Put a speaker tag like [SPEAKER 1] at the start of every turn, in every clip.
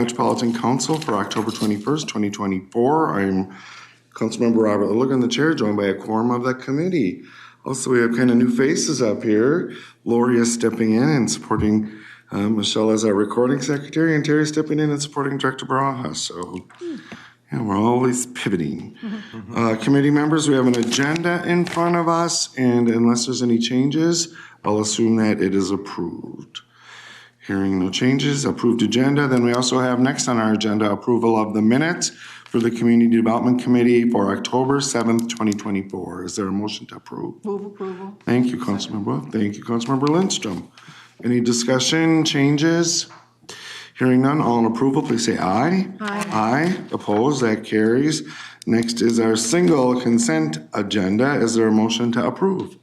[SPEAKER 1] Metropolitan Council for October 21st, 2024. I'm Councilmember Robert Lilligan, the chair, joined by a quorum of the committee. Also, we have kind of new faces up here. Lori is stepping in and supporting Michelle as our recording secretary, and Terry stepping in and supporting Director Barajas. So, yeah, we're always pivoting. Committee members, we have an agenda in front of us, and unless there's any changes, I'll assume that it is approved. Hearing no changes, approved agenda. Then we also have next on our agenda approval of the minutes for the Community Development Committee for October 7th, 2024. Is there a motion to approve?
[SPEAKER 2] Move approval.
[SPEAKER 1] Thank you, Councilmember Wolf. Thank you, Councilmember Lindstrom. Any discussion, changes? Hearing none, all in approval, please say aye.
[SPEAKER 2] Aye.
[SPEAKER 1] Aye. Opposed, that carries. Next is our single consent agenda. Is there a motion to approve?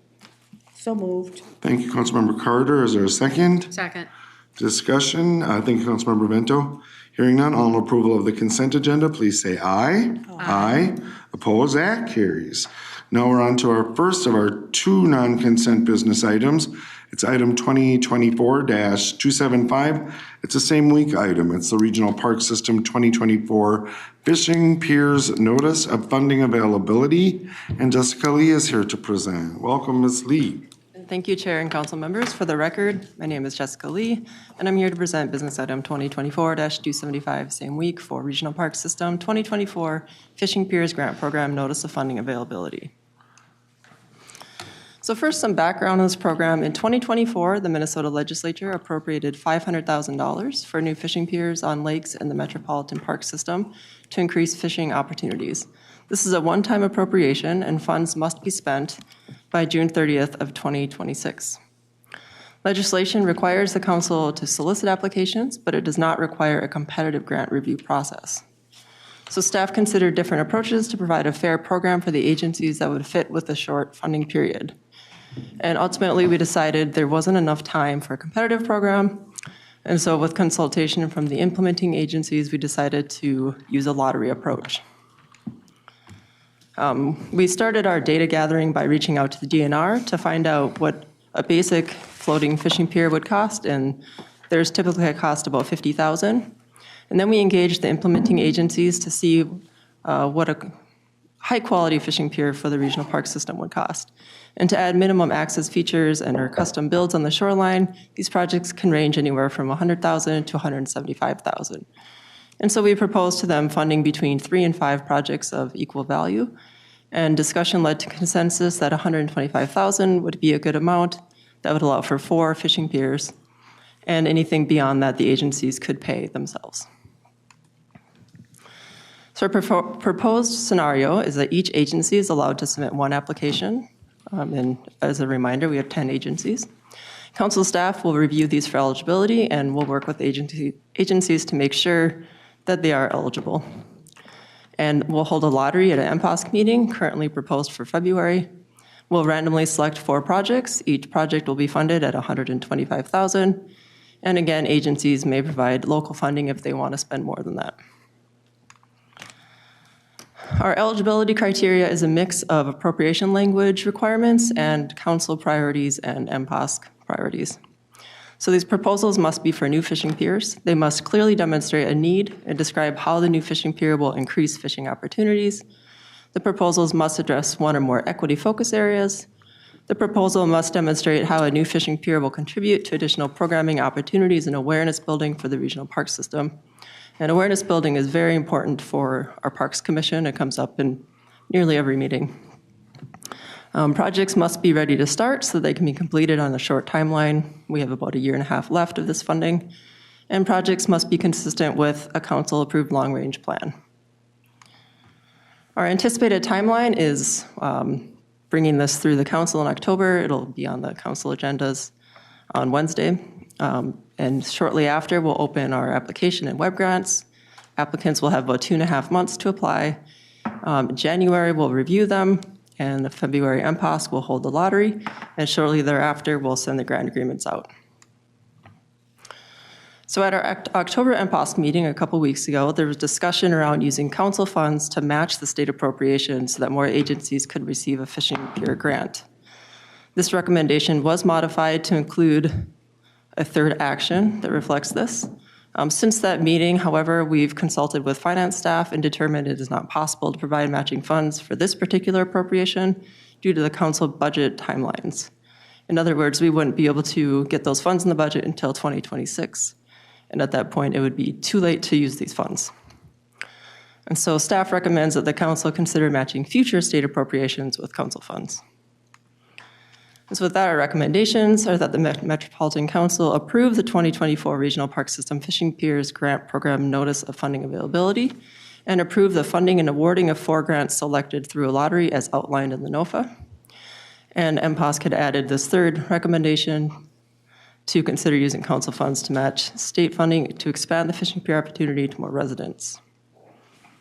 [SPEAKER 2] So moved.
[SPEAKER 1] Thank you, Councilmember Carter. Is there a second?
[SPEAKER 2] Second.
[SPEAKER 1] Discussion. Thank you, Councilmember Vento. Hearing none, all in approval of the consent agenda, please say aye. Aye. Opposed, that carries. Now we're on to our first of our two non-consent business items. It's item 2024-275. It's a same week item. It's the Regional Park System 2024 Fishing Piers Notice of Funding Availability. And Jessica Lee is here to present. Welcome, Ms. Lee.
[SPEAKER 3] Thank you, Chair and Council members. For the record, my name is Jessica Lee, and I'm here to present business item 2024-275, same week for Regional Park System 2024 Fishing Piers Grant Program Notice of Funding Availability. So first, some background on this program. In 2024, the Minnesota Legislature appropriated $500,000 for new fishing piers on lakes in the Metropolitan Park System to increase fishing opportunities. This is a one-time appropriation, and funds must be spent by June 30th of 2026. Legislation requires the council to solicit applications, but it does not require a competitive grant review process. So staff considered different approaches to provide a fair program for the agencies that would fit with the short funding period. And ultimately, we decided there wasn't enough time for a competitive program. And so with consultation from the implementing agencies, we decided to use a lottery approach. We started our data gathering by reaching out to the DNR to find out what a basic floating fishing pier would cost, and there's typically a cost about $50,000. And then we engaged the implementing agencies to see what a high-quality fishing pier for the regional park system would cost. And to add minimum access features and our custom builds on the shoreline, these projects can range anywhere from $100,000 to $175,000. And so we proposed to them funding between 3 and 5 projects of equal value. And discussion led to consensus that $125,000 would be a good amount that would allow for 4 fishing piers. And anything beyond that, the agencies could pay themselves. So our proposed scenario is that each agency is allowed to submit 1 application. And as a reminder, we have 10 agencies. Council staff will review these for eligibility, and we'll work with agencies to make sure that they are eligible. And we'll hold a lottery at an MPOSC meeting, currently proposed for February. We'll randomly select 4 projects. Each project will be funded at $125,000. And again, agencies may provide local funding if they want to spend more than that. Our eligibility criteria is a mix of appropriation language requirements and council priorities and MPOSC priorities. So these proposals must be for new fishing piers. They must clearly demonstrate a need and describe how the new fishing pier will increase fishing opportunities. The proposals must address 1 or more equity focus areas. The proposal must demonstrate how a new fishing pier will contribute to additional programming opportunities and awareness building for the regional park system. And awareness building is very important for our Parks Commission. It comes up in nearly every meeting. Projects must be ready to start so they can be completed on a short timeline. We have about 1.5 years left of this funding. And projects must be consistent with a council-approved long-range plan. Our anticipated timeline is bringing this through the council in October. It'll be on the council agendas on Wednesday. And shortly after, we'll open our application and web grants. Applicants will have about 2.5 months to apply. In January, we'll review them. And the February MPOSC will hold the lottery, and shortly thereafter, we'll send the grant agreements out. So at our October MPOSC meeting a couple weeks ago, there was discussion around using council funds to match the state appropriation so that more agencies could receive a fishing pier grant. This recommendation was modified to include a third action that reflects this. Since that meeting, however, we've consulted with finance staff and determined it is not possible to provide matching funds for this particular appropriation due to the council budget timelines. In other words, we wouldn't be able to get those funds in the budget until 2026. And at that point, it would be too late to use these funds. And so staff recommends that the council consider matching future state appropriations with council funds. And so with that, our recommendations are that the Metropolitan Council approve the 2024 Regional Park System Fishing Piers Grant Program Notice of Funding Availability and approve the funding and awarding of 4 grants selected through a lottery as outlined in the NOFA. And MPOSC had added this third recommendation to consider using council funds to match state funding to expand the fishing pier opportunity to more residents.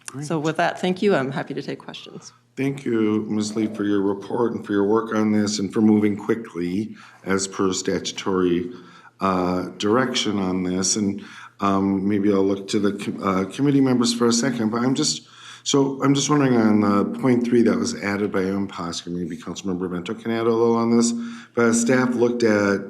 [SPEAKER 1] Great.
[SPEAKER 3] So with that, thank you. I'm happy to take questions.
[SPEAKER 1] Thank you, Ms. Lee, for your report and for your work on this and for moving quickly as per statutory direction on this. And maybe I'll look to the committee members for a second, but I'm just wondering on point 3 that was added by MPOSC, and maybe Councilmember Vento can add a little on this, but as staff looked at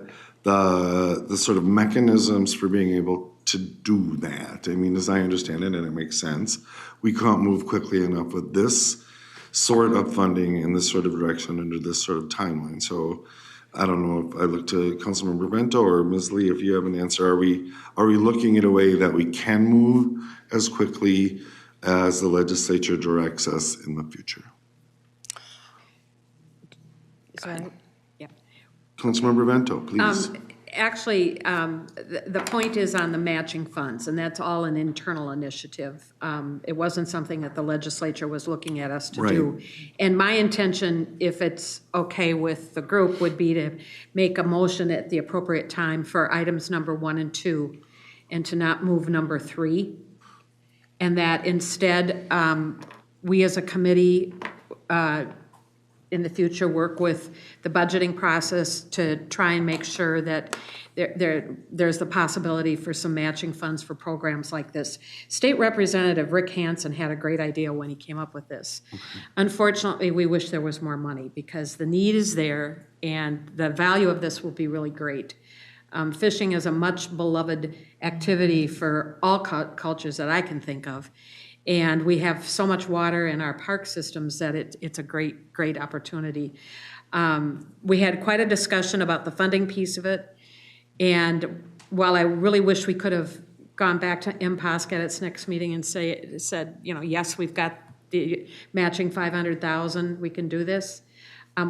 [SPEAKER 1] the sort of mechanisms for being able to do that. I mean, as I understand it, and it makes sense, we can't move quickly enough with this sort of funding in this sort of direction under this sort of timeline. So I don't know if I look to Councilmember Vento or Ms. Lee, if you have an answer. Are we looking at a way that we can move as quickly as the legislature directs us in the future?
[SPEAKER 2] Sorry.
[SPEAKER 4] Yeah.
[SPEAKER 1] Councilmember Vento, please.
[SPEAKER 4] Actually, the point is on the matching funds, and that's all an internal initiative. It wasn't something that the legislature was looking at us to do. And my intention, if it's okay with the group, would be to make a motion at the appropriate time for items number 1 and 2, and to not move number 3. And that instead, we as a committee in the future work with the budgeting process to try and make sure that there's the possibility for some matching funds for programs like this. State Representative Rick Hansen had a great idea when he came up with this. Okay. Unfortunately, we wish there was more money because the need is there and the value of this will be really great. Fishing is a much beloved activity for all cultures that I can think of. And we have so much water in our park systems that it's a great, great opportunity. We had quite a discussion about the funding piece of it. And while I really wish we could have gone back to MPOSC at its next meeting and said, yes, we've got the matching 500,000, we can do this.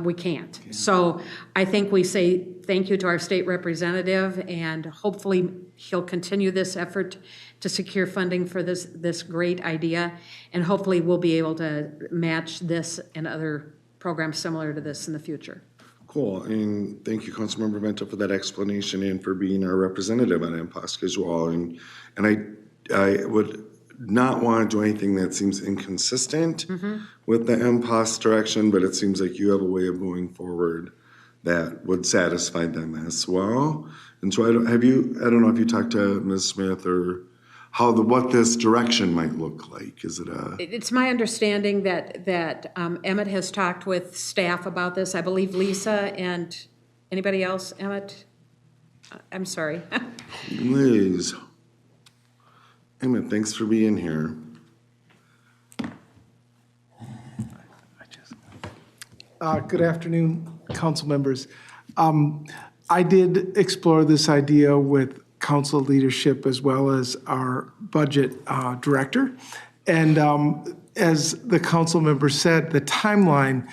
[SPEAKER 4] We can't. Okay. So I think we say thank you to our state representative, and hopefully he'll continue this effort to secure funding for this great idea, and hopefully we'll be able to match this and other programs similar to this in the future.
[SPEAKER 1] Cool, and thank you, Councilmember Vento, for that explanation and for being our representative on MPOSC as well. And I would not want to do anything that seems inconsistent with the MPOSC direction, but it seems like you have a way of going forward that would satisfy them as well. And so I don't know if you talked to Ms. Smith or what this direction might look like. Is it
[SPEAKER 4] It's my understanding that Emmett has talked with staff about this. I believe Lisa and anybody else, Emmett? I'm sorry.
[SPEAKER 1] Liz. Emmett, thanks for being here.
[SPEAKER 5] Good afternoon, council members. I did explore this idea with council leadership as well as our budget director. And as the council member said, the timeline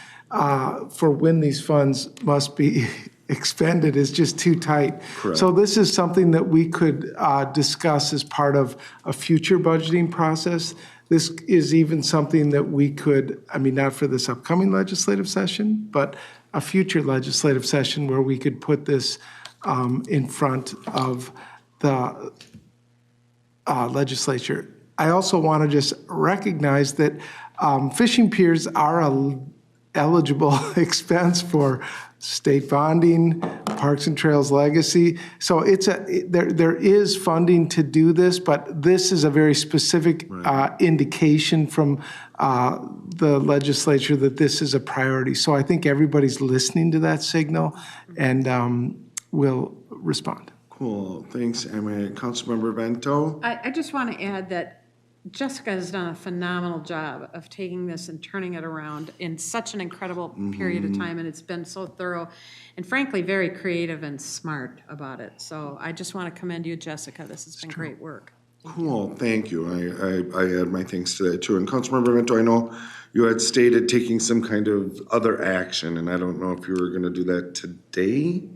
[SPEAKER 5] for when these funds must be expended is just too tight.
[SPEAKER 1] Correct.
[SPEAKER 5] So this is something that we could discuss as part of a future budgeting process. This is even something that we could, not for this upcoming legislative session, but a future legislative session where we could put this in front of the legislature. I also want to just recognize that fishing piers are an eligible expense for state bonding, Parks and Trails legacy. So there is funding to do this, but this is a very specific indication from the legislature that this is a priority. So I think everybody's listening to that signal and will respond.
[SPEAKER 1] Cool, thanks, Emmett. Councilmember Bento?
[SPEAKER 4] I just want to add that Jessica has done a phenomenal job of taking this and turning it around in such an incredible period of time, and it's been so thorough and frankly, very creative and smart about it. So I just want to commend you, Jessica. This has been great work.
[SPEAKER 1] Cool, thank you. I add my thanks to that too. And Councilmember Bento, I know you had stated taking some kind of other action, and I don't know if you were gonna do that today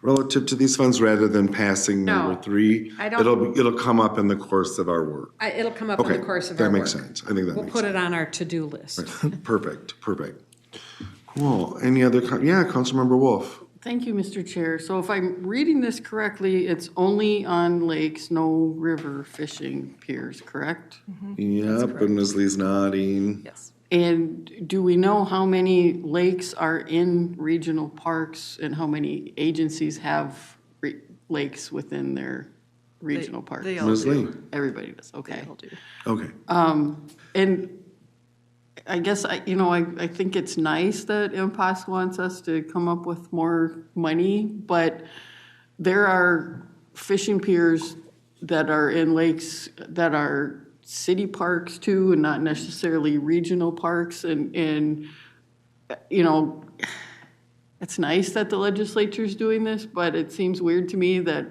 [SPEAKER 1] relative to these funds rather than passing
[SPEAKER 4] No,
[SPEAKER 1] number 3.
[SPEAKER 4] I don't-
[SPEAKER 1] It'll come up in the course of our work.
[SPEAKER 4] It'll come up in
[SPEAKER 1] Okay,
[SPEAKER 4] the course of our
[SPEAKER 1] that
[SPEAKER 4] work.
[SPEAKER 1] makes sense. I think that
[SPEAKER 4] We'll
[SPEAKER 1] makes
[SPEAKER 4] put
[SPEAKER 1] sense.
[SPEAKER 4] it on our to-do list.
[SPEAKER 1] Perfect. Cool. Any other, yeah, Councilmember Wolf?
[SPEAKER 6] Thank you, Mr. Chair. So if I'm reading this correctly, it's only on lakes, no river fishing piers, correct?
[SPEAKER 1] Yep, and Ms. Lee's nodding.
[SPEAKER 3] Yes.
[SPEAKER 6] And do we know how many lakes are in regional parks and how many agencies have lakes within their regional parks?
[SPEAKER 3] They all
[SPEAKER 1] Ms. Lee?
[SPEAKER 3] do.
[SPEAKER 6] Everybody does, okay.
[SPEAKER 3] They all do.
[SPEAKER 1] Okay.
[SPEAKER 6] And I guess, I think it's nice that MPOS wants us to come up with more money, but there are fishing piers that are in lakes that are city parks too, and not necessarily regional parks, and it's nice that the legislature's doing this, but it seems weird to me that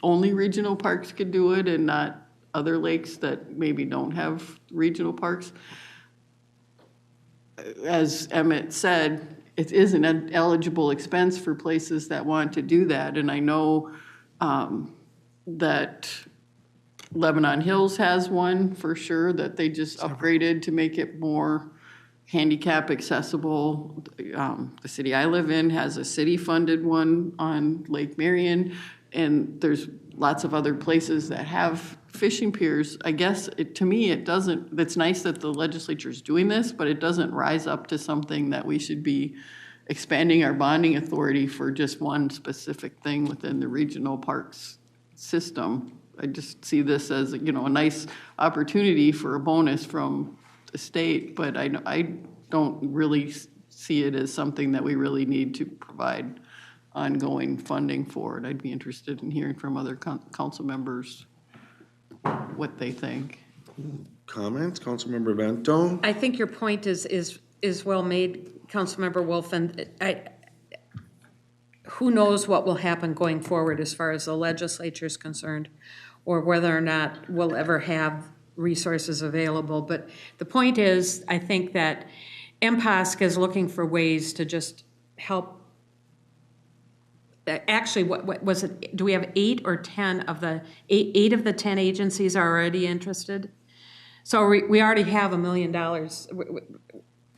[SPEAKER 6] only regional parks could do it and not other lakes that maybe don't have regional parks. As Emmett said, it is an eligible expense for places that want to do that, and I know that Lebanon Hills has one for sure that they just upgraded to make it more handicap accessible. The city I live in has a city-funded one on Lake Marion, and there's lots of other places that have fishing piers. I guess, to me, it's nice that the legislature's doing this, but it doesn't rise up to something that we should be expanding our bonding authority for just one specific thing within the regional parks system. I just see this as, a nice opportunity for a bonus from the state, but I don't really see it as something that we really need to provide ongoing funding for it. I'd be interested in hearing from other council members what they think.
[SPEAKER 1] Comments? Councilmember Bento?
[SPEAKER 4] I think your point is well made, Councilmember Wolf, and who knows what will happen going forward as far as the legislature is concerned, or whether or not we'll ever have resources available. But the point is, I think that MPOSC is looking for ways to just help. Actually, what was it? Do we have 8 or 10 of the 8 of the 10 agencies are already interested? So we already have $1 million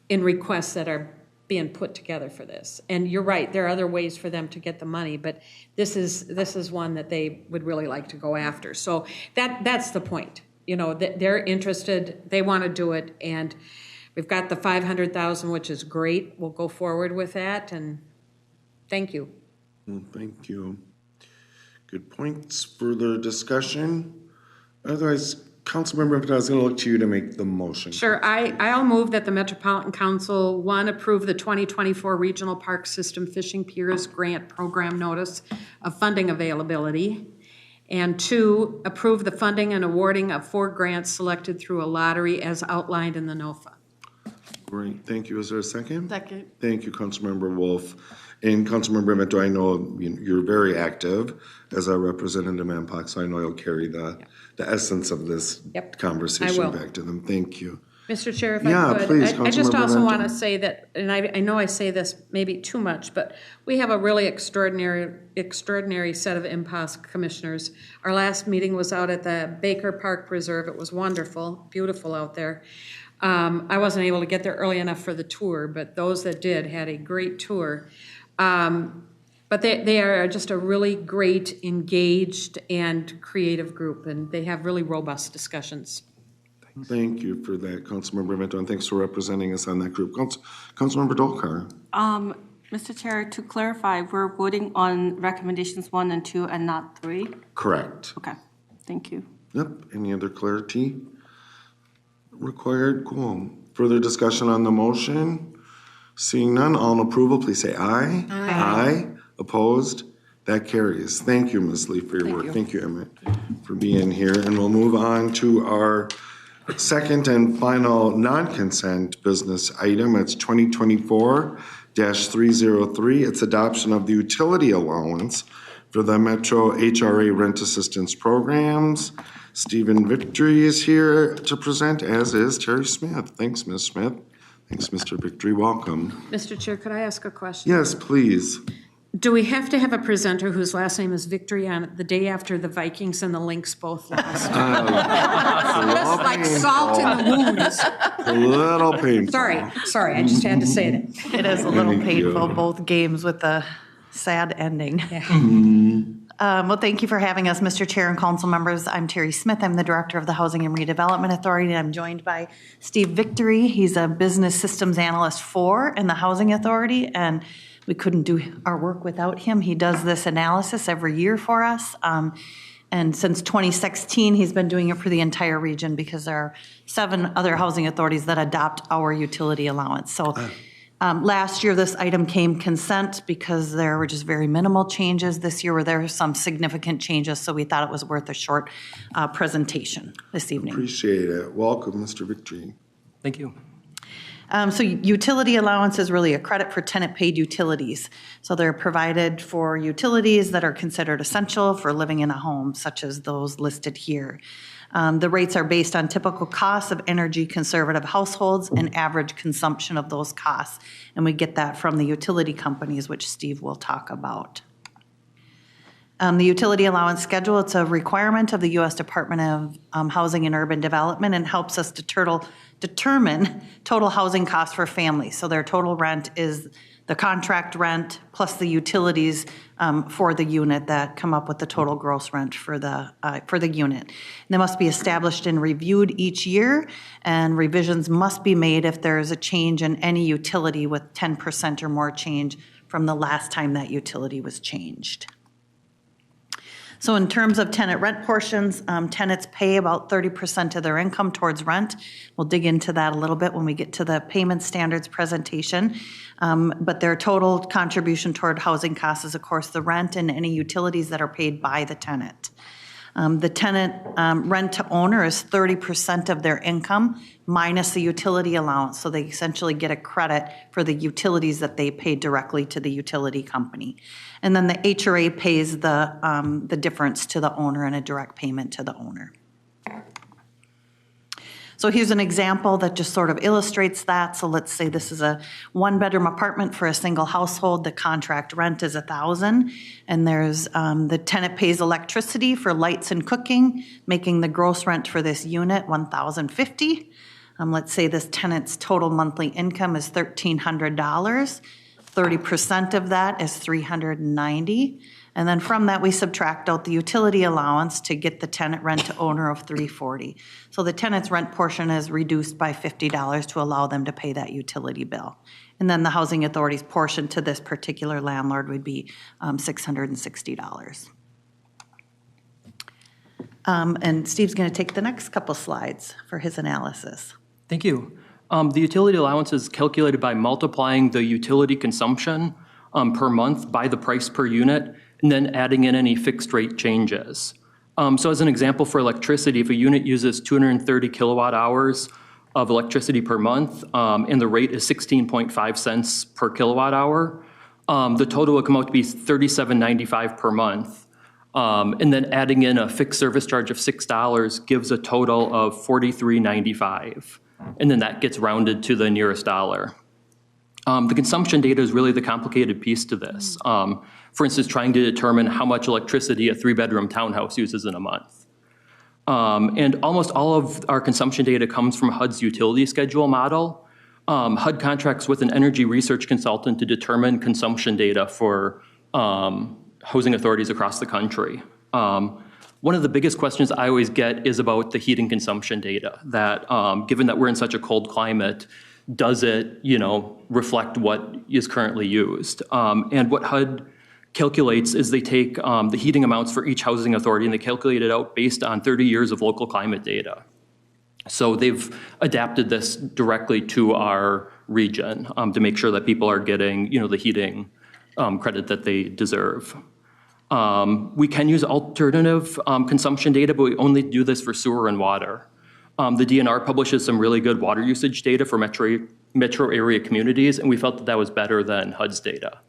[SPEAKER 4] in requests that are being put together for this. And you're right, there are other ways for them to get the money, but this is one that they would really like to go after. So that's the point. They're interested, they want to do it, and we've got the $500,000, which is great. We'll go forward with that, and thank you.
[SPEAKER 1] Thank you. Good points. Further discussion? Otherwise, Councilmember Bento, I was going to look to you to make the motion.
[SPEAKER 4] Sure, I'll move that the Metropolitan Council, 1, approve the 2024 Regional Park System Fishing Piers Grant Program Notice of Funding Availability, and 2, approve the funding and awarding of 4 grants selected through a lottery as outlined in the NOFA.
[SPEAKER 1] Great, thank you. Is there a second?
[SPEAKER 6] Second.
[SPEAKER 1] Thank you, Councilmember Wolf. And Councilmember Bento, I know you're very active as a representative of MPOC, so I know you'll carry the essence of this conversation
[SPEAKER 4] I will.
[SPEAKER 1] back to them. Thank you.
[SPEAKER 4] Mr. Chair, if
[SPEAKER 1] Yeah,
[SPEAKER 4] I could,
[SPEAKER 1] please,
[SPEAKER 4] I just
[SPEAKER 1] Councilmember
[SPEAKER 4] also
[SPEAKER 1] Bento.
[SPEAKER 4] want to say that, and I know I say this maybe too much, but we have a really extraordinary set of MPOS commissioners. Our last meeting was out at the Baker Park Preserve. It was wonderful, beautiful out there. I wasn't able to get there early enough for the tour, but those that did had a great tour. But they are just a really great, engaged, and creative group, and they have really robust discussions.
[SPEAKER 1] Thank you for that, Councilmember Bento, and thanks for representing us on that group. Councilmember Dolkar.
[SPEAKER 2] Mr. Chair, to clarify, we're voting on recommendations 1 and 2 and not 3?
[SPEAKER 1] Correct.
[SPEAKER 2] Okay, thank you.
[SPEAKER 1] Yep. Any other clarity required? Cool. Further discussion on the motion? Seeing none, all in approval, please say aye. Aye. Opposed? That carries. Thank you, Ms. Lee, for your work.
[SPEAKER 3] you.
[SPEAKER 1] Thank you, Emmett, for being here. And we'll move on to our second and final non-consent business item. It's 2024-303. It's adoption of the utility allowance for the Metro HRA rent assistance programs. Stephen Victory is here to present, as is Terry Smith. Thanks, Ms. Smith. Thanks, Mr. Victory. Welcome.
[SPEAKER 4] Mr. Chair, could I ask a question?
[SPEAKER 1] Yes, please.
[SPEAKER 4] Do we have to have a presenter whose last name is Victory on it the day after the Vikings and the Lynx both lost? Just like salt in the wounds.
[SPEAKER 1] A little painful.
[SPEAKER 4] Sorry, I just had to say that.
[SPEAKER 7] It is a little
[SPEAKER 1] Thank you.
[SPEAKER 7] painful, both games with a sad ending. Well, thank you for having us, Mr. Chair and council members. I'm Terry Smith. I'm the Director of the Housing and Redevelopment Authority, and I'm joined by Steve Victory. He's a Business Systems Analyst 4 in the Housing Authority, and we couldn't do our work without him. He does this analysis every year for us. And since 2016, he's been doing it for the entire region because there are 7 other housing authorities that adopt our utility allowance. So last year, this item came consent because there were just very minimal changes. This year, there were some significant changes, so we thought it was worth a short presentation this evening.
[SPEAKER 1] Appreciate it. Welcome, Mr. Victory.
[SPEAKER 8] Thank you.
[SPEAKER 7] So utility allowance is really a credit for tenant-paid utilities. So they're provided for utilities that are considered essential for living in a home, such as those listed here. The rates are based on typical costs of energy-conservative households and average consumption of those costs. And we get that from the utility companies, which Steve will talk about. The utility allowance schedule, it's a requirement of the U.S. Department of Housing and Urban Development and helps us determine total housing costs for families. So their total rent is the contract rent plus the utilities for the unit that come up with the total gross rent for the unit. And they must be established and reviewed each year, and revisions must be made if there is a change in any utility with 10% or more change from the last time that utility was changed. So in terms of tenant rent portions, tenants pay about 30% of their income towards rent. We'll dig into that a little bit when we get to the payment standards presentation. But their total contribution toward housing costs is, of course, the rent and any utilities that are paid by the tenant. The tenant rent to owner is 30% of their income minus the utility allowance. So they essentially get a credit for the utilities that they pay directly to the utility company. And then the HRA pays the difference to the owner and a direct payment to the owner. So here's an example that just sort of illustrates that. So let's say this is a 1-bedroom apartment for a single household. The contract rent is $1,000, and there's the tenant pays electricity for lights and cooking, making the gross rent for this unit $1,050. Let's say this tenant's total monthly income is $1,300. 30% of that is $390. And then from that, we subtract out the utility allowance to get the tenant rent to owner of $340. So the tenant's rent portion is reduced by $50 to allow them to pay that utility bill. And then the housing authority's portion to this particular landlord would be $660. And Steve's going to take the next couple slides for his analysis.
[SPEAKER 8] Thank you. The utility allowance is calculated by multiplying the utility consumption per month by the price per unit, and then adding in any fixed rate changes. So as an example for electricity, if a unit uses 230 kilowatt hours of electricity per month, and the rate is 16.5 cents per kilowatt hour, the total would come out to be $37.95 per month. And then adding in a fixed service charge of $6 gives a total of $43.95. And then that gets rounded to the nearest dollar. The consumption data is really the complicated piece to this. For instance, trying to determine how much electricity a 3-bedroom townhouse uses in a month. And almost all of our consumption data comes from HUD's utility schedule model. HUD contracts with an energy research consultant to determine consumption data for housing authorities across the country. One of the biggest questions I always get is about the heating consumption data, that given that we're in such a cold climate, does it, reflect what is currently used? And what HUD calculates is they take the heating amounts for each housing authority and they calculate it out based on 30 years of local climate data. So they've adapted this directly to our region to make sure that people are getting, the heating credit that they deserve. We can use alternative consumption data, but we only do this for sewer and water. The DNR publishes some really good water usage data for metro area communities, and we felt that that was better than HUD's data.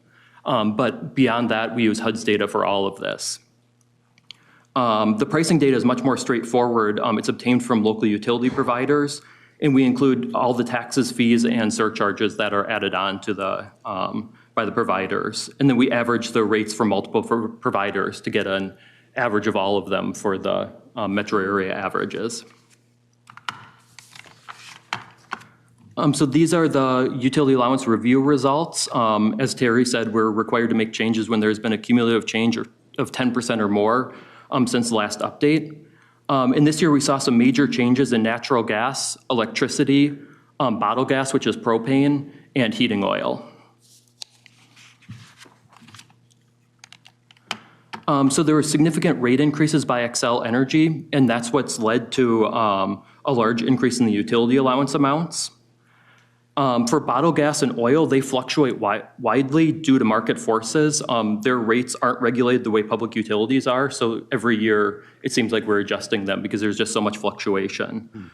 [SPEAKER 8] But beyond that, we use HUD's data for all of this. The pricing data is much more straightforward. It's obtained from local utility providers, and we include all the taxes, fees, and surcharges that are added on to the by the providers. And then we average the rates for multiple providers to get an average of all of them for the metro area averages. So these are the utility allowance review results. As Terry said, we're required to make changes when there's been a cumulative change of 10% or more since the last update. And this year we saw some major changes in natural gas, electricity, bottle gas, which is propane, and heating oil. So there were significant rate increases by Xcel Energy, and that's what's led to a large increase in the utility allowance amounts. For bottle gas and oil, they fluctuate widely due to market forces. Their rates aren't regulated the way public utilities are, so every year it seems like we're adjusting them because there's just so much fluctuation.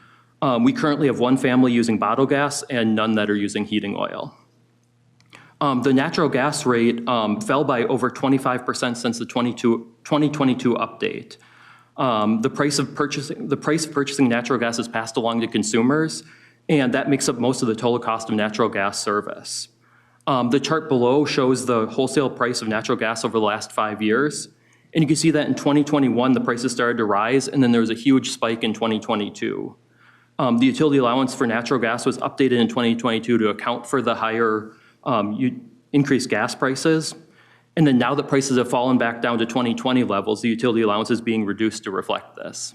[SPEAKER 8] We currently have one family using bottle gas and none that are using heating oil. The natural gas rate fell by over 25% since the 2022 update. The price of purchasing natural gas is passed along to consumers, and that makes up most of the total cost of natural gas service. The chart below shows the wholesale price of natural gas over the last 5 years. And you can see that in 2021, the prices started to rise, and then there was a huge spike in 2022. The utility allowance for natural gas was updated in 2022 to account for the higher increased gas prices. And then now that prices have fallen back down to 2020 levels, the utility allowance is being reduced to reflect this.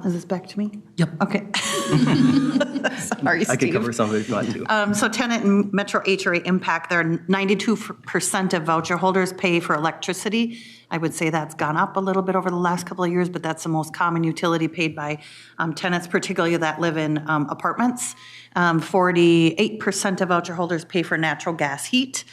[SPEAKER 7] Is this back to me?
[SPEAKER 8] Yep.
[SPEAKER 7] Okay. Sorry, Steve.
[SPEAKER 8] I can cover some of it if you want to.
[SPEAKER 7] So tenant and metro HRA impact, there are 92% of voucher holders pay for electricity. I would say that's gone up a little bit over the last couple of years, but that's the most common utility paid by tenants, particularly that live in apartments. 48% of voucher holders pay for natural gas heat.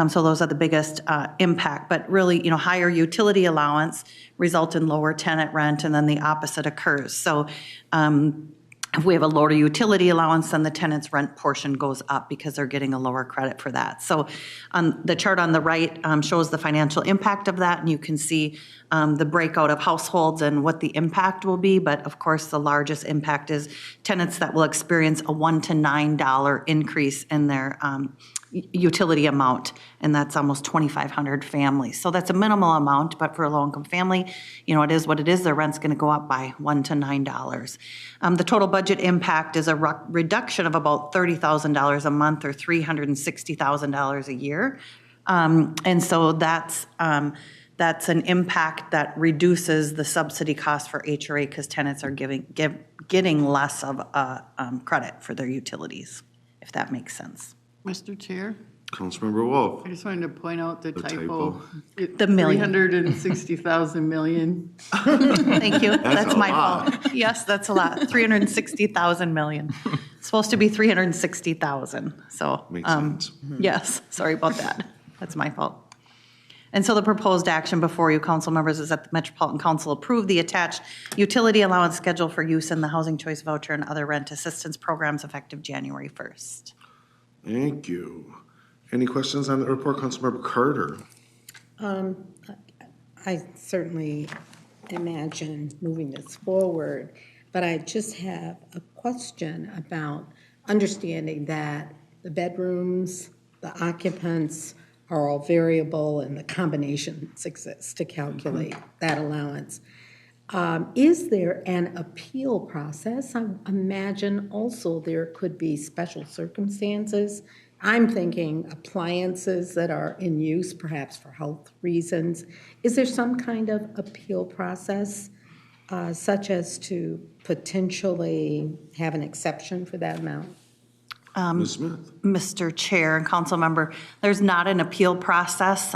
[SPEAKER 7] So those are the biggest impact, but really, higher utility allowance result in lower tenant rent, and then the opposite occurs. So if we have a lower utility allowance, then the tenant's rent portion goes up because they're getting a lower credit for that. So the chart on the right shows the financial impact of that, and you can see the breakout of households and what the impact will be. But of course, the largest impact is tenants that will experience a $1 to $9 increase in their utility amount, and that's almost 2,500 families. So that's a minimal amount, but for a low-income family, it is what it is. Their rent's going to go up by $1 to $9. The total budget impact is a reduction of about $30,000 a month or $360,000 a year, and so that's an impact that reduces the subsidy cost for HRA because tenants are getting less of a credit for their utilities, if that makes sense.
[SPEAKER 6] Mr. Chair,
[SPEAKER 1] Councilmember Wolf.
[SPEAKER 6] I just wanted to point out the typo.
[SPEAKER 7] The million.
[SPEAKER 6] 360,000 million.
[SPEAKER 7] Thank you. That's
[SPEAKER 1] a
[SPEAKER 7] my
[SPEAKER 1] lot.
[SPEAKER 7] fault. Yes, that's a lot. 360,000 million. It's supposed to be 360,000. So,
[SPEAKER 1] Makes sense.
[SPEAKER 7] yes, sorry about that. That's my fault. And so the proposed action before you, council members, is that the Metropolitan Council approve the attached utility allowance schedule for use in the Housing Choice Voucher and other rent assistance programs effective January 1st.
[SPEAKER 1] Thank you. Any questions on the report, Councilmember Carter?
[SPEAKER 9] I certainly imagine moving this forward, but I just have a question about understanding that the bedrooms, the occupants are all variable and the combinations exist to calculate that allowance. Is there an appeal process? I imagine also there could be special circumstances. I'm thinking appliances that are in use, perhaps for health reasons. Is there some kind of appeal process, such as to potentially have an exception for that amount?
[SPEAKER 1] Ms. Smith?
[SPEAKER 7] Mr. Chair and council member, there's not an appeal process.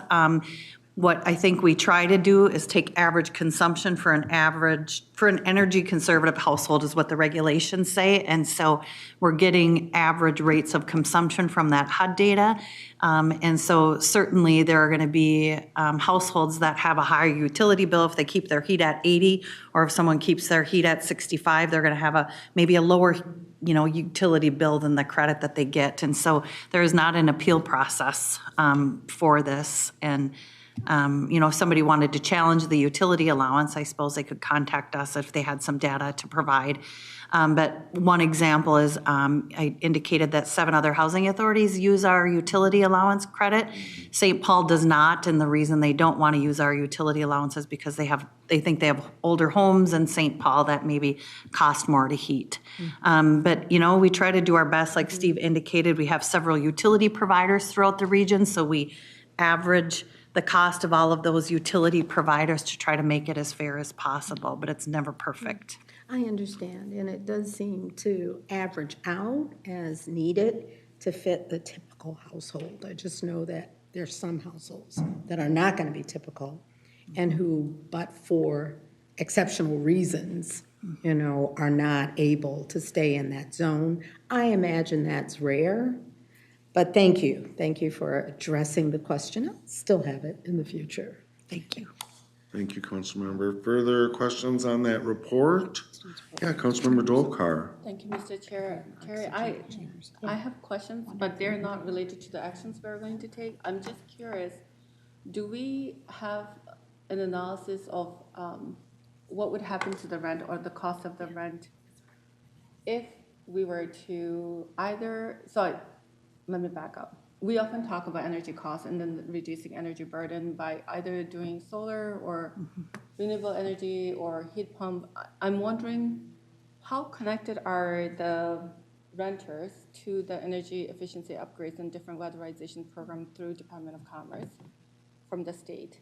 [SPEAKER 7] What I think we try to do is take average consumption for an energy conservative household is what the regulations say. And so we're getting average rates of consumption from that HUD data. And so certainly there are going to be households that have a higher utility bill if they keep their heat at 80, or if someone keeps their heat at 65, they're going to have maybe a lower utility bill than the credit that they get. And so there is not an appeal process for this. And if somebody wanted to challenge the utility allowance, I suppose they could contact us if they had some data to provide. But one example is I indicated that 7 other housing authorities use our utility allowance credit. St. Paul does not, and the reason they don't want to use our utility allowance is because they think they have older homes in St. Paul that maybe cost more to heat. But we try to do our best, like Steve indicated. We have several utility providers throughout the region, so we average the cost of all of those utility providers to try to make it as fair as possible, but it's never perfect.
[SPEAKER 9] I understand, and it does seem to average out as needed to fit the typical household. I just know that there's some households that are not going to be typical and who, but for exceptional reasons, are not able to stay in that zone. I imagine that's rare. But thank you. Thank you for addressing the question. I'll still have it in the future. Thank you.
[SPEAKER 1] Thank you, Councilmember. Further questions on that report? Yeah, Councilmember Dolkar.
[SPEAKER 2] Thank you, Mr. Chair. Terry, I have questions, but they're not related to the actions we're going to take. I'm just curious, do we have an analysis of what would happen to the rent or the cost of the rent if we were to let me back up. We often talk about energy costs and then reducing energy burden by either doing solar or renewable energy or heat pump. I'm wondering how connected are the renters to the energy efficiency upgrades and different weatherization program through Department of Commerce from the state?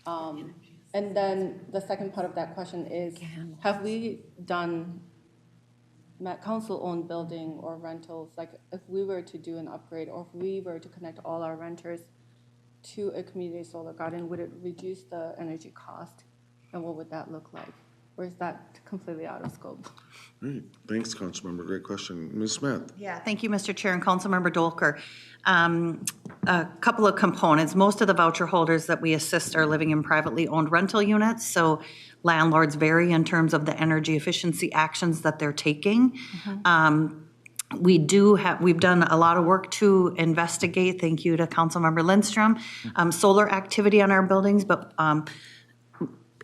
[SPEAKER 2] And then the second part of that question is, have we done council-owned building or rentals, like if we were to do an upgrade or if we were to connect all our renters to a community solar garden, would it reduce the energy cost? And what would that look like? Or is that completely out of scope?
[SPEAKER 1] Great. Thanks, Councilmember. Great question. Ms. Smith.
[SPEAKER 7] Yeah, thank you, Mr. Chair and Councilmember Dolker. A couple of components. Most of the voucher holders that we assist are living in privately owned rental units, so landlords vary in terms of the energy efficiency actions that they're taking. We've done a lot of work to investigate, thank you to Councilmember Lindstrom, solar activity on our buildings, but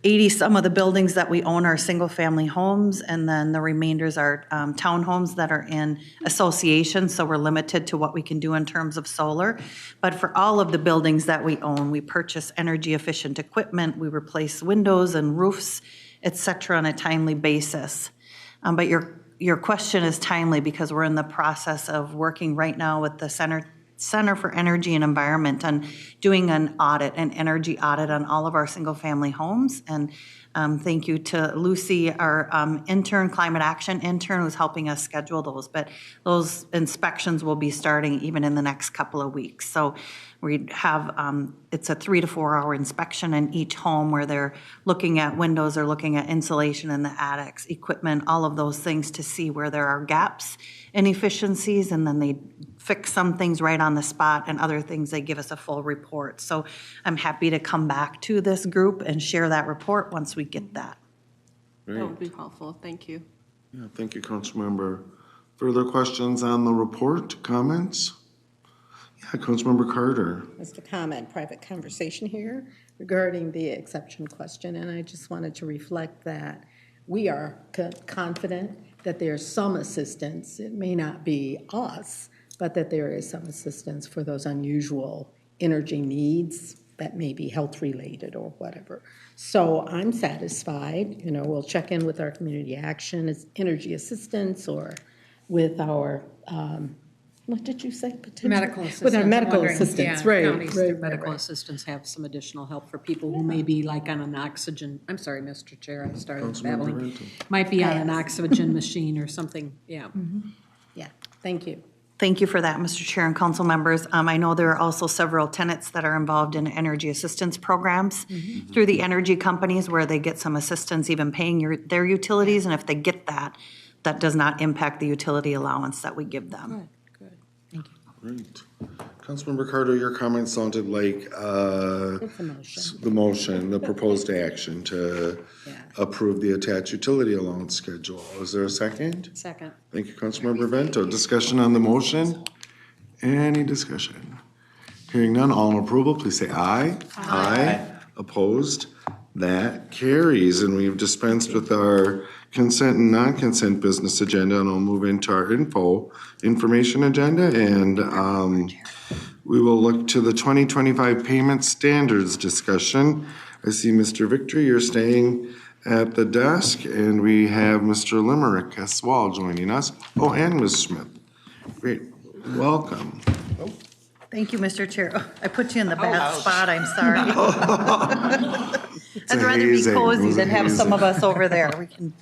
[SPEAKER 7] 80 some of the buildings that we own are single-family homes, and then the remainders are townhomes that are in association, so we're limited to what we can do in terms of solar. But for all of the buildings that we own, we purchase energy-efficient equipment, we replace windows and roofs, et cetera, on a timely basis. But your question is timely because we're in the process of working right now with the Center for Energy and Environment on doing an energy audit on all of our single-family homes. And thank you to Lucy, our climate action intern, who's helping us schedule those. But those inspections will be starting even in the next couple of weeks. So we have, it's a 3 to 4 hour inspection in each home where they're looking at windows, they're looking at insulation in the attics, equipment, all of those things to see where there are gaps and efficiencies, and then they fix some things right on the spot, and other things they give us a full report. So I'm happy to come back to this group and share that report once we get that.
[SPEAKER 1] Great.
[SPEAKER 2] That would be helpful. Thank you.
[SPEAKER 1] Yeah, thank you, Councilmember. Further questions on the report, comments? Yeah, Councilmember Carter.
[SPEAKER 9] Just a comment, private conversation here regarding the exception question, and I just wanted to reflect that we are confident that there's some assistance. It may not be us, but that there is some assistance for those unusual energy needs that may be health-related or whatever. So I'm satisfied. We'll check in with our community action, energy assistance, or with our, what did you say?
[SPEAKER 4] Medical assistance.
[SPEAKER 9] With our medical
[SPEAKER 4] Wondering,
[SPEAKER 9] assistance,
[SPEAKER 4] yeah,
[SPEAKER 9] right.
[SPEAKER 4] counties through
[SPEAKER 9] right,
[SPEAKER 4] medical
[SPEAKER 9] right.
[SPEAKER 4] assistance have some additional help for people who may be like on an oxygen, I'm sorry, Mr. Chair, I started
[SPEAKER 1] Councilmember
[SPEAKER 4] babbling.
[SPEAKER 1] Renton.
[SPEAKER 4] Might be on an oxygen machine or something, yeah.
[SPEAKER 9] Yeah, thank you.
[SPEAKER 7] Thank you for that, Mr. Chair and council members. I know there are also several tenants that are involved in energy assistance programs through the energy companies where they get some assistance even paying their utilities. And if they get that, that does not impact the utility allowance that we give them.
[SPEAKER 1] Great. Councilmember Carter, your comment sounded like the proposed action to approve the attached utility allowance schedule. Is there a second?
[SPEAKER 4] Second.
[SPEAKER 1] Thank you, Councilmember Vento. Discussion on the motion? Any discussion? Hearing none, all in approval, please say aye. Aye. Opposed? That carries, and we've dispensed with our consent and non-consent business agenda, and I'll move into our information agenda, and we will look to the 2025 payment standards discussion. I see Mr. Victory, you're staying at the desk, and we have Mr. Limerick as well joining us. Oh, and Ms. Smith. Great, welcome.
[SPEAKER 7] Thank you, Mr. Chair. Oh, I put you in the bad spot, I'm sorry. I'd rather be cozy than have some of us over there. We can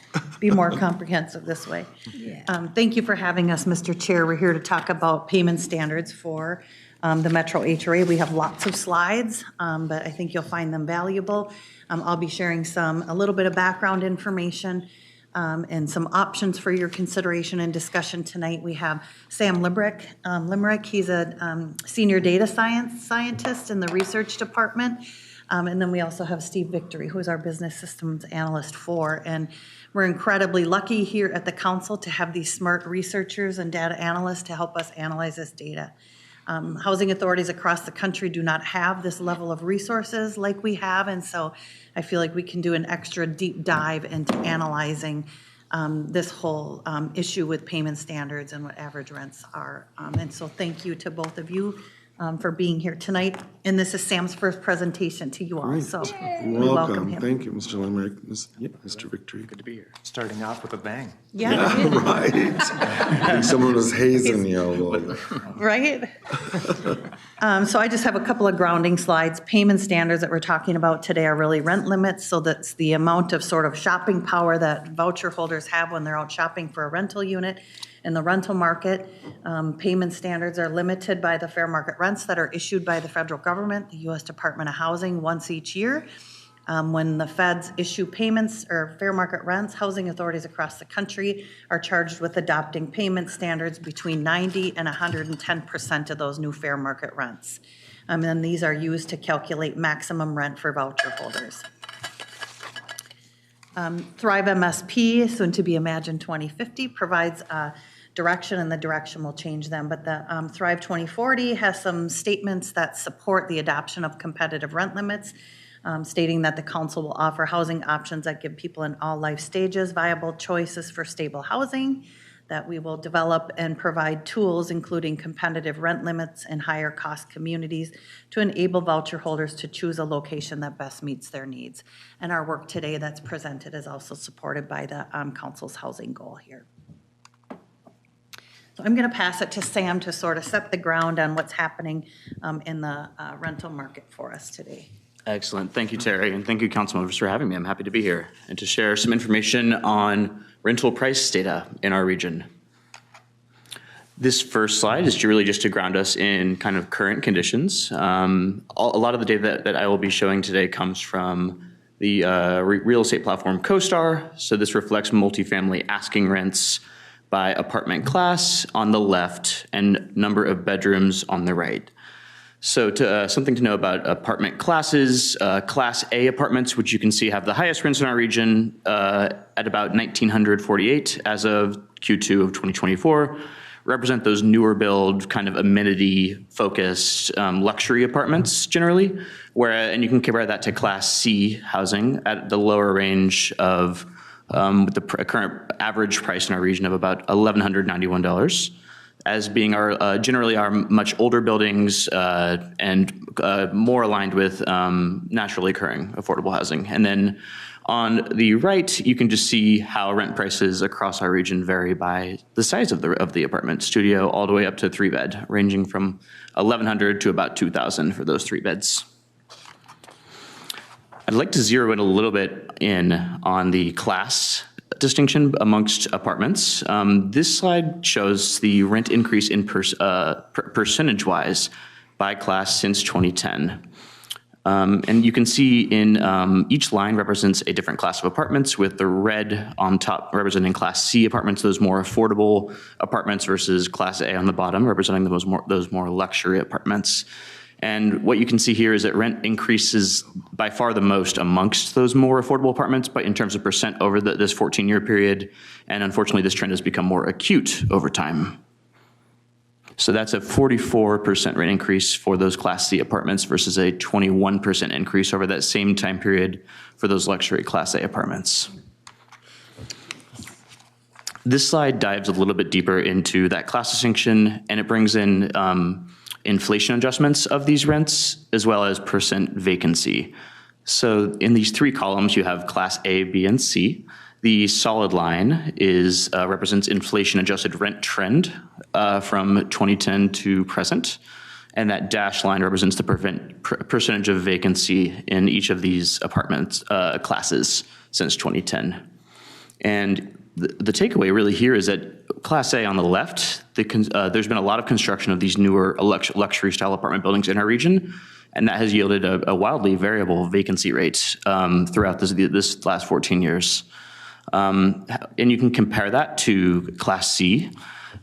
[SPEAKER 7] be more comprehensive this way. Thank you for having us, Mr. Chair. We're here to talk about payment standards for the Metro HRA. We have lots of slides, but I think you'll find them valuable. I'll be sharing a little bit of background information and some options for your consideration and discussion tonight. We have Sam Limerick. He's a senior data scientist in the research department. And then we also have Steve Victory, who is our business systems analyst and we're incredibly lucky here at the council to have these smart researchers and data analysts to help us analyze this data. Housing authorities across the country do not have this level of resources like we have, and so I feel like we can do an extra deep dive into analyzing this whole issue with payment standards and what average rents are. And so thank you to both of you for being here tonight. And this is Sam's first presentation to you all,
[SPEAKER 1] Great.
[SPEAKER 7] so we
[SPEAKER 1] Welcome.
[SPEAKER 7] welcome him.
[SPEAKER 1] Thank you, Mr. Limerick. Mr. Victory.
[SPEAKER 10] Good to be here. Starting off with a bang.
[SPEAKER 7] Yeah,
[SPEAKER 1] Right. Like someone was hazing you a little bit.
[SPEAKER 7] right? So I just have a couple of grounding slides. Payment standards that we're talking about today are really rent limits. So that's the amount of sort of shopping power that voucher holders have when they're out shopping for a rental unit. In the rental market, payment standards are limited by the fair market rents that are issued by the federal government, the U.S. Department of Housing, once each year. When the feds issue payments or fair market rents, housing authorities across the country are charged with adopting payment standards between 90 and 110% of those new fair market rents. And then these are used to calculate maximum rent for voucher holders. Thrive MSP, soon to be Imagine 2050, provides direction, and the direction will change them. But the Thrive 2040 has some statements that support the adoption of competitive rent limits, stating that the council will offer housing options that give people in all life stages viable choices for stable housing, that we will develop and provide tools, including competitive rent limits in higher cost communities, to enable voucher holders to choose a location that best meets their needs. And our work today that's presented is also supported by the council's housing goal here. So I'm going to pass it to Sam to sort of set the ground on what's happening in the rental market for us today.
[SPEAKER 11] Excellent. Thank you, Terry, and thank you, council members, for having me. I'm happy to be here and to share some information on rental price data in our region. This first slide is really just to ground us in kind of current conditions. A lot of the data that I will be showing today comes from the real estate platform CoStar. So this reflects multifamily asking rents by apartment class on the left and number of bedrooms on the right. So something to know about apartment classes, Class A apartments, which you can see have the highest rents in our region at about $1,948 as of Q2 of 2024, represent those newer build kind of amenity focused luxury apartments generally, and you can compare that to Class C housing at the lower range of with the current average price in our region of about $1,191. As being generally our much older buildings and more aligned with naturally occurring affordable housing. And then on the right, you can just see how rent prices across our region vary by the size of the apartment studio, all the way up to 3-bed, ranging from $1,100 to about $2,000 for those 3 beds. I'd like to zero in a little bit on the class distinction amongst apartments. This slide shows the rent increase in percentage-wise by class since 2010. And you can see in each line represents a different class of apartments, with the red on top representing Class C apartments, those more affordable apartments, versus Class A on the bottom representing those more luxury apartments. And what you can see here is that rent increases by far the most amongst those more affordable apartments, but in terms of percent over this 14-year period. And unfortunately, this trend has become more acute over time. So that's a 44% rent increase for those Class C apartments versus a 21% increase over that same time period for those luxury Class A apartments. This slide dives a little bit deeper into that class distinction, and it brings in inflation adjustments of these rents, as well as percent vacancy. So in these three columns, you have Class A, B, and C. The solid line represents inflation-adjusted rent trend from 2010 to present, and that dashed line represents the percentage of vacancy in each of these apartment classes since 2010. And the takeaway really here is that Class A on the left, there's been a lot of construction of these newer luxury-style apartment buildings in our region, and that has yielded a wildly variable vacancy rate throughout this last 14 years. And you can compare that to Class C.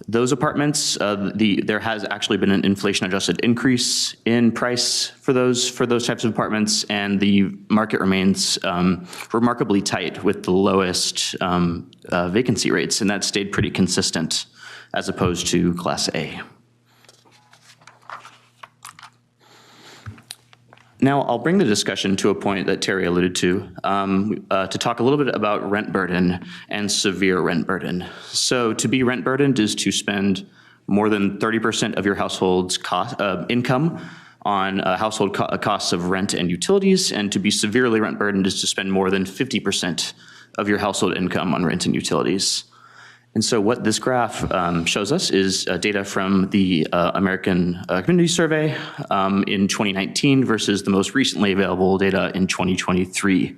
[SPEAKER 11] Those apartments, there has actually been an inflation-adjusted increase in price for those types of apartments, and the market remains remarkably tight with the lowest vacancy rates, and that stayed pretty consistent as opposed to Class A. Now, I'll bring the discussion to a point that Terry alluded to talk a little bit about rent burden and severe rent burden. So to be rent burdened is to spend more than 30% of your household's income on household costs of rent and utilities, and to be severely rent burdened is to spend more than 50% of your household income on rent and utilities. And so what this graph shows us is data from the American Community Survey in 2019 versus the most recently available data in 2023.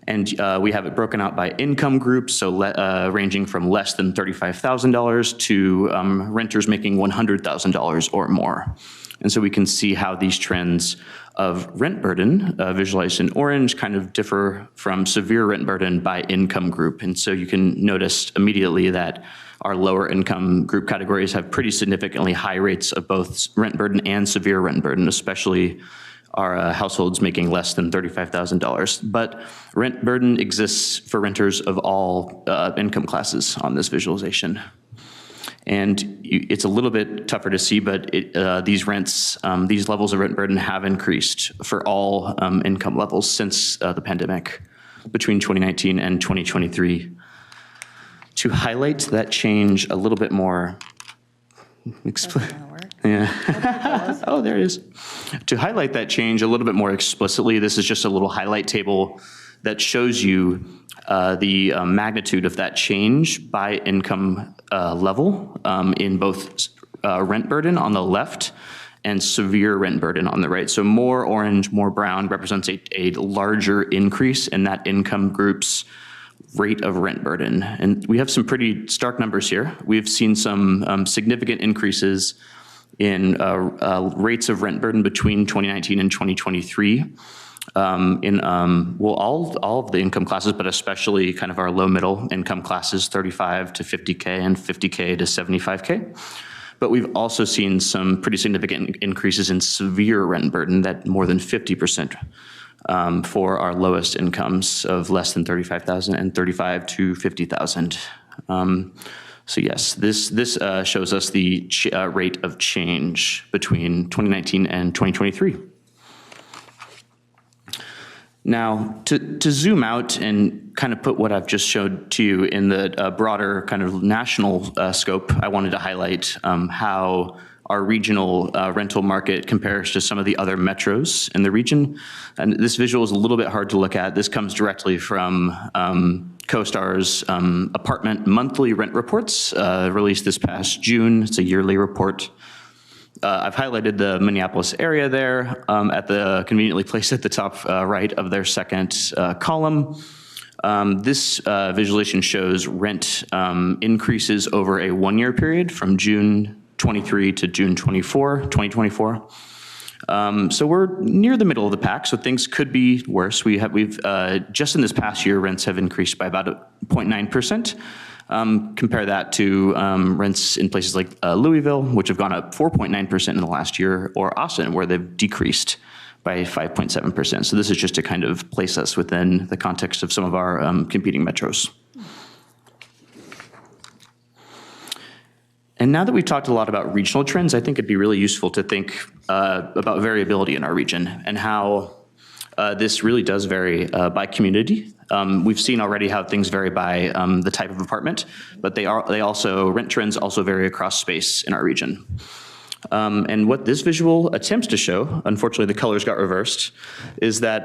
[SPEAKER 11] And we have it broken out by income groups, so ranging from less than $35,000 to renters making $100,000 or more. And so we can see how these trends of rent burden, visualized in orange, kind of differ from severe rent burden by income group. And so you can notice immediately that our lower income group categories have pretty significantly high rates of both rent burden and severe rent burden, especially our households making less than $35,000. But rent burden exists for renters of all income classes on this visualization. And it's a little bit tougher to see, but these levels of rent burden have increased for all income levels since the pandemic between 2019 and 2023. To highlight that change a little bit more, yeah. Oh, there it is. To highlight that change a little bit more explicitly, this is just a little highlight table that shows you the magnitude of that change by income level in both rent burden on the left and severe rent burden on the right. So more orange, more brown represents a larger increase in that income group's rate of rent burden. And we have some pretty stark numbers here. We've seen some significant increases in rates of rent burden between 2019 and 2023. All of the income classes, but especially kind of our low middle income classes, 35 to 50K and 50K to 75K. But we've also seen some pretty significant increases in severe rent burden, that more than 50% for our lowest incomes of less than 35,000 and 35 to 50,000. So yes, this shows us the rate of change between 2019 and 2023. Now, to zoom out and kind of put what I've just showed to you in the broader kind of national scope, I wanted to highlight how our regional rental market compares to some of the other metros in the region. And this visual is a little bit hard to look at. This comes directly from CoStar's apartment monthly rent reports released this past June. It's a yearly report. I've highlighted the Minneapolis area there conveniently placed at the top right of their second column. This visualization shows rent increases over a one-year period from June 23 to June 2024. So we're near the middle of the pack, so things could be worse. We've just in this past year, rents have increased by about 0.9%. Compare that to rents in places like Louisville, which have gone up 4.9% in the last year, or Austin, where they've decreased by 5.7%. So this is just to kind of place us within the context of some of our competing metros. And now that we've talked a lot about regional trends, I think it'd be really useful to think about variability in our region and how this really does vary by community. We've seen already how things vary by the type of apartment, but rent trends also vary across space in our region. And what this visual attempts to show, unfortunately the colors got reversed, is that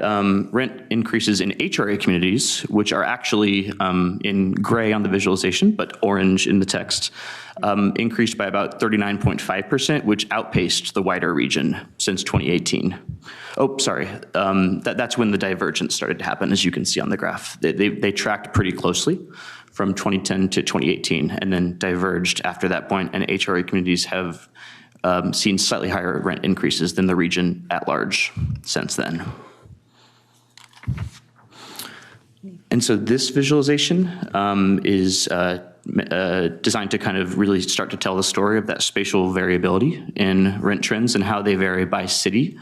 [SPEAKER 11] rent increases in HRA communities, which are actually in gray on the visualization, but orange in the text, increased by about 39.5%, which outpaced the wider region since 2018. Oh, sorry, that's when the divergence started to happen, as you can see on the graph. They tracked pretty closely from 2010 to 2018, and then diverged after that point, and HRA communities have seen slightly higher rent increases than the region at large since then. And so this visualization is designed to kind of really start to tell the story of that spatial variability in rent trends and how they vary by city.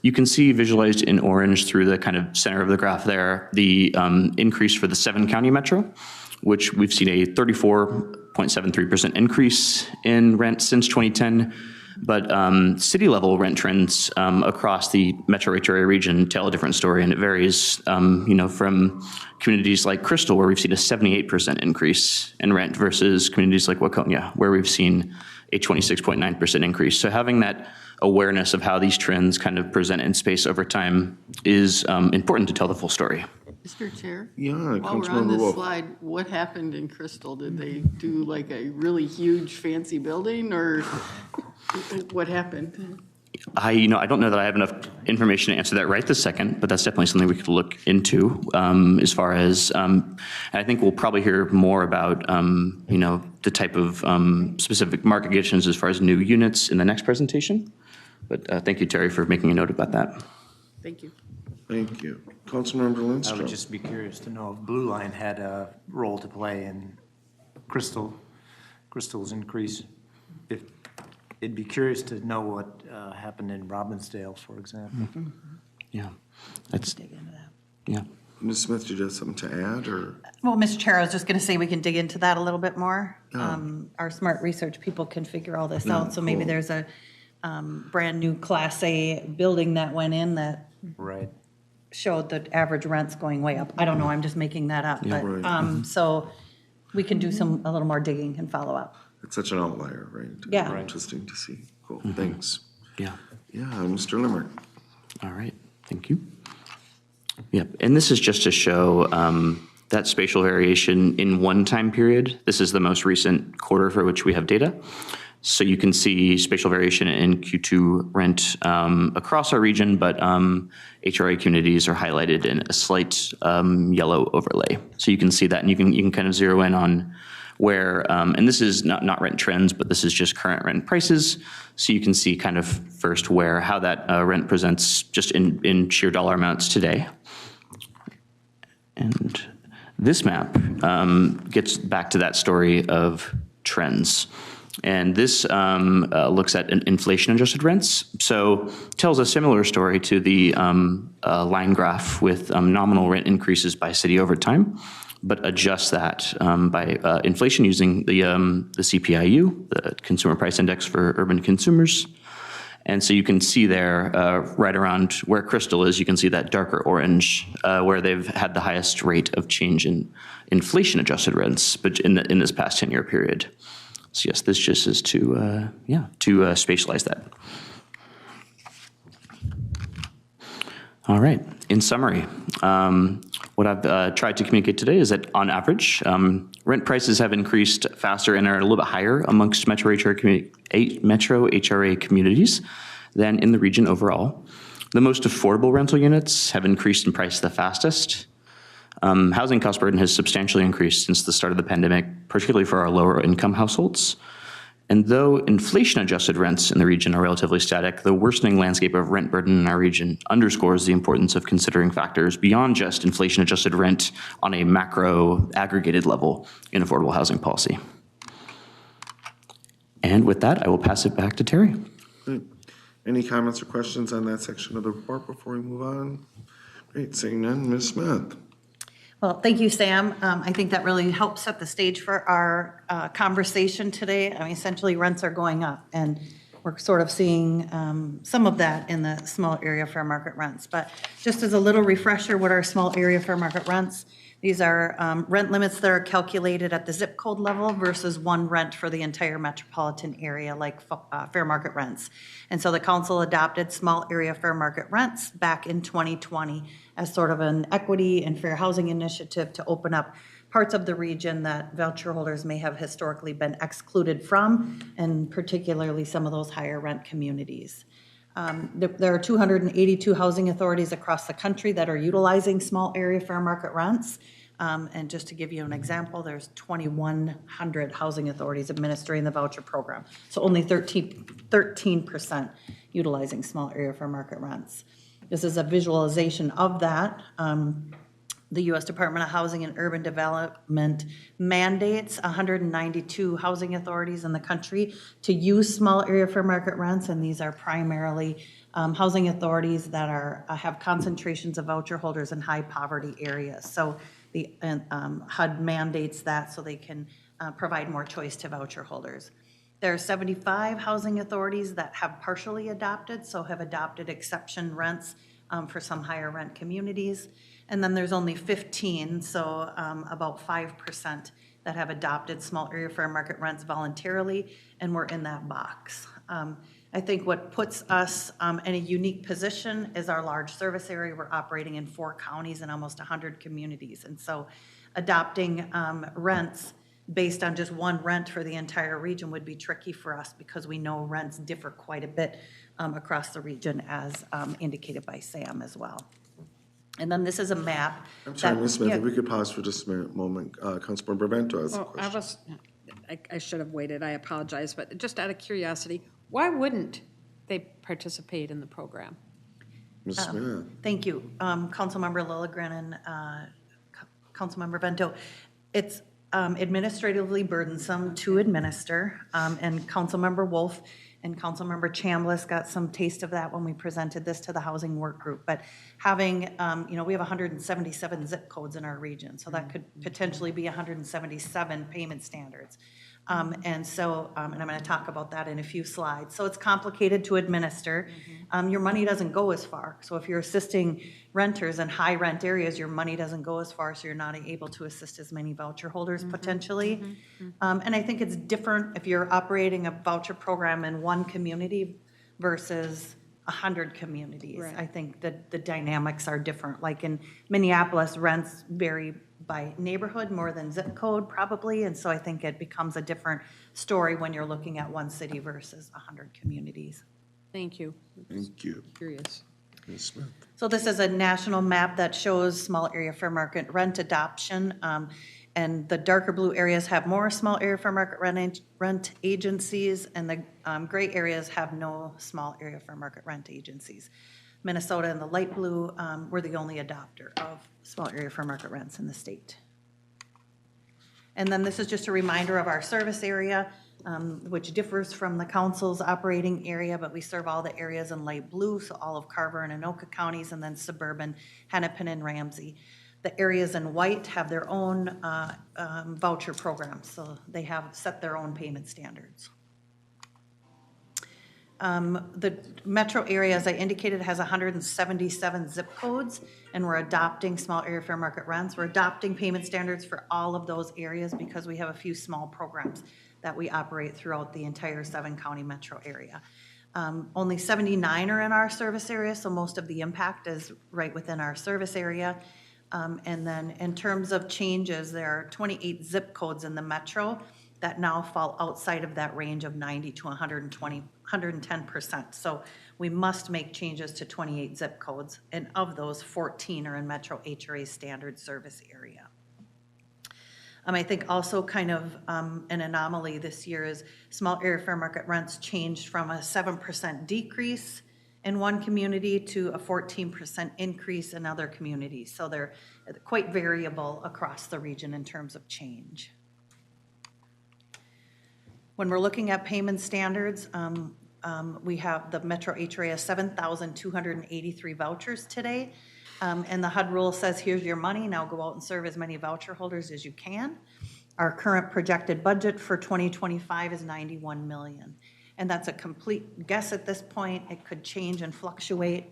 [SPEAKER 11] You can see visualized in orange through the kind of center of the graph there, the increase for the 7-county metro, which we've seen a 34.73% increase in rent since 2010. But city level rent trends across the metro HRA region tell a different story, and it varies from communities like Crystal, where we've seen a 78% increase in rent, versus communities like Waconia, where we've seen a 26.9% increase. So having that awareness of how these trends kind of present in space over time is important to tell the full story.
[SPEAKER 6] Mr. Chair?
[SPEAKER 1] Yeah,
[SPEAKER 6] While we're on this slide, what happened in Crystal? Did they do like a really huge fancy building, or what happened?
[SPEAKER 11] I don't know that I have enough information to answer that right this second, but that's definitely something we could look into as far as, and I think we'll probably hear more about, the type of specific market conditions as far as new units in the next presentation. But thank you, Terry, for making a note about that.
[SPEAKER 6] Thank you.
[SPEAKER 1] Thank you. Councilmember Lindstrom.
[SPEAKER 10] I would just be curious to know if Blue Line had a role to play in Crystal's increase. It'd be curious to know what happened in Robbinsdale, for example.
[SPEAKER 11] Mm-hmm. Yeah, that's, yeah.
[SPEAKER 1] Ms. Smith, did you have something to add, or?
[SPEAKER 7] Well, Mr. Chair, I was just going to say we can dig into that a little bit more. Our smart research people can figure all this out, so maybe there's a brand new Class A building that went in that
[SPEAKER 10] Right.
[SPEAKER 7] showed the average rents going way up. I don't know, I'm just making that up.
[SPEAKER 1] Yeah,
[SPEAKER 7] But
[SPEAKER 1] right.
[SPEAKER 7] so we can do a little more digging and follow up.
[SPEAKER 1] It's such an outlier, right?
[SPEAKER 7] Yeah.
[SPEAKER 1] Very interesting to see. Cool, thanks.
[SPEAKER 11] Yeah.
[SPEAKER 1] Yeah, Mr. Limerick.
[SPEAKER 11] All right, thank you. Yep, and this is just to show that spatial variation in one time period. This is the most recent quarter for which we have data. So you can see spatial variation in Q2 rent across our region, but HRA communities are highlighted in a slight yellow overlay. So you can see that, and you can kind of zero in on where, and this is not rent trends, but this is just current rent prices. So you can see kind of first how that rent presents just in sheer dollar amounts today. And this map gets back to that story of trends. And this looks at inflation-adjusted rents. So tells a similar story to the line graph with nominal rent increases by city over time, but adjust that by inflation using the CPIU, the Consumer Price Index for urban consumers. And so you can see there, right around where Crystal is, you can see that darker orange, where they've had the highest rate of change in inflation-adjusted rents, but in this past 10-year period. So yes, this just is to spatialize that. All right, in summary, what I've tried to communicate today is that on average, rent prices have increased faster and are a little bit higher amongst Metro HRA communities than in the region overall. The most affordable rental units have increased in price the fastest. Housing cost burden has substantially increased since the start of the pandemic, particularly for our lower income households. And though inflation-adjusted rents in the region are relatively static, the worsening landscape of rent burden in our region underscores the importance of considering factors beyond just inflation-adjusted rent on a macro aggregated level in affordable housing policy. And with that, I will pass it back to Terry.
[SPEAKER 1] Any comments or questions on that section of the report before we move on? Great, seeing none, Ms. Smith.
[SPEAKER 7] Well, thank you, Sam. I think that really helps set the stage for our conversation today. I mean, essentially rents are going up, and we're sort of seeing some of that in the small area fair market rents. But just as a little refresher, what are small area fair market rents? These are rent limits that are calculated at the zip code level versus one rent for the entire metropolitan area, like fair market rents. And so the council adopted small area fair market rents back in 2020 as sort of an equity and fair housing initiative to open up parts of the region that voucher holders may have historically been excluded from, and particularly some of those higher rent communities. There are 282 housing authorities across the country that are utilizing small area fair market rents. And just to give you an example, there's 2,100 housing authorities administering the voucher program. So only 13% utilizing small area fair market rents. This is a visualization of that. The U.S. Department of Housing and Urban Development mandates 192 housing authorities in the country to use small area fair market rents, and these are primarily housing authorities that have concentrations of voucher holders in high poverty areas. So the HUD mandates that so they can provide more choice to voucher holders. There are 75 housing authorities that have partially adopted, so have adopted exception rents for some higher rent communities. And then there's only 15, so about 5% that have adopted small area fair market rents voluntarily, and we're in that box. I think what puts us in a unique position is our large service area. We're operating in 4 counties and almost 100 communities. And so adopting rents based on just one rent for the entire region would be tricky for us because we know rents differ quite a bit across the region, as indicated by Sam as well. And then this is a map.
[SPEAKER 1] I'm sorry, Ms. Smith, if we could pause for just a moment. Councilmember Bento has a question.
[SPEAKER 4] I should have waited, I apologize, but just out of curiosity, why wouldn't they participate in the program?
[SPEAKER 1] Ms. Smith.
[SPEAKER 7] Thank you, Councilmember Lilligren and Councilmember Bento. It's administratively burdensome to administer, and Councilmember Wolf and Councilmember Chambliss got some taste of that when we presented this to the housing work group. But having, we have 177 zip codes in our region, so that could potentially be 177 payment standards. And so, and I'm going to talk about that in a few slides. So it's complicated to administer. Your money doesn't go as far. So if you're assisting renters in high rent areas, your money doesn't go as far, so you're not able to assist as many voucher holders potentially. And I think it's different if you're operating a voucher program in one community versus 100 communities. Right. I think that the dynamics are different. Like in Minneapolis, rents vary by neighborhood more than zip code probably, and so I think it becomes a different story when you're looking at one city versus 100 communities.
[SPEAKER 4] Thank you.
[SPEAKER 1] Thank you.
[SPEAKER 4] Curious.
[SPEAKER 1] Ms. Smith.
[SPEAKER 7] So this is a national map that shows small area fair market rent adoption, and the darker blue areas have more small area fair market rent agencies, and the gray areas have no small area fair market rent agencies. Minnesota in the light blue, we're the only adopter of small area fair market rents in the state. And then this is just a reminder of our service area, which differs from the council's operating area, but we serve all the areas in light blue, so all of Carver and Anoka counties, and then suburban Hennepin and Ramsey. The areas in white have their own voucher programs, so they have set their own payment standards. The metro area, as I indicated, has 177 zip codes, and we're adopting small area fair market rents. We're adopting payment standards for all of those areas because we have a few small programs that we operate throughout the entire 7-county metro area. Only 79 are in our service area, so most of the impact is right within our service area. And then in terms of changes, there are 28 zip codes in the metro, that now fall outside of that range of 90 to 110%. So we must make changes to 28 zip codes, and of those, 14 are in Metro HRA standard service area. I think also kind of an anomaly this year is small area fair market rents changed from a 7% decrease in one community to a 14% increase in other communities. So they're quite variable across the region in terms of change. When we're looking at payment standards, we have the Metro HRA has 7,283 vouchers today. And the HUD rule says, here's your money, now go out and serve as many voucher holders as you can. Our current projected budget for 2025 is 91 million. And that's a complete guess at this point. It could change and fluctuate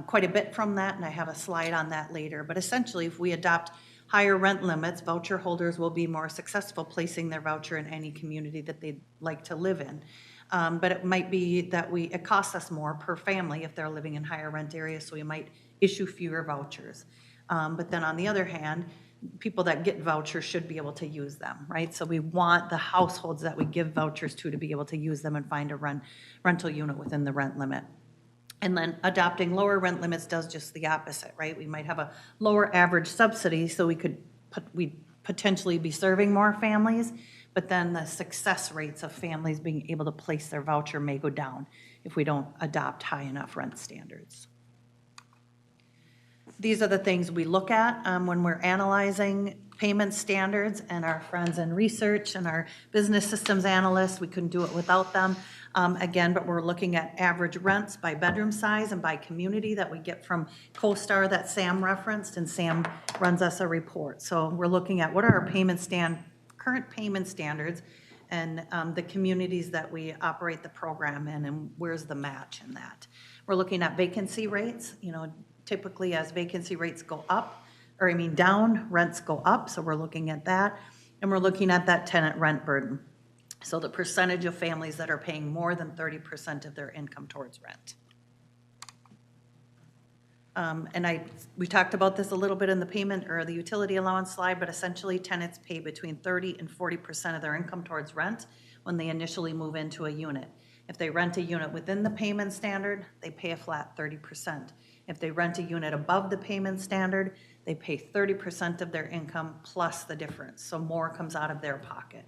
[SPEAKER 7] quite a bit from that, and I have a slide on that later. But essentially, if we adopt higher rent limits, voucher holders will be more successful placing their voucher in any community that they'd like to live in. But it might be that it costs us more per family if they're living in higher rent areas, so we might issue fewer vouchers. But then on the other hand, people that get vouchers should be able to use them, right? So we want the households that we give vouchers to be able to use them and find a rental unit within the rent limit. And then adopting lower rent limits does just the opposite, right? We might have a lower average subsidy, so we'd potentially be serving more families, but then the success rates of families being able to place their voucher may go down if we don't adopt high enough rent standards. These are the things we look at when we're analyzing payment standards, and our friends in research and our business systems analysts, we couldn't do it without them. Again, but we're looking at average rents by bedroom size and by community that we get from CoStar that Sam referenced, and Sam runs us a report. So we're looking at what are our current payment standards and the communities that we operate the program in, and where's the match in that. We're looking at vacancy rates. Typically as vacancy rates go up, down, rents go up, so we're looking at that. And we're looking at that tenant rent burden. So the percentage of families that are paying more than 30% of their income towards rent. We talked about this a little bit in the payment or the utility allowance slide, but essentially tenants pay between 30 and 40% of their income towards rent when they initially move into a unit. If they rent a unit within the payment standard, they pay a flat 30%. If they rent a unit above the payment standard, they pay 30% of their income plus the difference, so more comes out of their pocket.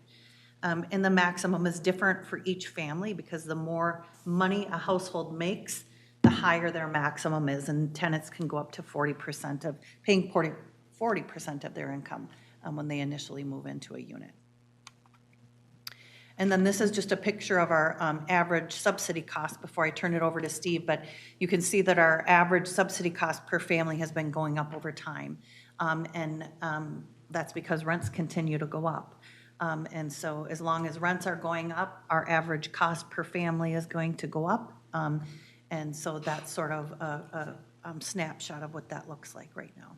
[SPEAKER 7] And the maximum is different for each family because the more money a household makes, the higher their maximum is, and tenants can go up to 40% of paying 40% of their income when they initially move into a unit. And then this is just a picture of our average subsidy cost before I turn it over to Steve, but you can see that our average subsidy cost per family has been going up over time. That's because rents continue to go up. And so as long as rents are going up, our average cost per family is going to go up. And so that's sort of a snapshot of what that looks like right now.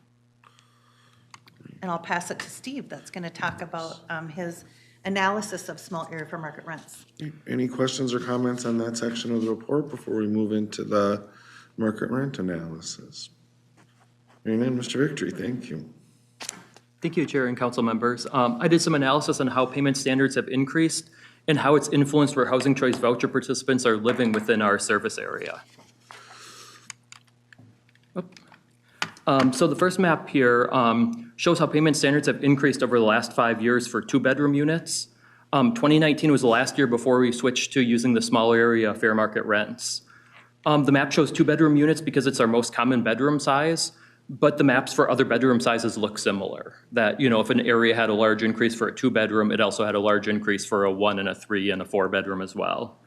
[SPEAKER 7] And I'll pass it to Steve that's going to talk about his analysis of small area fair market rents.
[SPEAKER 1] Any questions or comments on that section of the report before we move into the market rent analysis? Hearing none, Mr. Victory, thank you.
[SPEAKER 8] Thank you, Chair and Council members. I did some analysis on how payment standards have increased and how it's influenced where housing choice voucher participants are living within our service area. So the first map here shows how payment standards have increased over the last 5 years for 2-bedroom units. 2019 was the last year before we switched to using the small area fair market rents. The map shows 2-bedroom units because it's our most common bedroom size, but the maps for other bedroom sizes look similar. That, if an area had a large increase for a 2-bedroom, it also had a large increase for a 1 and a 3 and a 4-bedroom as well.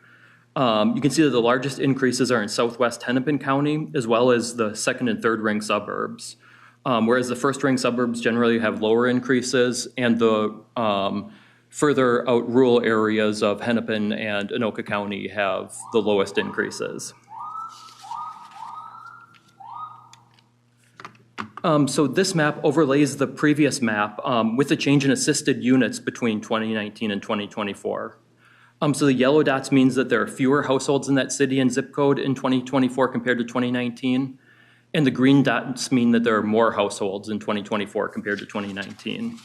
[SPEAKER 8] You can see that the largest increases are in southwest Hennepin County, as well as the 2nd and 3rd ring suburbs. Whereas the 1st ring suburbs generally have lower increases, and the further out rural areas of Hennepin and Anoka County have the lowest increases. So this map overlays the previous map with a change in assisted units between 2019 and 2024. So the yellow dots means that there are fewer households in that city and zip code in 2024 compared to 2019. And the green dots mean that there are more households in 2024 compared to 2019.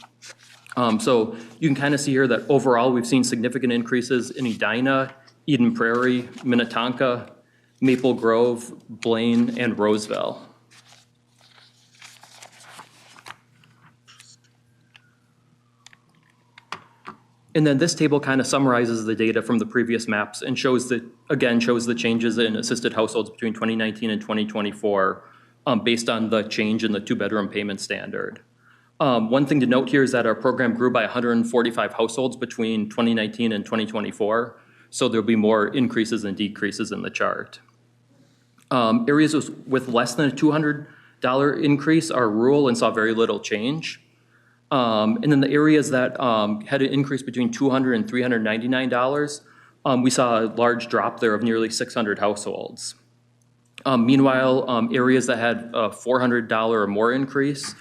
[SPEAKER 8] So you can kind of see here that overall, we've seen significant increases in Edina, Eden Prairie, Minnetonka, Maple Grove, Blaine, and Roseville. And then this table kind of summarizes the data from the previous maps and shows the changes in assisted households between 2019 and 2024 based on the change in the two-bedroom payment standard. One thing to note here is that our program grew by 145 households between 2019 and 2024, so there'll be more increases and decreases in the chart. Areas with less than a $200 increase are rural and saw very little change. And then the areas that had an increase between $200 and $399, we saw a large drop there of nearly 600 households. Meanwhile, areas that had a $400 or more increase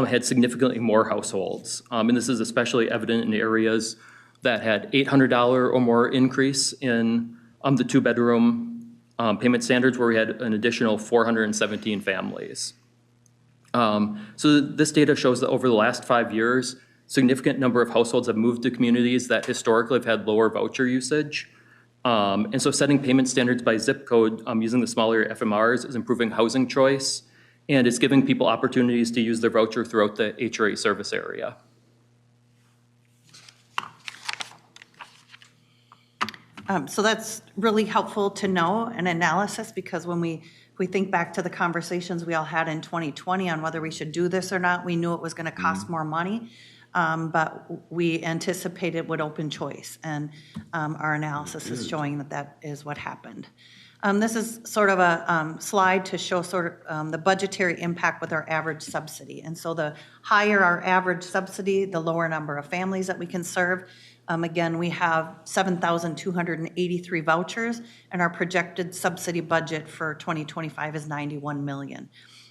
[SPEAKER 8] had significantly more households. And this is especially evident in areas that had $800 or more increase in the two-bedroom payment standards, where we had an additional 417 families. So this data shows that over the last 5 years, significant number of households have moved to communities that historically have had lower voucher usage. And so setting payment standards by zip code using the smaller FMRs is improving housing choice, and it's giving people opportunities to use their voucher throughout the HRA service area.
[SPEAKER 7] So that's really helpful to know an analysis, because when we think back to the conversations we all had in 2020 on whether we should do this or not, we knew it was going to cost more money, but we anticipated it would open choice, and our analysis is showing that that is what happened. This is sort of a slide to show sort of the budgetary impact with our average subsidy. And so the higher our average subsidy, the lower number of families that we can serve. Again, we have 7,283 vouchers, and our projected subsidy budget for 2025 is $91 million.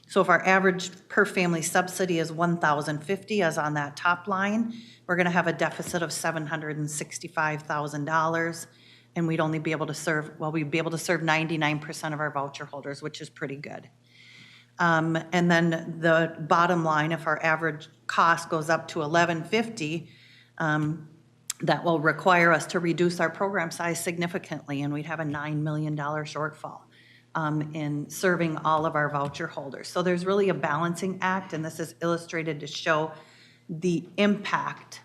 [SPEAKER 7] So if our average per family subsidy is $1,050, as on that top line, we're going to have a deficit of $765,000, and we'd only be able to serve, well, we'd be able to serve 99% of our voucher holders, which is pretty good. And then the bottom line, if our average cost goes up to $1,150, that will require us to reduce our program size significantly, and we'd have a $9 million shortfall in serving all of our voucher holders. So there's really a balancing act, and this is illustrated to show the impact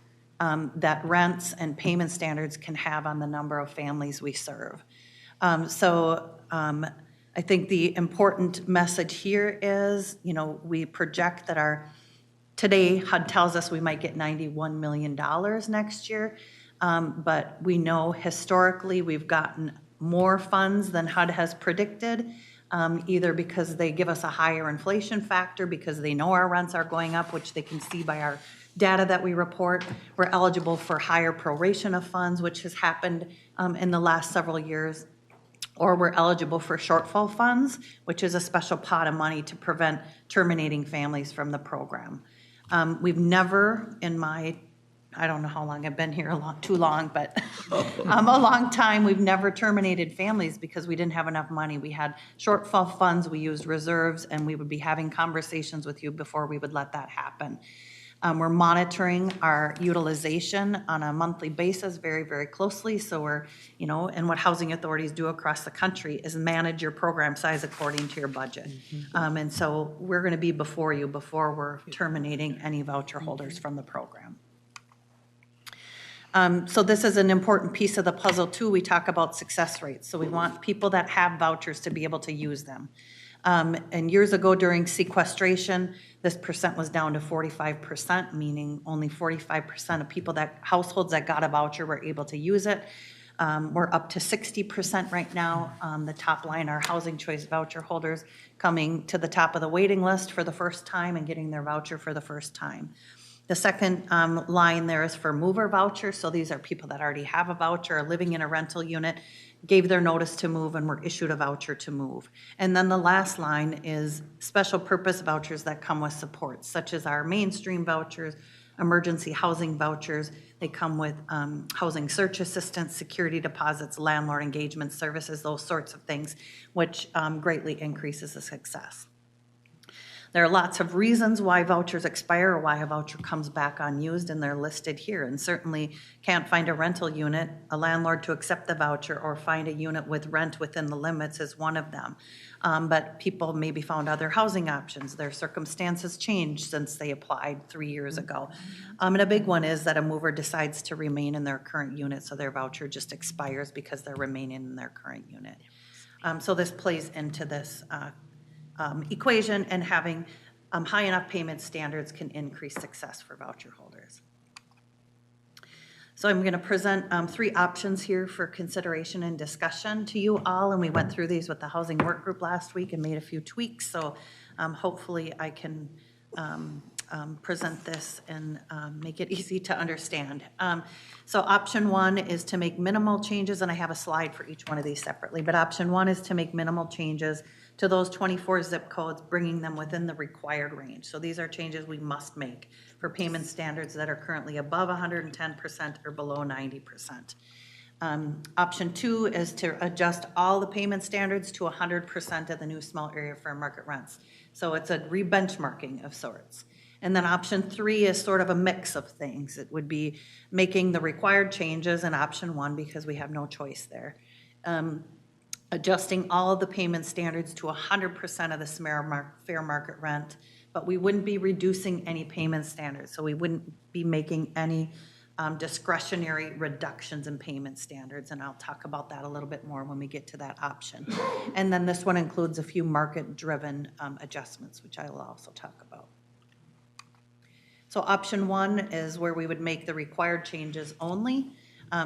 [SPEAKER 7] that rents and payment standards can have on the number of families we serve. I think the important message here is, we project that today, HUD tells us we might get $91 million next year, but we know historically we've gotten more funds than HUD has predicted, either because they give us a higher inflation factor, because they know our rents are going up, which they can see by our data that we report. We're eligible for higher proration of funds, which has happened in the last several years, or we're eligible for shortfall funds, which is a special pot of money to prevent terminating families from the program. We've never, I don't know how long I've been here, too long, but a long time, we've never terminated families because we didn't have enough money. We had shortfall funds, we used reserves, and we would be having conversations with you before we would let that happen. We're monitoring our utilization on a monthly basis very, very closely. So we're, and what housing authorities do across the country is manage your program size according to your budget. And so we're going to be before you before we're terminating any voucher holders from the program. So this is an important piece of the puzzle too. We talk about success rates. So we want people that have vouchers to be able to use them. And years ago during sequestration, this percent was down to 45%, meaning only 45% of households that got a voucher were able to use it. We're up to 60% right now. The top line are housing choice voucher holders coming to the top of the waiting list for the first time and getting their voucher for the first time. The second line there is for mover vouchers. So these are people that already have a voucher, are living in a rental unit, gave their notice to move, and were issued a voucher to move. And then the last line is special purpose vouchers that come with support, such as our mainstream vouchers, emergency housing vouchers. They come with housing search assistance, security deposits, landlord engagement services, those sorts of things, which greatly increases the success. There are lots of reasons why vouchers expire or why a voucher comes back unused, and they're listed here. And certainly can't find a rental unit, a landlord to accept the voucher, or find a unit with rent within the limits is one of them. But people maybe found other housing options. Their circumstances changed since they applied 3 years ago. And a big one is that a mover decides to remain in their current unit, so their voucher just expires because they're remaining in their current unit. So this plays into this equation, and having high enough payment standards can increase success for voucher holders. So I'm going to present 3 options here for consideration and discussion to you all, and we went through these with the housing work group last week and made a few tweaks, so hopefully I can present this and make it easy to understand. So option 1 is to make minimal changes, and I have a slide for each one of these separately, but option 1 is to make minimal changes to those 24 zip codes, bringing them within the required range. So these are changes we must make for payment standards that are currently above 110% or below 90%. Option 2 is to adjust all the payment standards to 100% of the new small area fair market rents. So it's a re-benchmarking of sorts. And then option 3 is sort of a mix of things. It would be making the required changes in option 1 because we have no choice there. Adjusting all of the payment standards to 100% of the fair market rent, but we wouldn't be reducing any payment standards. So we wouldn't be making any discretionary reductions in payment standards, and I'll talk about that a little bit more when we get to that option. And then this one includes a few market-driven adjustments, which I will also talk about. So option 1 is where we would make the required changes only.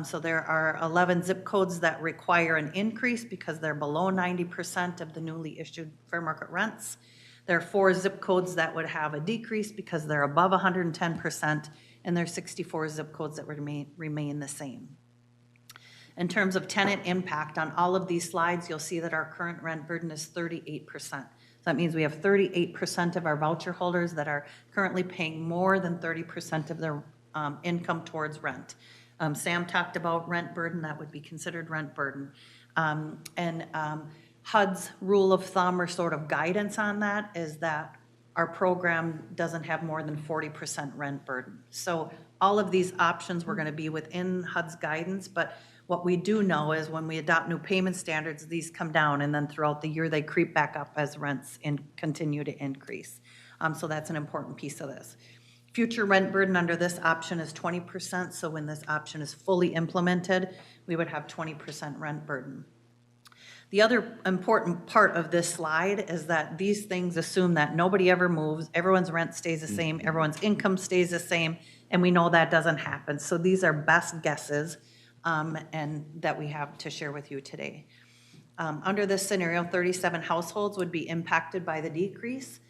[SPEAKER 7] So there are 11 zip codes that require an increase because they're below 90% of the newly issued fair market rents. There are 4 zip codes that would have a decrease because they're above 110%, and there are 64 zip codes that would remain the same. In terms of tenant impact, on all of these slides, you'll see that our current rent burden is 38%. So that means we have 38% of our voucher holders that are currently paying more than 30% of their income towards rent. Sam talked about rent burden, that would be considered rent burden. HUD's rule of thumb or sort of guidance on that is that our program doesn't have more than 40% rent burden. So all of these options were going to be within HUD's guidance, but what we do know is when we adopt new payment standards, these come down, and then throughout the year they creep back up as rents continue to increase. So that's an important piece of this. Future rent burden under this option is 20%, so when this option is fully implemented, we would have 20% rent burden. The other important part of this slide is that these things assume that nobody ever moves, everyone's rent stays the same, everyone's income stays the same, and we know that doesn't happen. So these are best guesses and that we have to share with you today. Under this scenario, 37 households would be impacted by the decrease.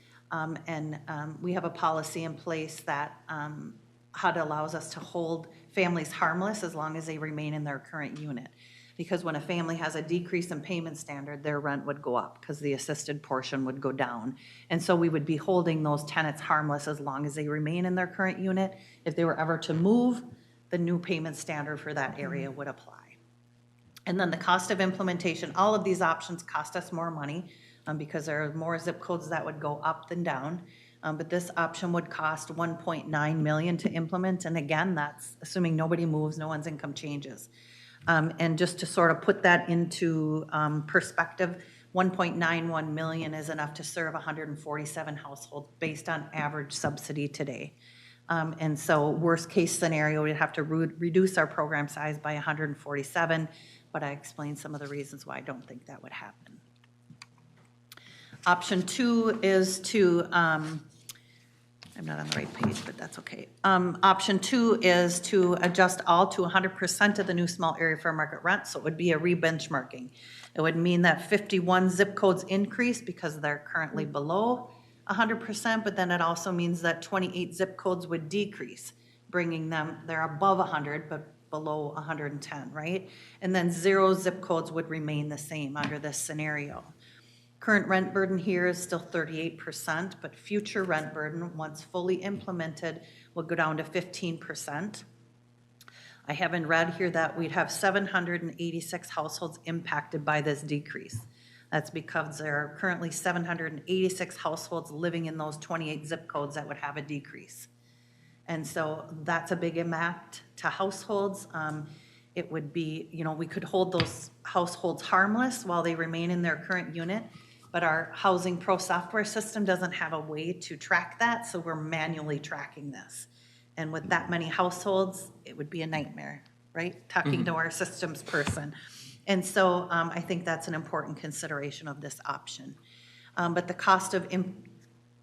[SPEAKER 7] We have a policy in place that HUD allows us to hold families harmless as long as they remain in their current unit. Because when a family has a decrease in payment standard, their rent would go up because the assisted portion would go down. And so we would be holding those tenants harmless as long as they remain in their current unit. If they were ever to move, the new payment standard for that area would apply. And then the cost of implementation, all of these options cost us more money because there are more zip codes that would go up than down. But this option would cost $1.9 million to implement. And again, that's assuming nobody moves, no one's income changes. And just to sort of put that into perspective, $1.91 million is enough to serve 147 households based on average subsidy today. And so worst case scenario, we'd have to reduce our program size by 147, but I explained some of the reasons why I don't think that would happen. Option 2 is to, I'm not on the right page, but that's okay. Option 2 is to adjust all to 100% of the new small area fair market rent, so it would be a re-benchmarking. It would mean that 51 zip codes increase because they're currently below 100%, but then it also means that 28 zip codes would decrease, bringing them, they're above 100, but below 110, right? And then 0 zip codes would remain the same under this scenario. Current rent burden here is still 38%, but future rent burden, once fully implemented, will go down to 15%. I have in red here that we'd have 786 households impacted by this decrease. That's because there are currently 786 households living in those 28 zip codes that would have a decrease. And so that's a big impact to households. It would be, we could hold those households harmless while they remain in their current unit, but our Housing Pro software system doesn't have a way to track that, so we're manually tracking this. And with that many households, it would be a nightmare, right? Talking to our systems person. And so I think that's an important consideration of this option. But the cost of, did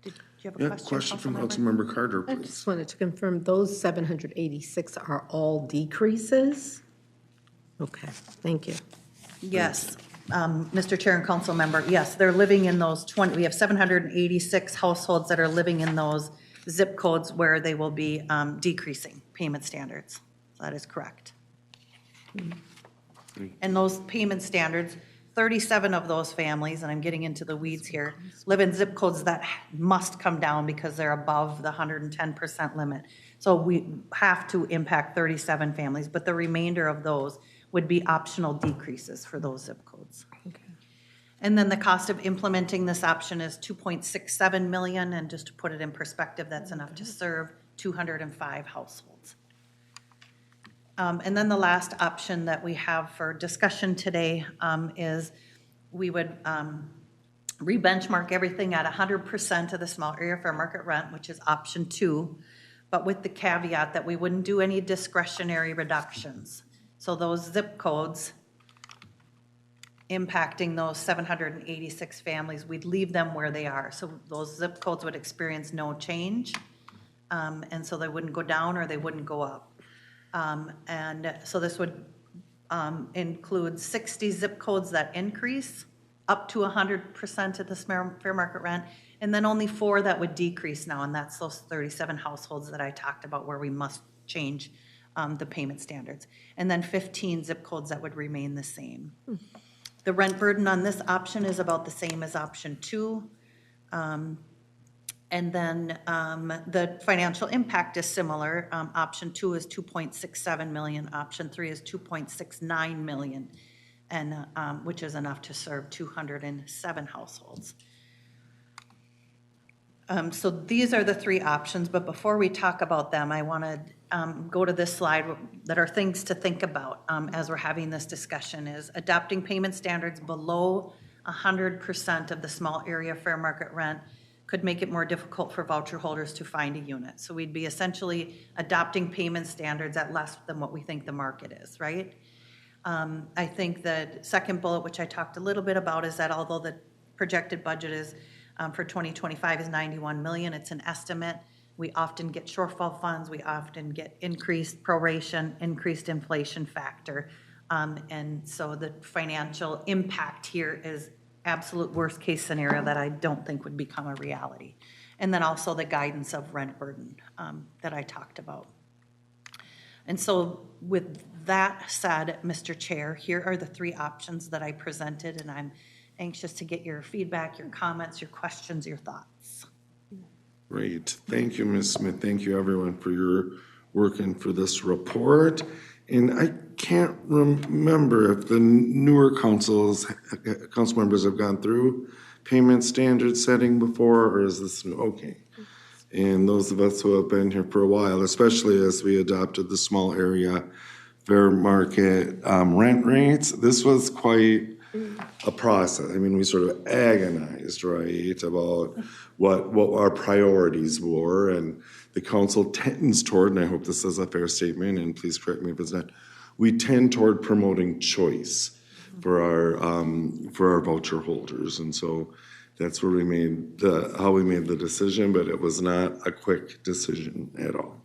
[SPEAKER 7] you have a
[SPEAKER 1] Yeah,
[SPEAKER 7] question?
[SPEAKER 1] question from
[SPEAKER 7] Councilmember?
[SPEAKER 1] Councilmember Carter,
[SPEAKER 9] I
[SPEAKER 1] please.
[SPEAKER 9] just wanted to confirm, those 786 are all decreases? Okay, thank you.
[SPEAKER 7] Yes, Mr. Chair and council member, yes, they're living in those 20, we have 786 households that are living in those zip codes where they will be decreasing payment standards. That is correct. And those payment standards, 37 of those families, and I'm getting into the weeds here, live in zip codes that must come down because they're above the 110% limit. So we have to impact 37 families, but the remainder of those would be optional decreases for those zip codes. And then the cost of implementing this option is 2.67 million, and just to put it in perspective, that's enough to serve 205 households. And then the last option that we have for discussion today is we would re-benchmark everything at 100% of the small area fair market rent, which is option 2, but with the caveat that we wouldn't do any discretionary reductions. So those zip codes impacting those 786 families, we'd leave them where they are. So those zip codes would experience no change, and so they wouldn't go down or they wouldn't go up. And so this would include 60 zip codes that increase up to 100% of the fair market rent, and then only 4 that would decrease now, and that's those 37 households that I talked about where we must change the payment standards. And then 15 zip codes that would remain the same. The rent burden on this option is about the same as option 2. And then the financial impact is similar. Option 2 is 2.67 million, option 3 is 2.69 million, and which is enough to serve 207 households. So these are the 3 options, but before we talk about them, I want to go to this slide that are things to think about as we're having this discussion is adopting payment standards below 100% of the small area fair market rent could make it more difficult for voucher holders to find a unit. So we'd be essentially adopting payment standards at less than what we think the market is, right? I think the second bullet, which I talked a little bit about, is that although the projected budget is for 2025 is 91 million, it's an estimate. We often get shortfall funds, we often get increased proration, increased inflation factor. And so the financial impact here is absolute worst case scenario that I don't think would become a reality. And then also the guidance of rent burden that I talked about. And so with that said, Mr. Chair, here are the 3 options that I presented, and I'm anxious to get your feedback, your comments, your questions, your thoughts.
[SPEAKER 1] Great. Thank you, Ms. Smith. Thank you, everyone, for your work and for this report. And I can't remember if the newer council members have gone through payment standard setting before, or is this new? Okay. And those of us who have been here for a while, especially as we adopted the small area fair market rent rates, this was quite a process. I mean, we sort of agonized, right, about what our priorities were, and the council tends toward, and I hope this is a fair statement, and please correct me if it's not, we tend toward promoting choice for our voucher holders, and so that's where we made how we made the decision, but it was not a quick decision at all.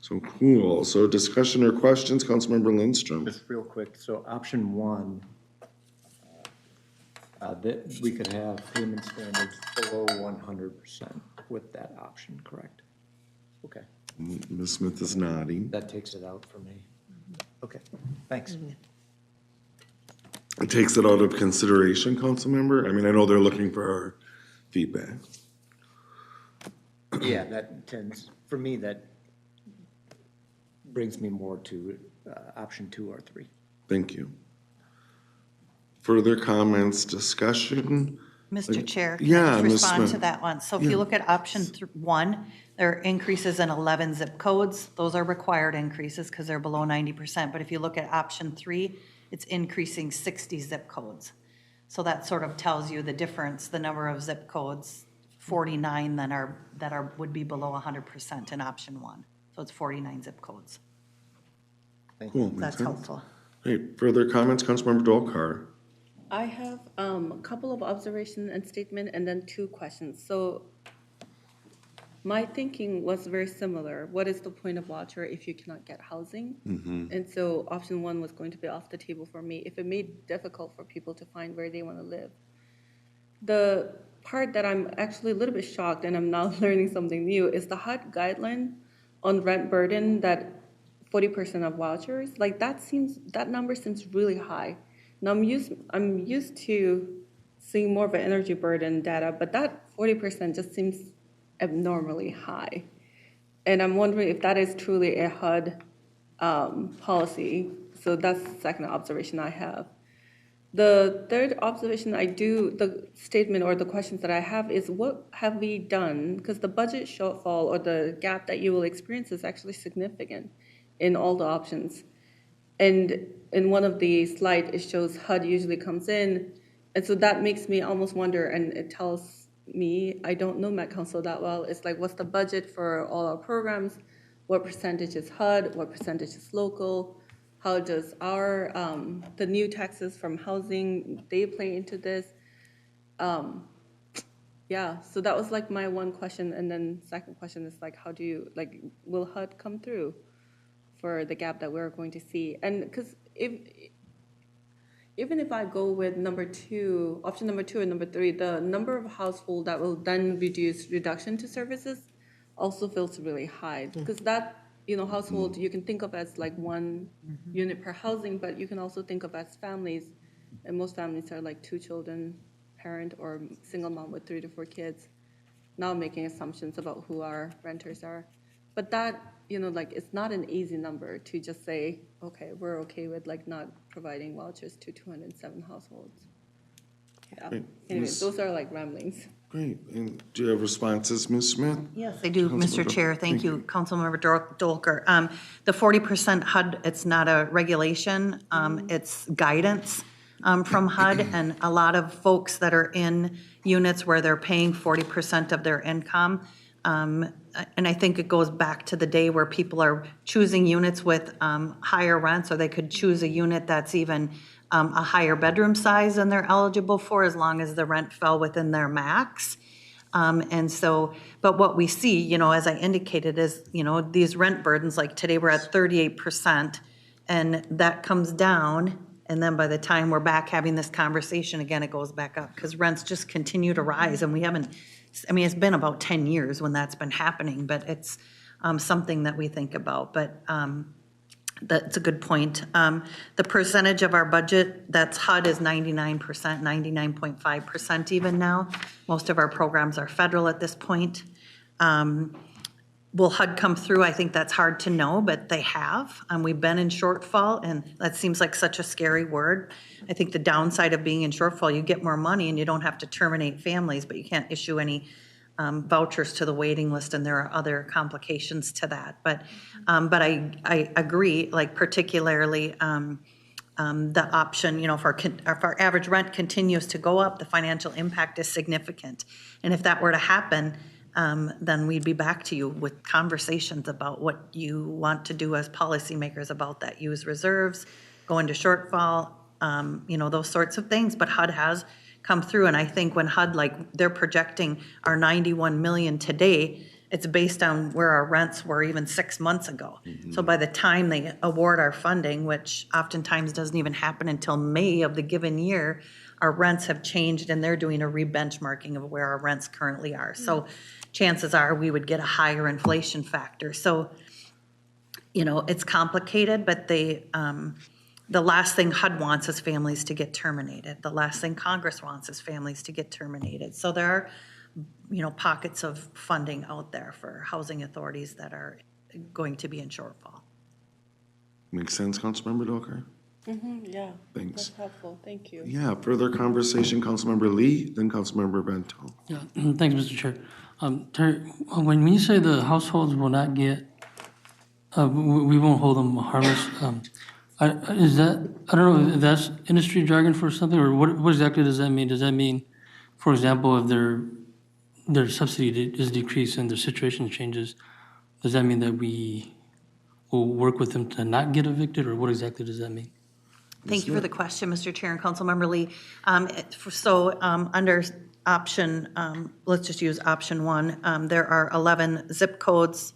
[SPEAKER 1] So cool. So discussion or questions, Councilmember Lindstrom?
[SPEAKER 10] Just real quick, so option 1, that we could have payment standards below 100% with that option, correct? Okay,
[SPEAKER 1] Ms. Smith is nodding.
[SPEAKER 10] that takes it out for me. Okay, thanks.
[SPEAKER 1] It takes it out of consideration, Councilmember? I mean, I know they're looking for our feedback.
[SPEAKER 10] Yeah, that tends, for me, that brings me more to option 2 or 3.
[SPEAKER 1] Thank you. Further comments, discussion?
[SPEAKER 7] Mr. Chair, can
[SPEAKER 1] Yeah,
[SPEAKER 7] I
[SPEAKER 1] Ms.
[SPEAKER 7] just respond to
[SPEAKER 1] Smith.
[SPEAKER 7] that one? So if you look at option 1, there are increases in 11 zip codes. Those are required increases because they're below 90%. But if you look at option 3, it's increasing 60 zip codes. So that sort of tells you the difference, the number of zip codes, 49 that would be below 100% in option 1. So it's 49 zip codes.
[SPEAKER 1] Cool, makes
[SPEAKER 7] That's
[SPEAKER 1] sense.
[SPEAKER 7] helpful.
[SPEAKER 1] Hey, further comments, Councilmember Dolkar?
[SPEAKER 2] I have a couple of observations and statement and then 2 questions. So my thinking was very similar. What is the point of voucher if you cannot get housing? And so option 1 was going to be off the table for me if it made it difficult for people to find where they want to live. The part that I'm actually a little bit shocked and I'm now learning something new is the HUD guideline on rent burden that 40% of vouchers, like that number seems really high. Now I'm used to seeing more of an energy burden data, but that 40% just seems abnormally high. And I'm wondering if that is truly a HUD policy. So that's the second observation I have. The third observation the statement or the questions that I have is what have we done? Because the budget shortfall or the gap that you will experience is actually significant in all the options. And in one of the slides, it shows HUD usually comes in. And so that makes me almost wonder, and it tells me, I don't know Met Council that well, it's like, what's the budget for all our programs? What percentage is HUD? What percentage is local? How does our, the new taxes from housing, they play into this? Yeah, so that was like my one question. And then second question is like, how do you, like, will HUD come through for the gap that we're going to see? And because even if I go with option number 2 and number 3, the number of households that will then reduction to services also feels really high. Because that, household you can think of as like 1 unit per housing, but you can also think of as families. And most families are like 2 children, parent, or single mom with 3 to 4 kids. Now I'm making assumptions about who our renters are. But that, like, it's not an easy number to just say, okay, we're okay with like not providing vouchers to 207 households. Yeah. Anyway, those are like ramblings.
[SPEAKER 1] Great. And do you have responses, Ms. Smith?
[SPEAKER 7] Yes, I do,
[SPEAKER 1] Councilmember
[SPEAKER 7] Mr. Chair.
[SPEAKER 1] Dolkar.
[SPEAKER 7] Thank you, Councilmember Dolker. The 40% HUD, it's not a regulation, it's guidance from HUD, and a lot of folks that are in units where they're paying 40% of their income, and I think it goes back to the day where people are choosing units with higher rents, or they could choose a unit that's even a higher bedroom size than they're eligible for, as long as the rent fell within their max. And so, but what we see, as I indicated, is, these rent burdens, like today we're at 38%, and that comes down, and then by the time we're back having this conversation again, it goes back up, because rents just continue to rise, and we haven't, it's been about 10 years when that's been happening, but it's something that we think about. But that's a good point. The percentage of our budget that's HUD is 99%, 99.5% even now. Most of our programs are federal at this point. Will HUD come through? I think that's hard to know, but they have. We've been in shortfall, and that seems like such a scary word. I think the downside of being in shortfall, you get more money and you don't have to terminate families, but you can't issue any vouchers to the waiting list, and there are other complications to that. But I agree, like particularly the option, if our average rent continues to go up, the financial impact is significant. And if that were to happen, then we'd be back to you with conversations about what you want to do as policymakers about that. Use reserves, go into shortfall, those sorts of things. But HUD has come through, and I think when HUD, they're projecting our 91 million today, it's based on where our rents were even 6 months ago. So by the time they award our funding, which oftentimes doesn't even happen until May of the given year, our rents have changed, and they're doing a re-benchmarking of where our rents currently are. So chances are we would get a higher inflation factor. So, it's complicated, but the last thing HUD wants is families to get terminated. The last thing Congress wants is families to get terminated. So there are, pockets of funding out there for housing authorities that are going to be in shortfall.
[SPEAKER 1] Makes sense, Councilmember Dolkar?
[SPEAKER 2] Yeah.
[SPEAKER 1] Thanks.
[SPEAKER 2] That's helpful, thank you.
[SPEAKER 1] Yeah, further conversation, Councilmember Lee, then Councilmember Bento.
[SPEAKER 12] Yeah, thanks, Mr. Chair. Terry, when you say the households will not get, we won't hold them harmless, is that, I don't know if that's industry jargon for something, or what exactly does that mean? Does that mean, for example, if their subsidy is decreased and their situation changes, does that mean that we will work with them to not get evicted, or what exactly does that mean?
[SPEAKER 7] Thank you for the question, Mr. Chair and Councilmember Lee. Under option, let's just use option one, there are 11 zip codes,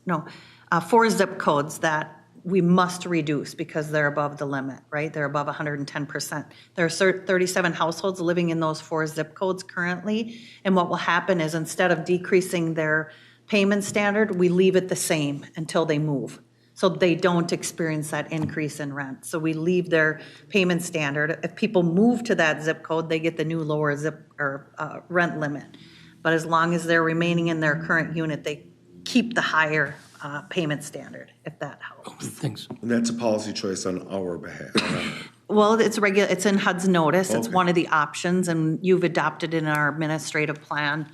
[SPEAKER 7] 4 zip codes that we must reduce because they're above the limit, right? They're above 110%. There are 37 households living in those 4 zip codes currently, and what will happen is instead of decreasing their payment standard, we leave it the same until they move. So they don't experience that increase in rent. So we leave their payment standard. If people move to that zip code, they get the new lower rent limit. But as long as they're remaining in their current unit, they keep the higher payment standard, if that helps.
[SPEAKER 12] Thanks.
[SPEAKER 1] And that's a policy choice on our behalf.
[SPEAKER 7] Well, it's in HUD's notice. It's
[SPEAKER 1] Okay.
[SPEAKER 7] one of the options, and you've adopted in our administrative plan,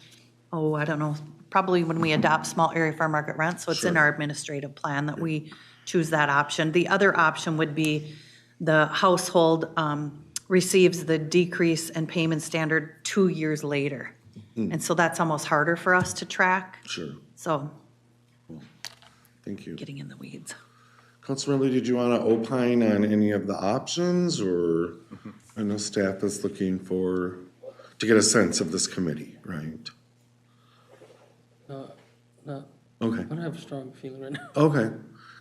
[SPEAKER 7] I don't know, probably when we adopt small area fair market rent, so it's in
[SPEAKER 1] Sure.
[SPEAKER 7] our administrative plan that we choose that option. The other option would be the household receives the decrease in payment standard 2 years later. And so that's almost harder for us to track.
[SPEAKER 1] Sure,
[SPEAKER 7] So
[SPEAKER 1] thank you.
[SPEAKER 7] getting in the weeds.
[SPEAKER 1] Councilmember Lee, did you want to opine on any of the options, or I know staff is looking to get a sense of this committee, right?
[SPEAKER 12] No,
[SPEAKER 1] Okay,
[SPEAKER 12] I don't have a strong feeling right now.
[SPEAKER 1] okay.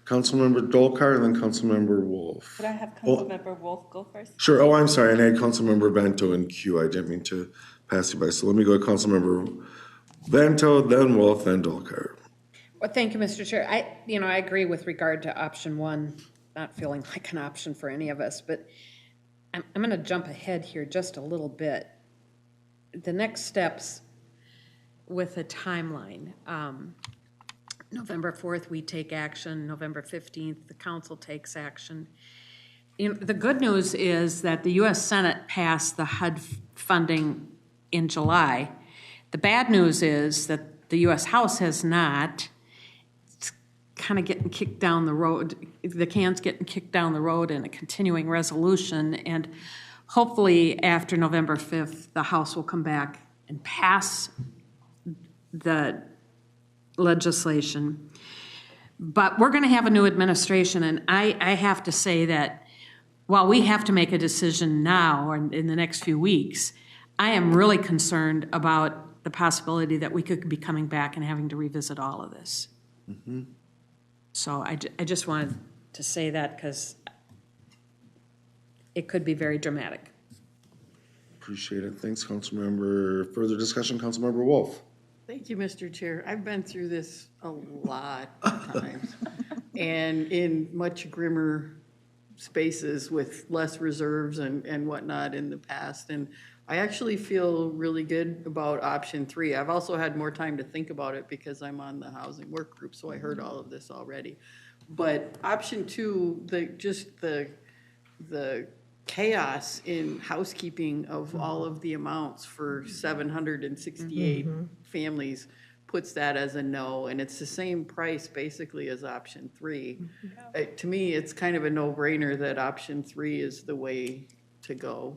[SPEAKER 1] Councilmember Dolkar and then Councilmember Wolf.
[SPEAKER 2] Could I have
[SPEAKER 1] Oh.
[SPEAKER 2] Councilmember Wolf go first?
[SPEAKER 1] Sure, oh, I'm sorry, and I had Councilmember Bento in queue, I didn't mean to pass you by, so let me go to Councilmember Bento, then Wolf, then Dolkar.
[SPEAKER 4] Well, thank you, Mr. Chair. I agree with regard to option one, not feeling like an option for any of us, but I'm going to jump ahead here just a little bit. The next steps with a timeline. November 4th, we take action. November 15th, the council takes action. The good news is that the U.S. Senate passed the HUD funding in July. The bad news is that the U.S. House has not. It's kind of getting kicked down the road. The can's getting kicked down the road in a continuing resolution. And hopefully after November 5th, the House will come back and pass the legislation. But we're going to have a new administration, and I have to say that while we have to make a decision now or in the next few weeks, I am really concerned about the possibility that we could be coming back and having to revisit all of this.
[SPEAKER 1] Mm-hmm.
[SPEAKER 4] So I just wanted to say that because it could be very dramatic.
[SPEAKER 1] Appreciate it, thanks, Councilmember. Further discussion, Councilmember Wolf.
[SPEAKER 6] Thank you, Mr. Chair. I've been through this a lot of times, and in much grimmer spaces with less reserves and whatnot in the past. And I actually feel really good about option 3. I've also had more time to think about it because I'm on the housing work group, so I heard all of this already. But option 2, the chaos in housekeeping of all of the amounts for 768 families puts that as a no, and it's the same price basically as option 3. To me, it's kind of a no-brainer that option 3 is the way to go.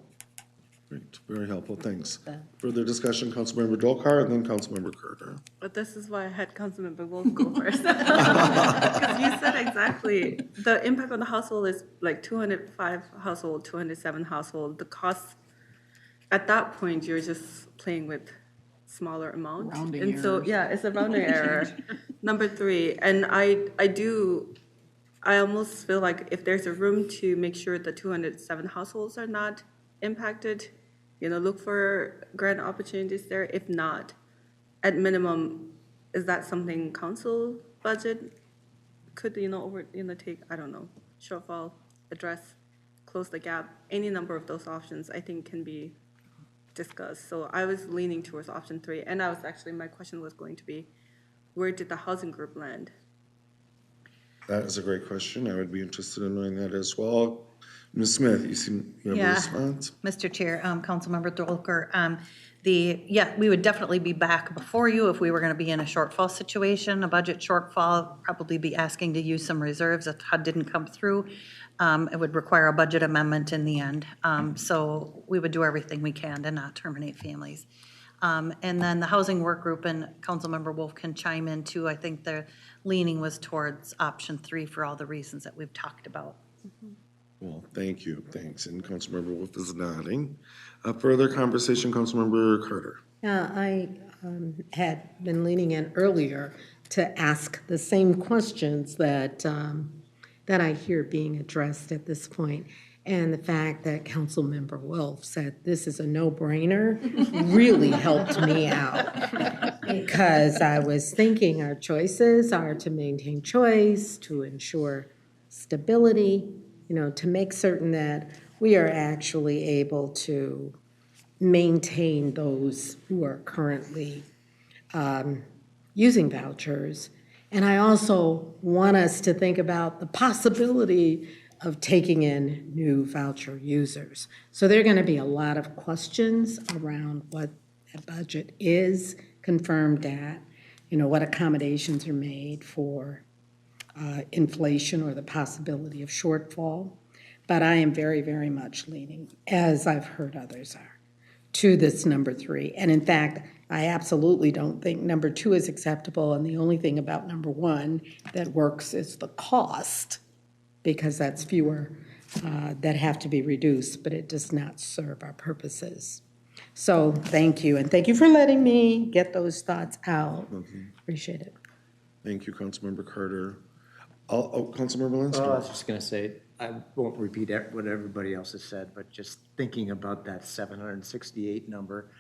[SPEAKER 1] Great, very helpful, thanks. Further discussion, Councilmember Dolkar, and then Councilmember Carter.
[SPEAKER 2] But this is why I had Councilmember Wolf go first. Because you said exactly, the impact on the household is like 205 household, 207 household. The cost, at that point, you're just playing with smaller amount.
[SPEAKER 6] Rounding
[SPEAKER 2] and so,
[SPEAKER 6] errors.
[SPEAKER 2] yeah, it's a rounding error. Number 3, and I almost feel like if there's a room to make sure the 207 households are not impacted, look for grant opportunities there. If not, at minimum, is that something council budget could, take, I don't know, shortfall, address, close the gap? Any number of those options, I think, can be discussed. So I was leaning towards option 3, and my question was going to be, where did the housing group land?
[SPEAKER 1] That is a great question. I would be interested in knowing that as well. Ms. Smith, you have a
[SPEAKER 7] Yeah.
[SPEAKER 1] response?
[SPEAKER 7] Mr. Chair, Councilmember Dwelker, we would definitely be back before you if we were going to be in a shortfall situation, a budget shortfall, probably be asking to use some reserves if HUD didn't come through. It would require a budget amendment in the end. So we would do everything we can to not terminate families. And then the housing work group, and Councilmember Wolf can chime in too. I think the leaning was towards option 3 for all the reasons that we've talked about.
[SPEAKER 1] Well, thank you, thanks. And Councilmember Wolf is nodding. Further conversation, Councilmember Carter.
[SPEAKER 9] Yeah, I had been leaning in earlier to ask the same questions that I hear being addressed at this point. And the fact that Councilmember Wolf said this is a no-brainer really helped me out. Because I was thinking our choices are to maintain choice, to ensure stability, to make certain that we are actually able to maintain those who are currently using vouchers. And I also want us to think about the possibility of taking in new voucher users. So there are going to be a lot of questions around what a budget is confirmed at, what accommodations are made for inflation or the possibility of shortfall. But I am very, very much leaning, as I've heard others are, to this number 3. And in fact, I absolutely don't think number 2 is acceptable. And the only thing about number 1 that works is the cost, because that's fewer that have to be reduced, but it does not serve our purposes. So thank you. And thank you for letting me get those thoughts out. Appreciate it.
[SPEAKER 1] Thank you, Councilmember Carter. Councilmember Linsky.
[SPEAKER 10] Well, I was just going to say, I won't repeat what everybody else has said, but just thinking about that 768 number,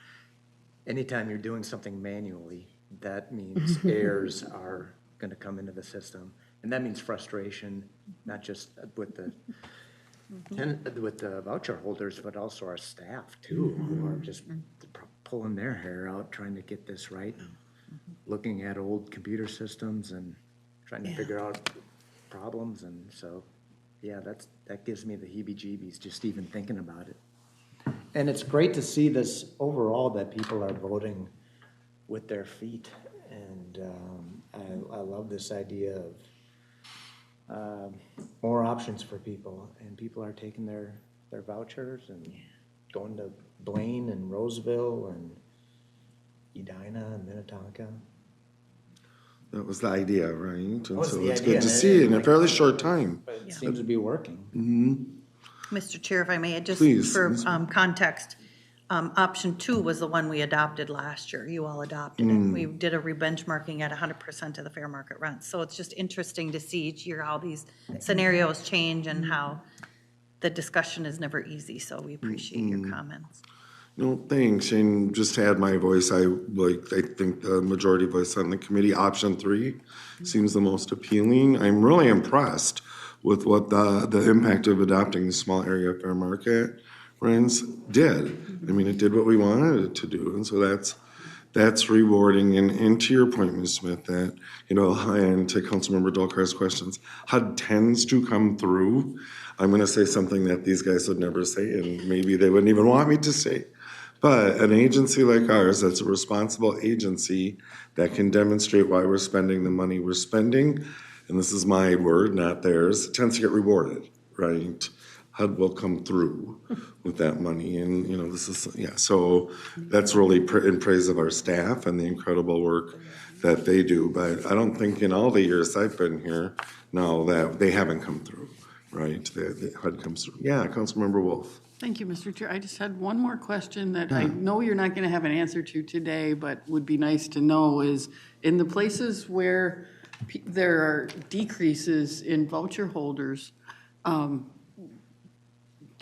[SPEAKER 10] anytime you're doing something manually, that means errors are going to come into the system. And that means frustration, not just with the voucher holders, but also our staff too, who are just pulling their hair out trying to get this right, looking at old computer systems and trying to figure out problems. And so, yeah, that gives me the heebie-jeebies just even thinking about it. And it's great to see this overall, that people are voting with their feet. And I love this idea of more options for people. And people are taking their vouchers and going to Blaine and Roseville and Edina and Minnetonka.
[SPEAKER 1] That was the idea, right? And
[SPEAKER 10] was
[SPEAKER 1] so
[SPEAKER 10] the
[SPEAKER 1] it's
[SPEAKER 10] idea,
[SPEAKER 1] good to
[SPEAKER 10] and
[SPEAKER 1] see
[SPEAKER 10] it-
[SPEAKER 1] in a fairly short time.
[SPEAKER 10] But it seems to be working.
[SPEAKER 7] Mr. Chair, if I may, just
[SPEAKER 1] Please,
[SPEAKER 7] for
[SPEAKER 1] Ms.
[SPEAKER 7] context, option 2 was the one we adopted last year. You all adopted it. We did a re-benchmarking at 100% of the fair market rent. So it's just interesting to see each year how these scenarios change and how the discussion is never easy. So we appreciate your comments.
[SPEAKER 1] No, thanks. And just to add my voice, I think the majority voice on the committee, option 3, seems the most appealing. I'm really impressed with what the impact of adopting the small area fair market rents did. I mean, it did what we wanted it to do. And so that's rewarding. And to your point, Ms. Smith, that, and to Councilmember Dolkar's questions, HUD tends to come through. I'm going to say something that these guys would never say, and maybe they wouldn't even want me to say. But an agency like ours, that's a responsible agency that can demonstrate why we're spending the money we're spending, and this is my word, not theirs, tends to get rewarded, right? HUD will come through with that money, and, so that's really in praise of our staff and the incredible work that they do. But I don't think in all the years I've been here, no, that they haven't come through, right? The HUD comes through. Yeah, Councilmember Wolf.
[SPEAKER 6] Thank you, Mr. Chair. I just had one more question that I know you're not going to have an answer to today, but would be nice to know is, in the places where there are decreases in voucher holders,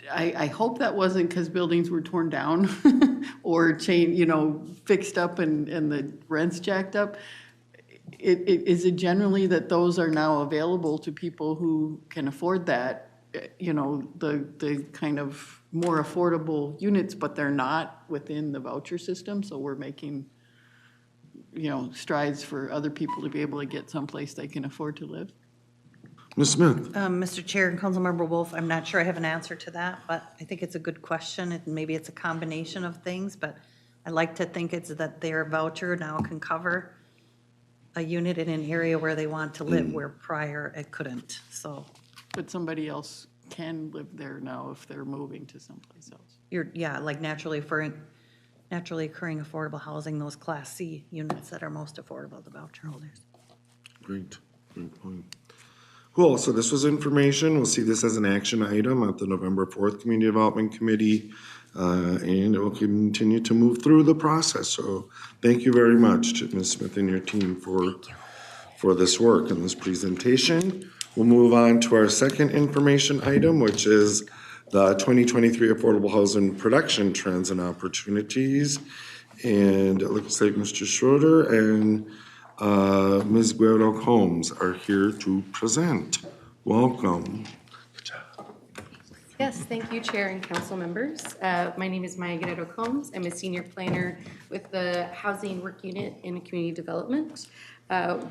[SPEAKER 6] I hope that wasn't because buildings were torn down or fixed up and the rents jacked up. Is it generally that those are now available to people who can afford that? The kind of more affordable units, but they're not within the voucher system, so we're making, strides for other people to be able to get someplace they can afford to live.
[SPEAKER 1] Ms. Smith?
[SPEAKER 7] Mr. Chair and Councilmember Wolf, I'm not sure I have an answer to that, but I think it's a good question. Maybe it's a combination of things, but I like to think it's that their voucher now can cover a unit in an area where they want to live, where prior it couldn't, so.
[SPEAKER 6] But somebody else can live there now if they're moving to someplace else.
[SPEAKER 7] Like naturally occurring affordable housing, those Class C units that are most affordable to voucher holders.
[SPEAKER 1] Great point. Cool, so this was information. We'll see this as an action item at the November 4th Community Development Committee, and it will continue to move through the process. So thank you very much to Ms. Smith and your team for this work and this presentation. We'll move on to our second information item, which is the 2023 Affordable Housing Production Trends and Opportunities. And it looks like Mr. Schroeder and Ms. Guerrero Combs are here to present. Welcome.
[SPEAKER 13] Yes, thank you, Chair and Council members. My name is Maya Guerrero Combs. I'm a senior planner with the Housing Work Unit in Community Development.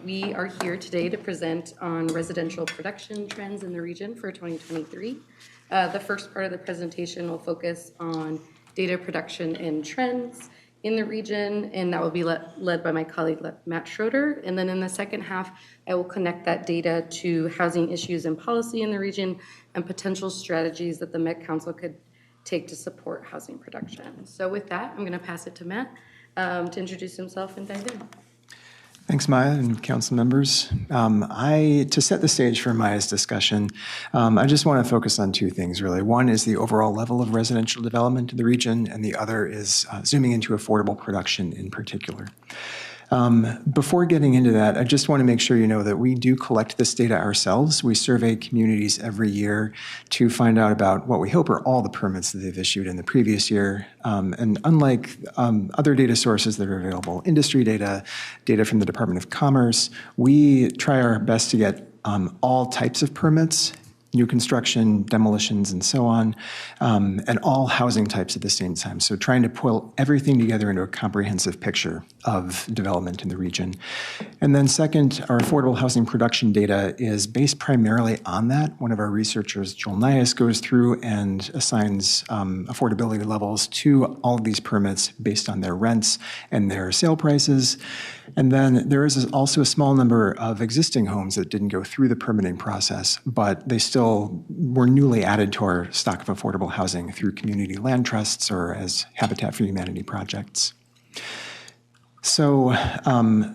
[SPEAKER 13] We are here today to present on residential production trends in the region for 2023. The first part of the presentation will focus on data production and trends in the region, and that will be led by my colleague, Matt Schroeder. And then in the second half, I will connect that data to housing issues and policy in the region and potential strategies that the Met Council could take to support housing production. So with that, I'm gonna pass it to Matt to introduce himself and dive in.
[SPEAKER 14] Thanks, Maya and council members. To set the stage for Maya's discussion, I just want to focus on two things, really. One is the overall level of residential development in the region, and the other is zooming into affordable production in particular. Before getting into that, I just want to make sure you know that we do collect this data ourselves. We survey communities every year to find out about what we hope are all the permits that they've issued in the previous year. And unlike other data sources that are available, industry data, data from the Department of Commerce, we try our best to get all types of permits, new construction, demolitions, and so on, and all housing types at the same time. So trying to pull everything together into a comprehensive picture of development in the region. And then second, our affordable housing production data is based primarily on that. One of our researchers, Joel Nias, goes through and assigns affordability levels to all of these permits based on their rents and their sale prices. And then there is also a small number of existing homes that didn't go through the permitting process, but they still were newly added to our stock of affordable housing through community land trusts or as Habitat for Humanity projects. So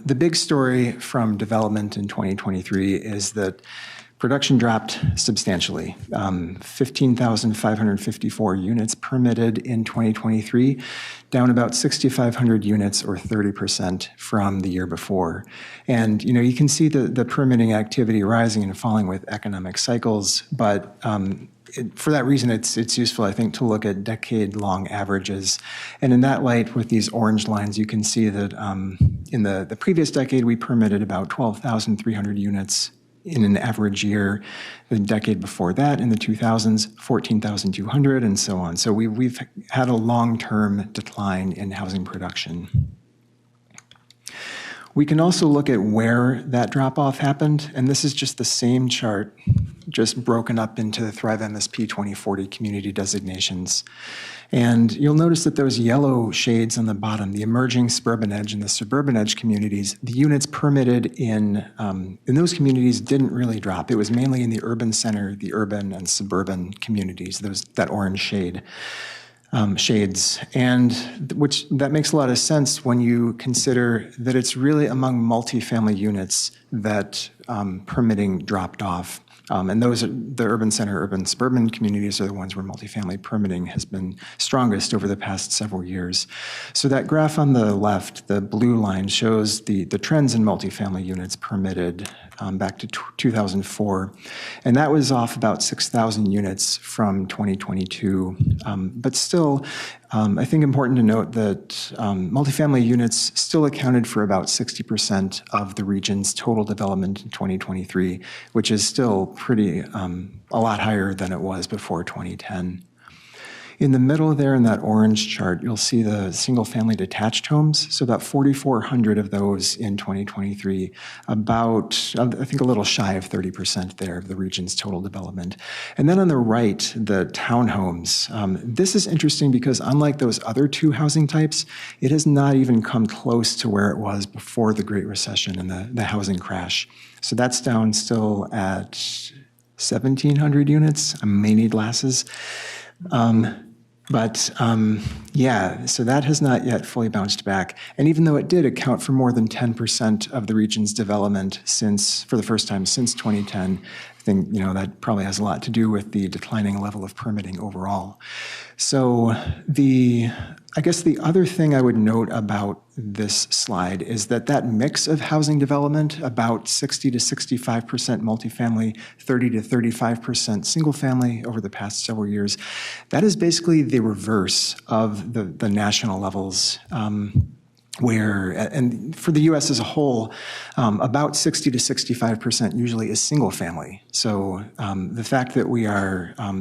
[SPEAKER 14] the big story from development in 2023 is that production dropped substantially. 15,554 units permitted in 2023, down about 6,500 units or 30% from the year before. And you can see the permitting activity rising and falling with economic cycles, but for that reason, it's useful, I think, to look at decade-long averages. And in that light, with these orange lines, you can see that in the previous decade, we permitted about 12,300 units in an average year. The decade before that, in the 2000s, 14,200, and so on. So we've had a long-term decline in housing production. We can also look at where that drop-off happened, and this is just the same chart, just broken up into the Thrive MSP 2040 community designations. And you'll notice that those yellow shades on the bottom, the emerging suburban edge and the suburban edge communities, the units permitted in those communities didn't really drop. It was mainly in the urban center, the urban and suburban communities, that orange shades, and that makes a lot of sense when you consider that it's really among multifamily units that permitting dropped off. And those are the urban center, urban suburban communities are the ones where multifamily permitting has been strongest over the past several years. So that graph on the left, the blue line, shows the trends in multifamily units permitted back to 2004. And that was off about 6,000 units from 2022. But still, I think important to note that multifamily units still accounted for about 60% of the region's total development in 2023, which is still pretty a lot higher than it was before 2010. In the middle there in that orange chart, you'll see the single-family detached homes. So about 4,400 of those in 2023, about, I think a little shy of 30% there of the region's total development. And then on the right, the townhomes. This is interesting because unlike those other two housing types, it has not even come close to where it was before the Great Recession and the housing crash. So that's down still at 1,700 units. I may need glasses. Yeah, so that has not yet fully bounced back. And even though it did account for more than 10% of the region's development for the first time since 2010, I think, that probably has a lot to do with the declining level of permitting overall. So I guess the other thing I would note about this slide is that mix of housing development, about 60 to 65% multifamily, 30 to 35% single family over the past several years, that is basically the reverse of the national levels. And for the U.S. as a whole, about 60 to 65% usually is single family. So the fact that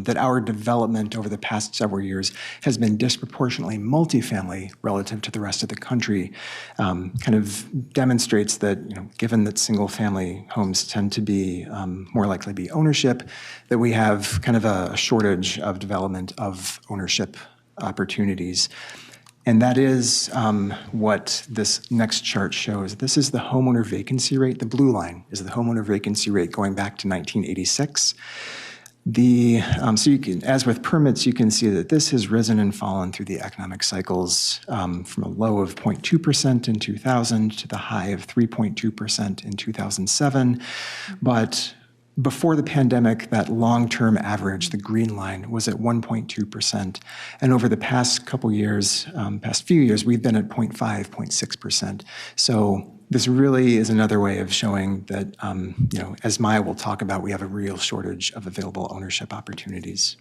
[SPEAKER 14] that our development over the past several years has been disproportionately multifamily relative to the rest of the country kind of demonstrates that, given that single family homes tend to be more likely to be ownership, that we have kind of a shortage of development of ownership opportunities. And that is what this next chart shows. This is the homeowner vacancy rate. The blue line is the homeowner vacancy rate going back to 1986. So you can, as with permits, you can see that this has risen and fallen through the economic cycles from a low of 0.2% in 2000 to the high of 3.2% in 2007. But before the pandemic, that long-term average, the green line, was at 1.2%. And over the past few years, we've been at 0.5, 0.6%. So this really is another way of showing that, as Maya will talk about, we have a real shortage of available ownership opportunities.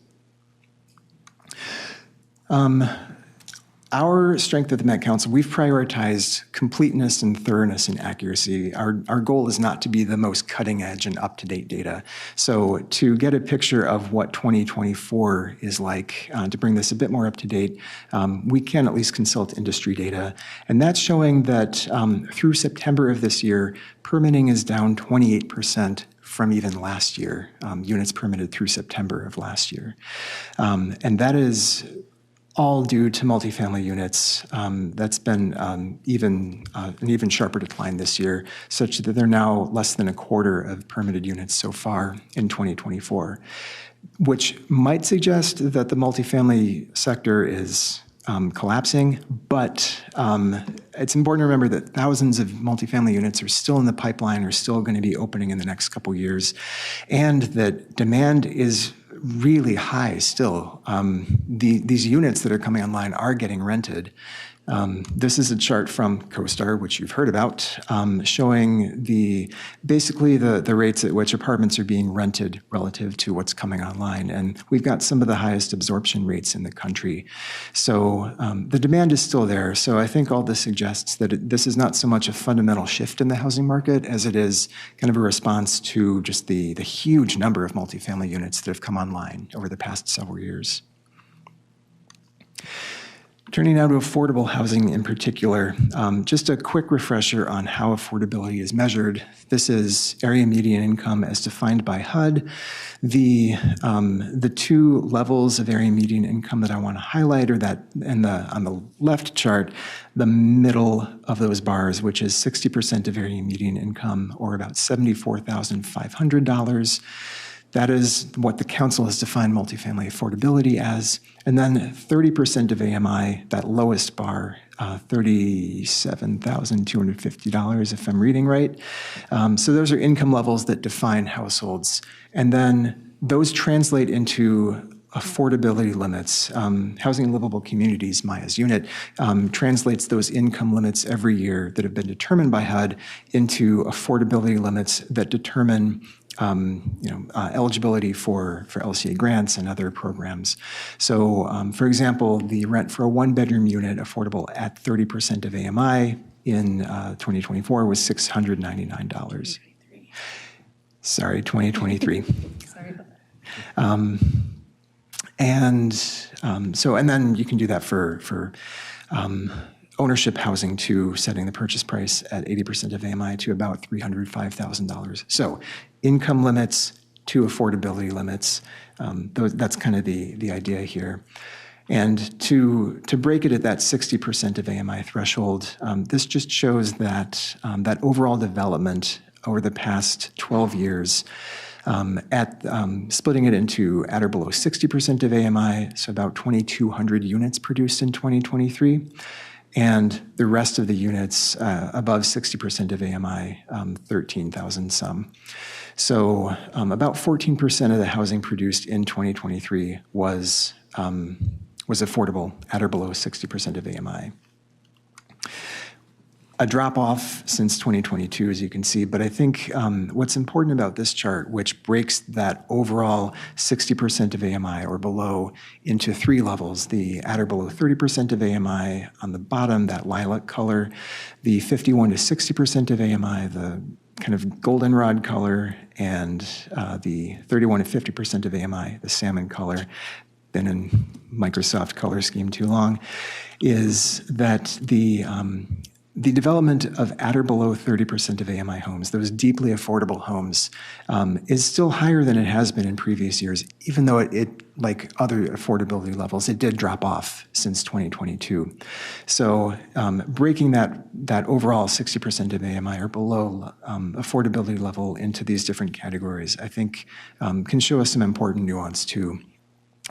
[SPEAKER 14] Our strength at the Met Council, we've prioritized completeness and thoroughness and accuracy. Our goal is not to be the most cutting edge and up-to-date data. So to get a picture of what 2024 is like, to bring this a bit more up-to-date, we can at least consult industry data. And that's showing that through September of this year, permitting is down 28% from even last year, units permitted through September of last year. And that is all due to multifamily units. That's been an even sharper decline this year, such that they're now less than a quarter of permitted units so far in 2024, which might suggest that the multifamily sector is collapsing, but it's important to remember that thousands of multifamily units are still in the pipeline, are still going to be opening in the next couple years, and that demand is really high still. These units that are coming online are getting rented. This is a chart from CoStar, which you've heard about, showing basically the rates at which apartments are being rented relative to what's coming online. And we've got some of the highest absorption rates in the country. So the demand is still there. So I think all this suggests that this is not so much a fundamental shift in the housing market as it is kind of a response to just the huge number of multifamily units that have come online over the past several years. Turning now to affordable housing in particular, just a quick refresher on how affordability is measured. This is area median income as defined by HUD. The two levels of area median income that I want to highlight are that on the left chart, the middle of those bars, which is 60% of area median income, or about $74,500. That is what the council has defined multifamily affordability as. And then 30% of AMI, that lowest bar, $37,250, if I'm reading right. So those are income levels that define households. And then those translate into affordability limits. Housing and Livable Communities, Maya's unit, translates those income limits every year that have been determined by HUD into affordability limits that determine eligibility for LCA grants and other programs. So, for example, the rent for a one-bedroom unit affordable at 30% of AMI in 2024 was $699. Sorry, 2023.
[SPEAKER 13] Sorry about that.
[SPEAKER 14] And and then you can do that for ownership housing too, setting the purchase price at 80% of AMI to about $305,000. So income limits to affordability limits, that's kind of the idea here. And to break it at that 60% of AMI threshold, this just shows that that overall development over the past 12 years, splitting it into at or below 60% of AMI, so about 2,200 units produced in 2023, and the rest of the units above 60% of AMI, 13,000 some. So about 14% of the housing produced in 2023 was affordable at or below 60% of AMI. A drop-off since 2022, as you can see, but I think what's important about this chart, which breaks that overall 60% of AMI or below into three levels, the at or below 30% of AMI on the bottom, that lilac color, the 51 to 60% of AMI, the kind of goldenrod color, and the 31 to 50% of AMI, the salmon color, been in Microsoft color scheme too long, is that the development of at or below 30% of AMI homes, those deeply affordable homes, is still higher than it has been in previous years, even though it like other affordability levels, it did drop off since 2022. So breaking that overall 60% of AMI or below affordability level into these different categories, I think can show us some important nuance too,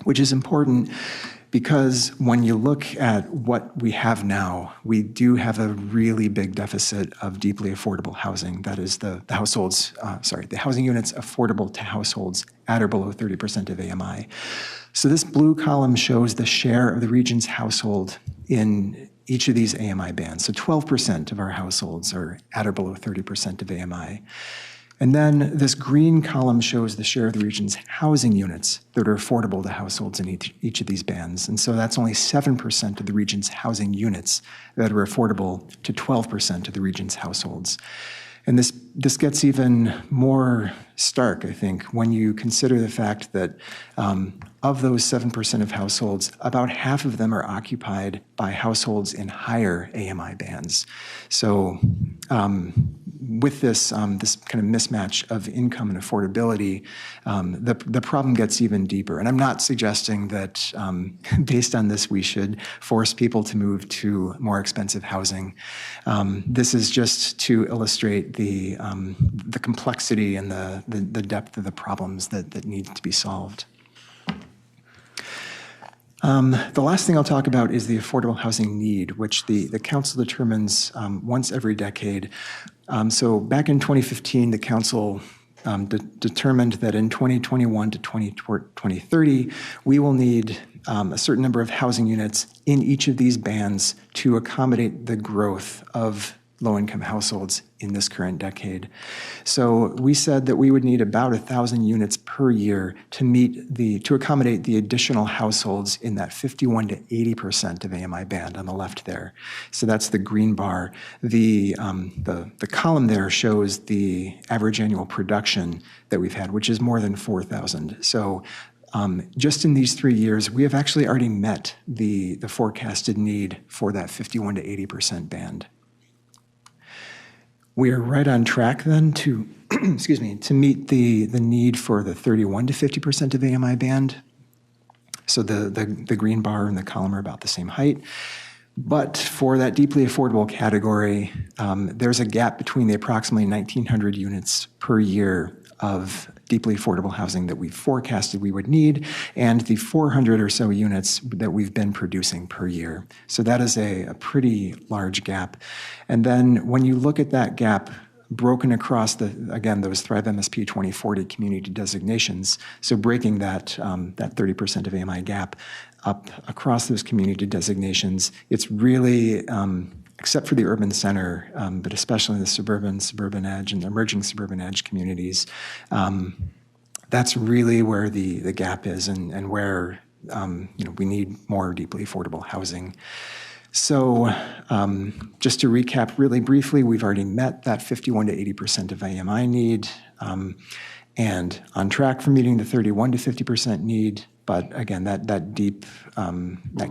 [SPEAKER 14] which is important because when you look at what we have now, we do have a really big deficit of deeply affordable housing. That is the housing units affordable to households at or below 30% of AMI. So this blue column shows the share of the region's household in each of these AMI bands. So 12% of our households are at or below 30% of AMI. And then this green column shows the share of the region's housing units that are affordable to households in each of these bands. And so that's only 7% of the region's housing units that are affordable to 12% of the region's households. And this gets even more stark, I think, when you consider the fact that of those 7% of households, about half of them are occupied by households in higher AMI bands. So with this this kind of mismatch of income and affordability, the problem gets even deeper. And I'm not suggesting that based on this we should force people to move to more expensive housing. This is just to illustrate the complexity and the depth of the problems that need to be solved. The last thing I'll talk about is the affordable housing need, which the council determines once every decade. So back in 2015, the council determined that in 2021 to 2030, we will need a certain number of housing units in each of these bands to accommodate the growth of low-income households in this current decade. So we said that we would need about 1,000 units per year to accommodate the additional households in that 51 to 80% of AMI band on the left there. So that's the green bar. The column there shows the average annual production that we've had, which is more than 4,000. So just in these 3 years, we have actually already met the forecasted need for that 51 to 80% band. We are right on track then to, to meet the need for the 31 to 50% of AMI band. So the green bar and the column are about the same height. But for that deeply affordable category, there's a gap between the approximately 1,900 units per year of deeply affordable housing that we forecasted we would need and the 400 or so units that we've been producing per year. So that is a pretty large gap. And then when you look at that gap broken across those Thrive MSP 2040 community designations, so breaking that 30% of AMI gap up across those community designations, it's really, except for the urban center, but especially the suburban edge, and emerging suburban edge communities, that's really where the gap is and where we need more deeply affordable housing. So just to recap really briefly, we've already met that 51 to 80% of AMI need and on track for meeting the 31 to 50% need But again, that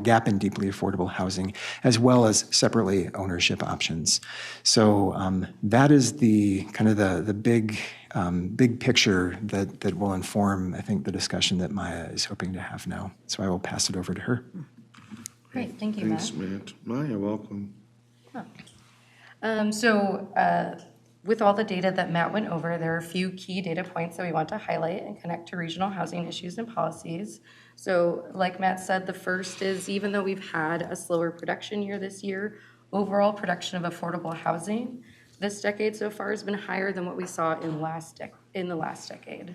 [SPEAKER 14] gap in deeply affordable housing, as well as separately ownership options. So that is the kind of the big picture that will inform, I think, the discussion that Maya is hoping to have now. So I will pass it over to her.
[SPEAKER 13] Great, thank you, Matt.
[SPEAKER 1] Thanks, Matt. Maya, welcome.
[SPEAKER 13] With all the data that Matt went over, there are a few key data points that we want to highlight and connect to regional housing issues and policies. So like Matt said, the first is even though we've had a slower production year this year, overall production of affordable housing this decade so far has been higher than what we saw in the last decade.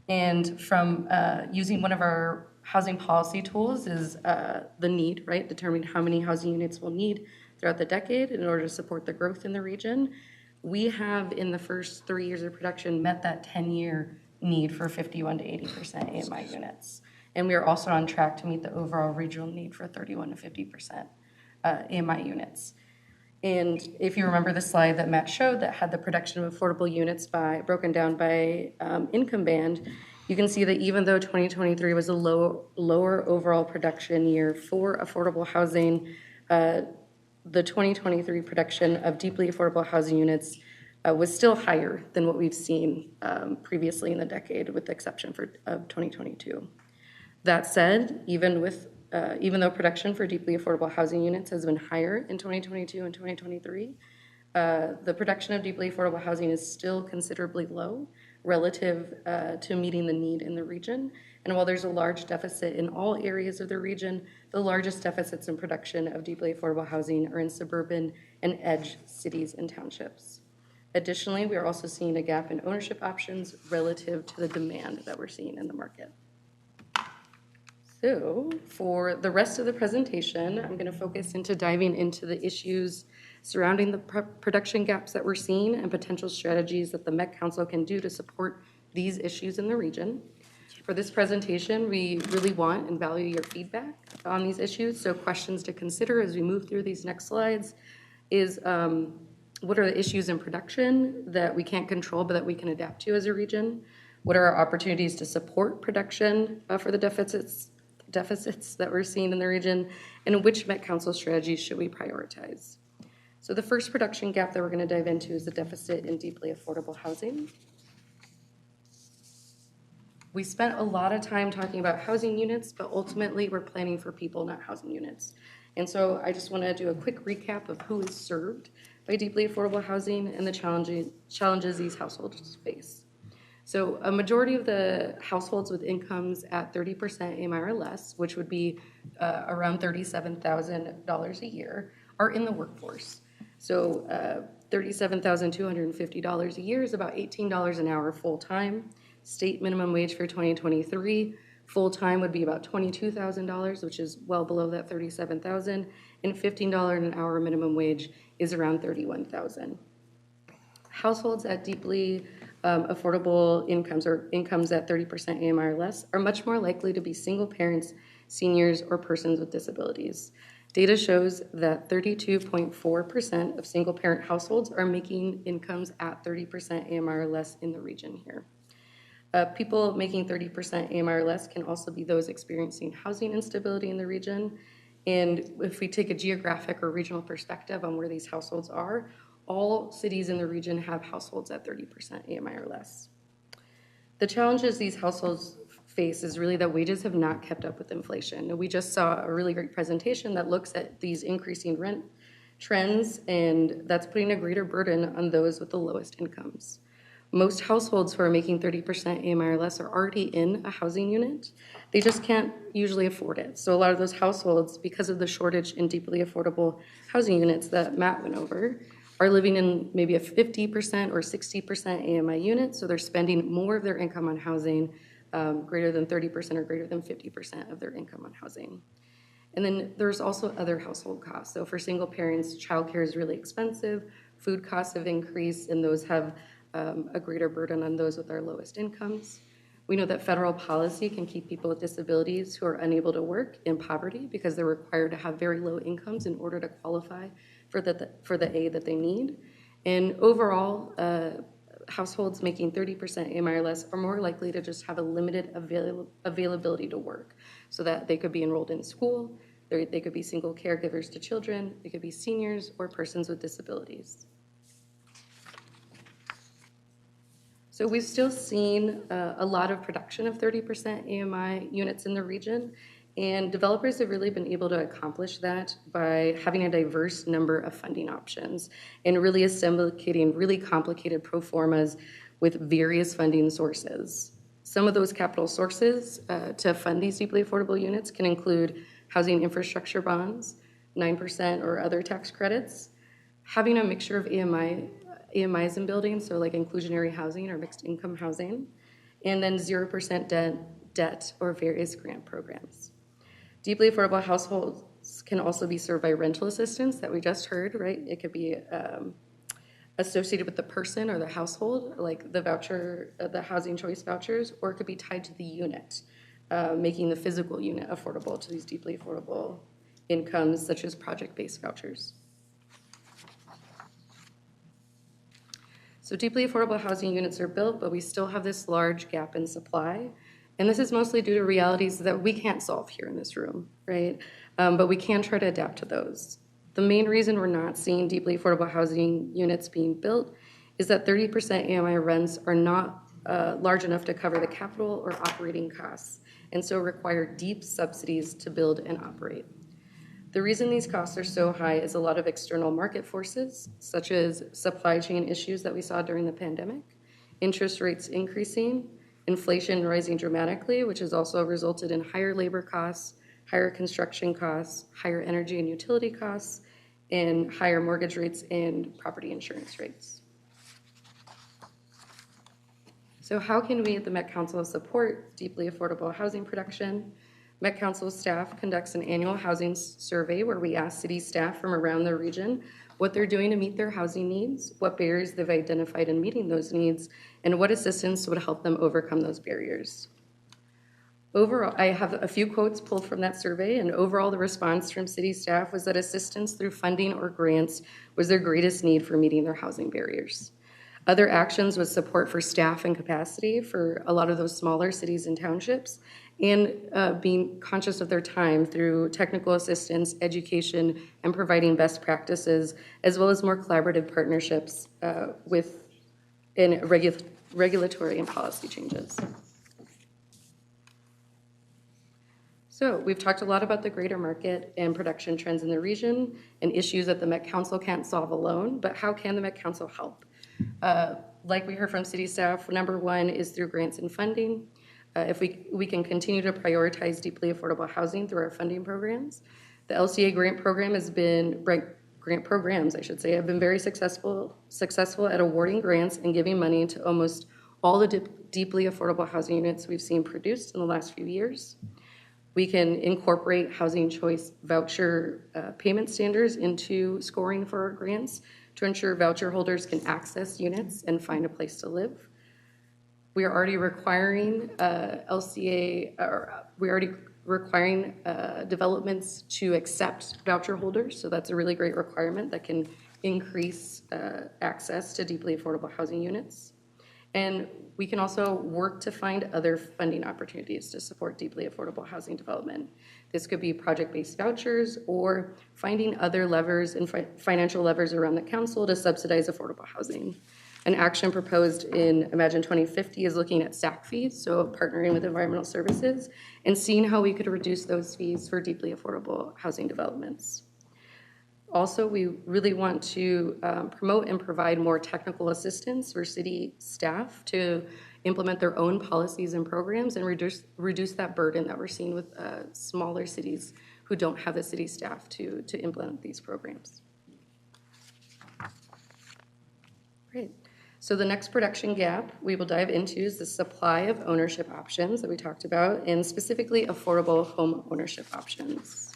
[SPEAKER 13] And from using one of our housing policy tools is the need, right? Determining how many housing units we'll need throughout the decade in order to support the growth in the region. We have, in the first 3 years of production, met that 10-year need for 51 to 80% AMI units. And we are also on track to meet the overall regional need for 31 to 50% AMI units. And if you remember the slide that Matt showed that had the production of affordable units broken down by income band, you can see that even though 2023 was a lower overall production year for affordable housing, the 2023 production of deeply affordable housing units was still higher than what we've seen previously in the decade, with the exception of 2022. That said, even though production for deeply affordable housing units has been higher in 2022 and 2023, the production of deeply affordable housing is still considerably low relative to meeting the need in the region. And while there's a large deficit in all areas of the region, the largest deficits in production of deeply affordable housing are in suburban and edge cities and townships. Additionally, we are also seeing a gap in ownership options relative to the demand that we're seeing in the market. So for the rest of the presentation, I'm going to focus into diving into the issues surrounding the production gaps that we're seeing and potential strategies that the Met Council can do to support these issues in the region. For this presentation, we really want and value your feedback on these issues. So questions to consider as we move through these next slides is what are the issues in production that we can't control but that we can adapt to as a region? What are our opportunities to support production for the deficits that we're seeing in the region? And which Met Council strategies should we prioritize? So the first production gap that we're going to dive into is the deficit in deeply affordable housing. We spent a lot of time talking about housing units, but ultimately we're planning for people, not housing units. And so I just want to do a quick recap of who is served by deeply affordable housing and the challenges these households face. So a majority of the households with incomes at 30% AMI or less, which would be around $37,000 a year, are in the workforce. So $37,250 a year is about $18 an hour full-time. State minimum wage for 2023, full-time would be about $22,000, which is well below that $37,000, and $15 an hour minimum wage is around $31,000. Households at deeply affordable incomes or incomes at 30% AMI or less are much more likely to be single parents, seniors, or persons with disabilities. Data shows that 32.4% of single parent households are making incomes at 30% AMI or less in the region here. People making 30% AMI or less can also be those experiencing housing instability in the region. And if we take a geographic or regional perspective on where these households are, all cities in the region have households at 30% AMI or less. The challenges these households face is really that wages have not kept up with inflation. We just saw a really great presentation that looks at these increasing rent trends, and that's putting a greater burden on those with the lowest incomes. Most households who are making 30% AMI or less are already in a housing unit. They just can't usually afford it. So a lot of those households, because of the shortage in deeply affordable housing units that Matt went over, are living in maybe a 50% or 60% AMI unit. So they're spending more of their income on housing, greater than 30% or greater than 50% of their income on housing. And then there's also other household costs. So for single parents, childcare is really expensive. Food costs have increased, and those have a greater burden on those with our lowest incomes. We know that federal policy can keep people with disabilities who are unable to work in poverty because they're required to have very low incomes in order to qualify for the aid that they need. And overall, households making 30% AMI or less are more likely to just have a limited availability to work. so that they could be enrolled in school, they could be single caregivers to children, they could be seniors or persons with disabilities. So we've still seen a lot of production of 30% AMI units in the region, and developers have really been able to accomplish that by having a diverse number of funding options and really assembling really complicated pro formas with various funding sources. Some of those capital sources to fund these deeply affordable units can include housing infrastructure bonds, 9% or other tax credits, having a mixture of AMIs in buildings, so like inclusionary housing or mixed income housing, and then 0% debt or various grant programs. Deeply affordable households can also be served by rental assistance that we just heard, right? It could be associated with the person or the household, like the voucher, the housing choice vouchers, or it could be tied to the unit, making the physical unit affordable to these deeply affordable incomes, such as project-based vouchers. So deeply affordable housing units are built, but we still have this large gap in supply. And this is mostly due to realities that we can't solve here in this room, right? But we can try to adapt to those. The main reason we're not seeing deeply affordable housing units being built is that 30% AMI rents are not large enough to cover the capital or operating costs, and so require deep subsidies to build and operate. The reason these costs are so high is a lot of external market forces, such as supply chain issues that we saw during the pandemic, interest rates increasing, inflation rising dramatically, which has also resulted in higher labor costs, higher construction costs, higher energy and utility costs, and higher mortgage rates and property insurance rates. So how can we at the Met Council support deeply affordable housing production? Met Council staff conducts an annual housing survey where we ask city staff from around the region what they're doing to meet their housing needs, what barriers they've identified in meeting those needs, and what assistance would help them overcome those barriers. Overall, I have a few quotes pulled from that survey, and overall the response from city staff was that assistance through funding or grants was their greatest need for meeting their housing barriers. Other actions was support for staff and capacity for a lot of those smaller cities and townships, and being conscious of their time through technical assistance, education, and providing best practices, as well as more collaborative partnerships in regulatory and policy changes. So we've talked a lot about the greater market and production trends in the region and issues that the Met Council can't solve alone, but how can the Met Council help? Like we heard from city staff, number one is through grants and funding. If we can continue to prioritize deeply affordable housing through our funding programs. The LCA grant programs, I should say, have been very successful at awarding grants and giving money to almost all the deeply affordable housing units we've seen produced in the last few years. We can incorporate housing choice voucher payment standards into scoring for our grants to ensure voucher holders can access units and find a place to live. We are already requiring developments to accept voucher holders, so that's a really great requirement that can increase access to deeply affordable housing units. And we can also work to find other funding opportunities to support deeply affordable housing development. This could be project-based vouchers or finding other levers and financial levers around the council to subsidize affordable housing. An action proposed in Imagine 2050 is looking at SAC fees, so partnering with environmental services and seeing how we could reduce those fees for deeply affordable housing developments. Also, we really want to promote and provide more technical assistance for city staff to implement their own policies and programs and reduce that burden that we're seeing with smaller cities who don't have the city staff to implement these programs. Great. So the next production gap we will dive into is the supply of ownership options that we talked about, and specifically affordable home ownership options.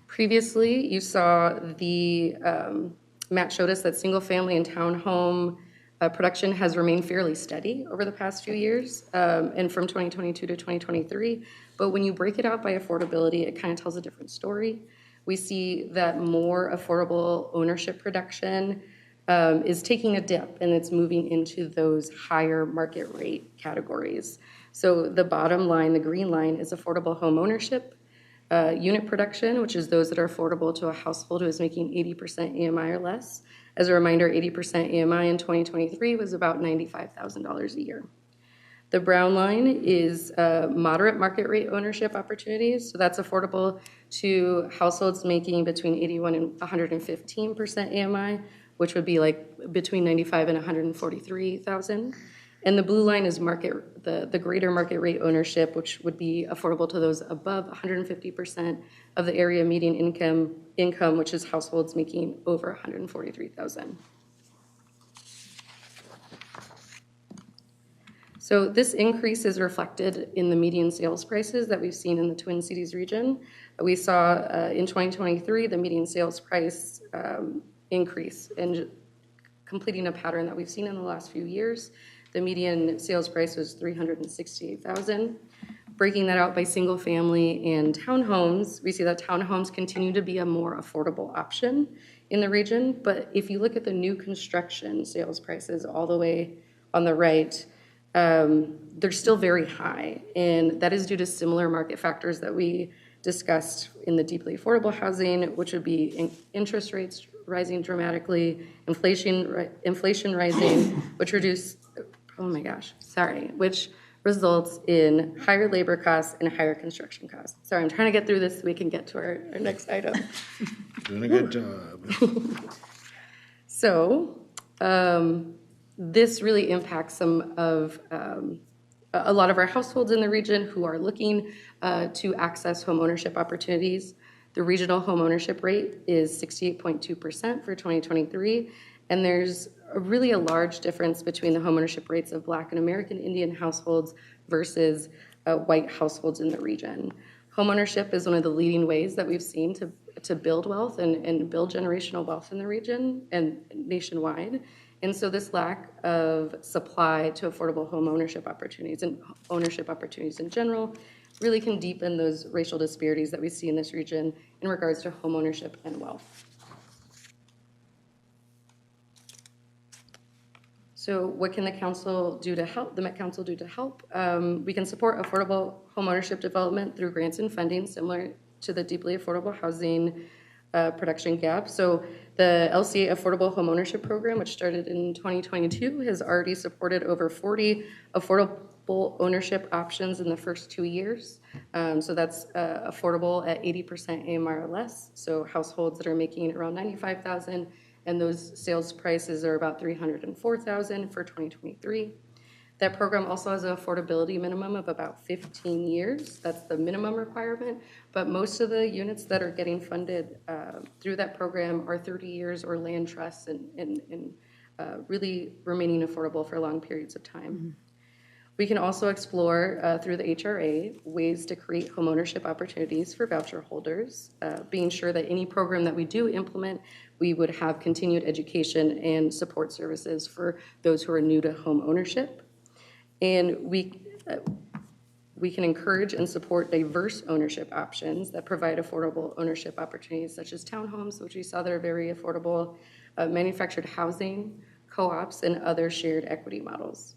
[SPEAKER 13] Previously, you saw the Matt showed us that single family and townhome production has remained fairly steady over the past few years and from 2022 to 2023. But when you break it out by affordability, it kind of tells a different story. We see that more affordable ownership production is taking a dip and it's moving into those higher market rate categories. So the bottom line, the green line, is affordable home ownership. Unit production, which is those that are affordable to a household who is making 80% AMI or less. As a reminder, 80% AMI in 2023 was about $95,000 a year. The brown line is moderate market rate ownership opportunities. So that's affordable to households making between 81 and 115% AMI, which would be like between 95 and 143,000. And the blue line is the greater market rate ownership, which would be affordable to those above 150% of the area median income, which is households making over 143,000. So this increase is reflected in the median sales prices that we've seen in the Twin Cities region. We saw in 2023 the median sales price increase, and completing a pattern that we've seen in the last few years. The median sales price was $368,000. Breaking that out by single family and townhomes, we see that townhomes continue to be a more affordable option in the region. But if you look at the new construction sales prices all the way on the right, they're still very high. And that is due to similar market factors that we discussed in the deeply affordable housing, which would be interest rates rising dramatically, inflation rising, which which results in higher labor costs and higher construction costs. Sorry, I'm trying to get through this so we can get to our next item.
[SPEAKER 1] Doing a good job.
[SPEAKER 13] So this really impacts a lot of our households in the region who are looking to access home ownership opportunities. The regional home ownership rate is 68.2% for 2023, and there's really a large difference between the home ownership rates of Black and American Indian households versus white households in the region. Home ownership is one of the leading ways that we've seen to build wealth and build generational wealth in the region and nationwide. And so this lack of supply to affordable home ownership opportunities and ownership opportunities in general really can deepen those racial disparities that we see in this region in regards to home ownership and wealth. So what can the council do to help? The Met Council do to help? We can support affordable home ownership development through grants and funding similar to the deeply affordable housing production gap. So the LCA Affordable Home Ownership Program, which started in 2022, has already supported over 40 affordable ownership options in the first 2 years. So that's affordable at 80% AMR or less. So households that are making around $95,000, and those sales prices are about $304,000 for 2023. That program also has an affordability minimum of about 15 years. That's the minimum requirement. But most of the units that are getting funded through that program are 30 years or land trusts and really remaining affordable for long periods of time. Mm-hmm. We can also explore through the HRA ways to create homeownership opportunities for voucher holders, being sure that any program that we do implement, we would have continued education and support services for those who are new to home ownership. And we can encourage and support diverse ownership options that provide affordable ownership opportunities, such as townhomes, which we saw that are very affordable, manufactured housing, co-ops, and other shared equity models.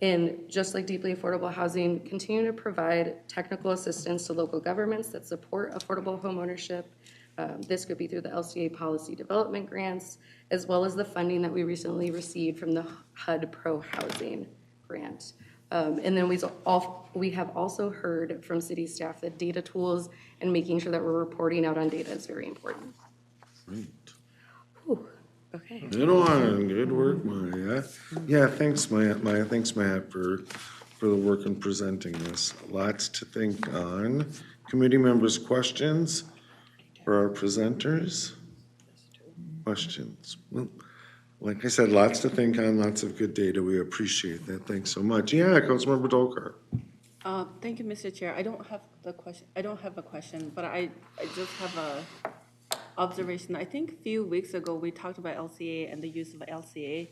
[SPEAKER 13] And just like deeply affordable housing, continue to provide technical assistance to local governments that support affordable home ownership. This could be through the LCA policy development grants, as well as the funding that we recently received from the HUD Pro Housing grant. And then we have also heard from city staff that data tools and making sure that we're reporting out on data is very important.
[SPEAKER 1] Great.
[SPEAKER 13] Whew. Okay.
[SPEAKER 1] Good one. Good work, Maya. Yeah, thanks, Maya. Thanks, Matt, for the work in presenting this. Lots to think on. Committee members' questions for our presenters? Questions? Well, like I said, lots to think on, lots of good data. We appreciate that. Thanks so much. Yeah, Councilmember Dolkar.
[SPEAKER 2] Thank you, Mr. Chair. I don't have a question, but I just have a observation. I think a few weeks ago we talked about LCA and the use of LCA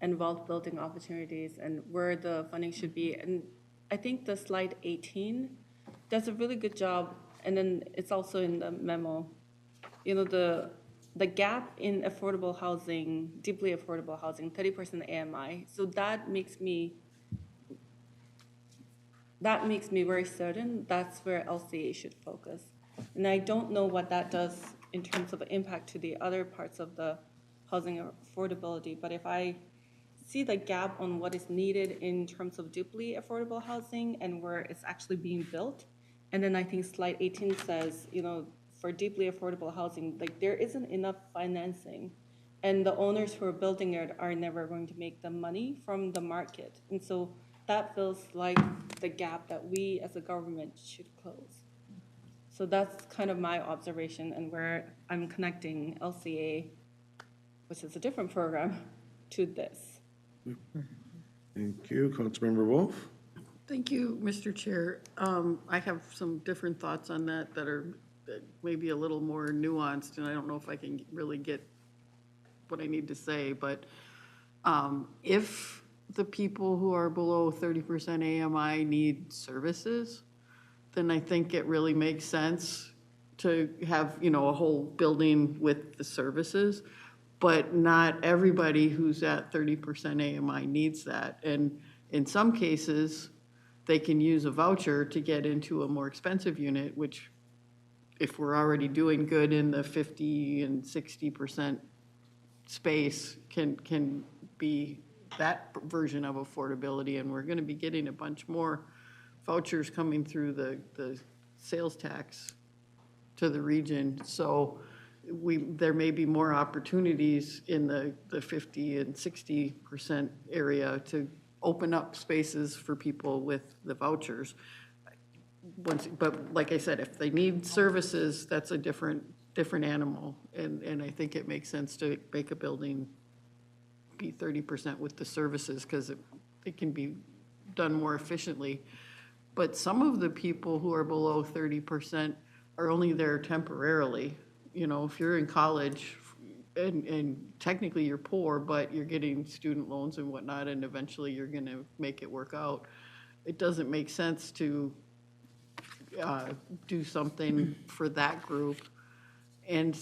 [SPEAKER 2] and wealth building opportunities and where the funding should be. And I think the slide 18 does a really good job. And then it's also in the memo. You know, the gap in affordable housing, deeply affordable housing, 30% AMI. So that makes me that makes me very certain that's where LCA should focus. And I don't know what that does in terms of impact to the other parts of the housing affordability, but if I see the gap on what is needed in terms of deeply affordable housing and where it's actually being built, and then I think slide 18 says, for deeply affordable housing, like there isn't enough financing, and the owners who are building it are never going to make the money from the market. And so that feels like the gap that we as a government should close. So that's kind of my observation and where I'm connecting LCA, which is a different program, to this.
[SPEAKER 1] Thank you. Councilmember Wolf?
[SPEAKER 6] Thank you, Mr. Chair. I have some different thoughts on that that maybe a little more nuanced, and I don't know if I can really get what I need to say, but if the people who are below 30% AMI need services, then I think it really makes sense to have, a whole building with the services. But not everybody who's at 30% AMI needs that. And in some cases, they can use a voucher to get into a more expensive unit, which if we're already doing good in the 50 and 60% space can be that version of affordability. And we're going to be getting a bunch more vouchers coming through the sales tax to the region. So there may be more opportunities in the 50 and 60% area to open up spaces for people with the vouchers. But like I said, if they need services, that's a different animal. And I think it makes sense to make a building be 30% with the services because it can be done more efficiently. But some of the people who are below 30% are only there temporarily. If you're in college and technically you're poor, but you're getting student loans and whatnot, and eventually you're going to make it work out, it doesn't make sense to do something for that group. And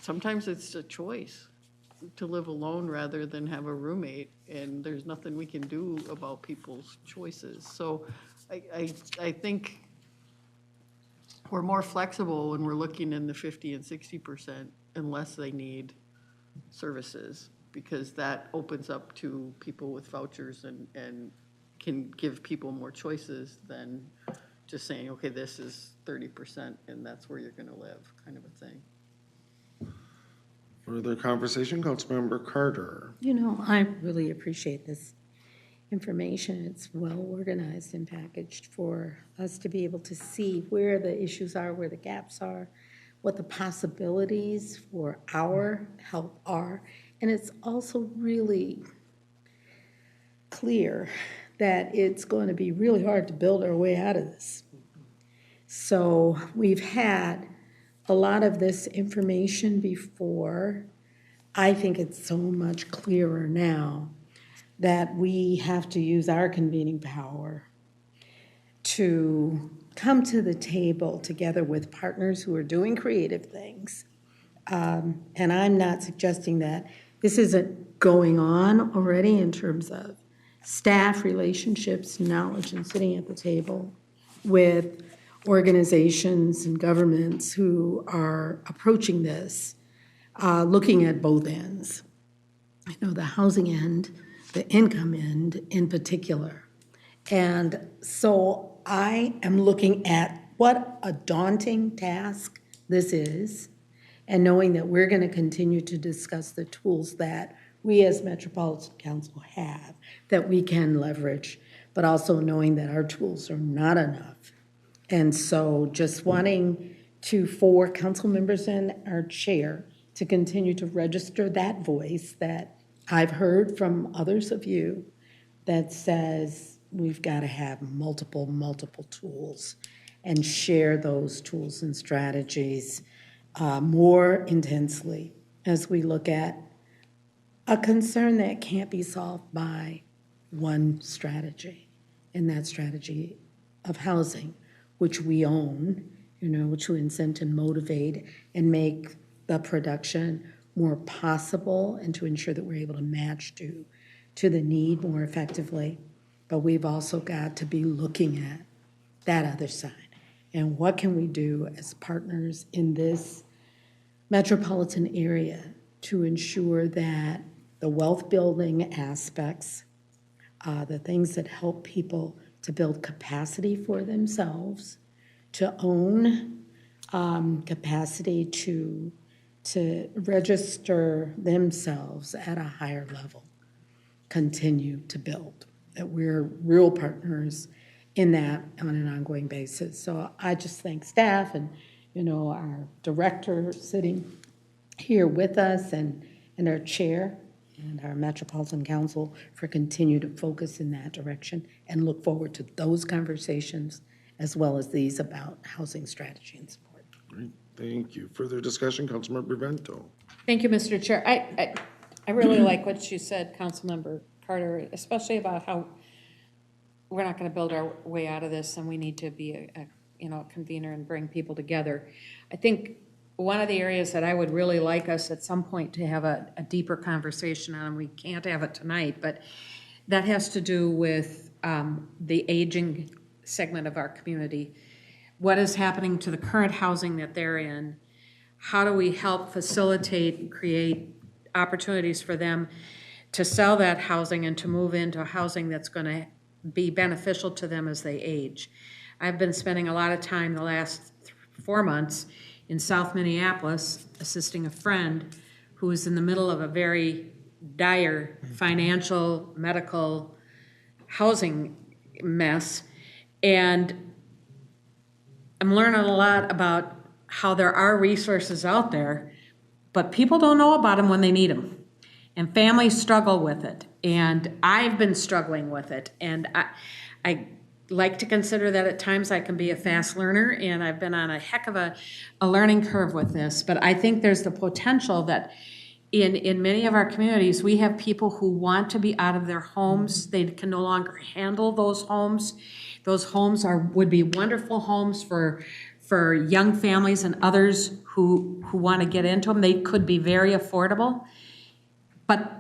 [SPEAKER 6] sometimes it's a choice to live alone rather than have a roommate, and there's nothing we can do about people's choices. So I think we're more flexible when we're looking in the 50 and 60% unless they need services, because that opens up to people with vouchers and can give people more choices than just saying, okay, this is 30% and that's where you're going to live, kind of a thing.
[SPEAKER 1] Further conversation, Councilmember Carter.
[SPEAKER 9] I really appreciate this information. It's well organized and packaged for us to be able to see where the issues are, where the gaps are, what the possibilities for our help are. And it's also really clear that it's going to be really hard to build our way out of this. So we've had a lot of this information before. I think it's so much clearer now that we have to use our convening power to come to the table together with partners who are doing creative things. And I'm not suggesting that this isn't going on already in terms of staff relationships, knowledge, and sitting at the table with organizations and governments who are approaching this, looking at both ends. The housing end, the income end in particular. And so I am looking at what a daunting task this is, and knowing that we're going to continue to discuss the tools that we as Metropolitan Council have that we can leverage, but also knowing that our tools are not enough. And so just wanting for council members and our chair to continue to register that voice that I've heard from others of you that says we've got to have multiple tools and share those tools and strategies more intensely as we look at a concern that can't be solved by one strategy, and that strategy of housing, which we own, which we incent and motivate and make the production more possible and to ensure that we're able to match to the need more effectively. but we've also got to be looking at that other side. And what can we do as partners in this metropolitan area to ensure that the wealth building aspects, the things that help people to build capacity for themselves, to own, capacity to register themselves at a higher level, continue to build, that we're real partners in that on an ongoing basis. So I just thank staff and, our director sitting here with us and our chair and our Metropolitan Council for continue to focus in that direction and look forward to those conversations as well as these about housing strategy and support.
[SPEAKER 1] Great, thank you. Further discussion, Councilmember Bento.
[SPEAKER 4] Thank you, Mr. Chair. I really like what you said, Councilmember Carter, especially about how we're not going to build our way out of this and we need to be a convener and bring people together. I think one of the areas that I would really like us at some point to have a deeper conversation on, we can't have it tonight, but that has to do with the aging segment of our community. What is happening to the current housing that they're in? How do we help facilitate and create opportunities for them to sell that housing and to move into housing that's going to be beneficial to them as they age? I've been spending a lot of time the last 4 months in South Minneapolis assisting a friend who is in the middle of a very dire financial, medical, housing mess. And I'm learning a lot about how there are resources out there, but people don't know about them when they need them. And families struggle with it. And I've been struggling with it. And I like to consider that at times I can be a fast learner, and I've been on a heck of a learning curve with this. But I think there's the potential that in many of our communities, we have people who want to be out of their homes. They can no longer handle those homes. Those homes would be wonderful homes for young families and others who want to get into them. They could be very affordable, but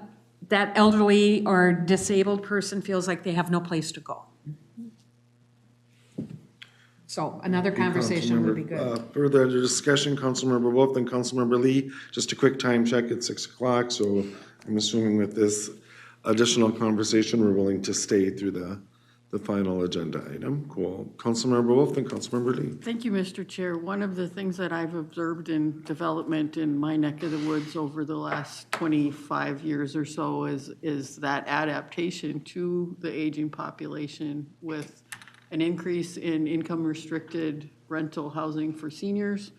[SPEAKER 4] that elderly or disabled person feels like they have no place to go. So another conversation would be good.
[SPEAKER 1] Further discussion, Councilmember Wolf, then Councilmember Lee. Just a quick time check at 6 o'clock, so I'm assuming with this additional conversation, we're willing to stay through the final agenda item. Cool. Councilmember Wolf, then Councilmember Lee.
[SPEAKER 6] Thank you, Mr. Chair. One of the things that I've observed in development in my neck of the woods over the last 25 years or so is that adaptation to the aging population with an increase in income-restricted rental housing for seniors,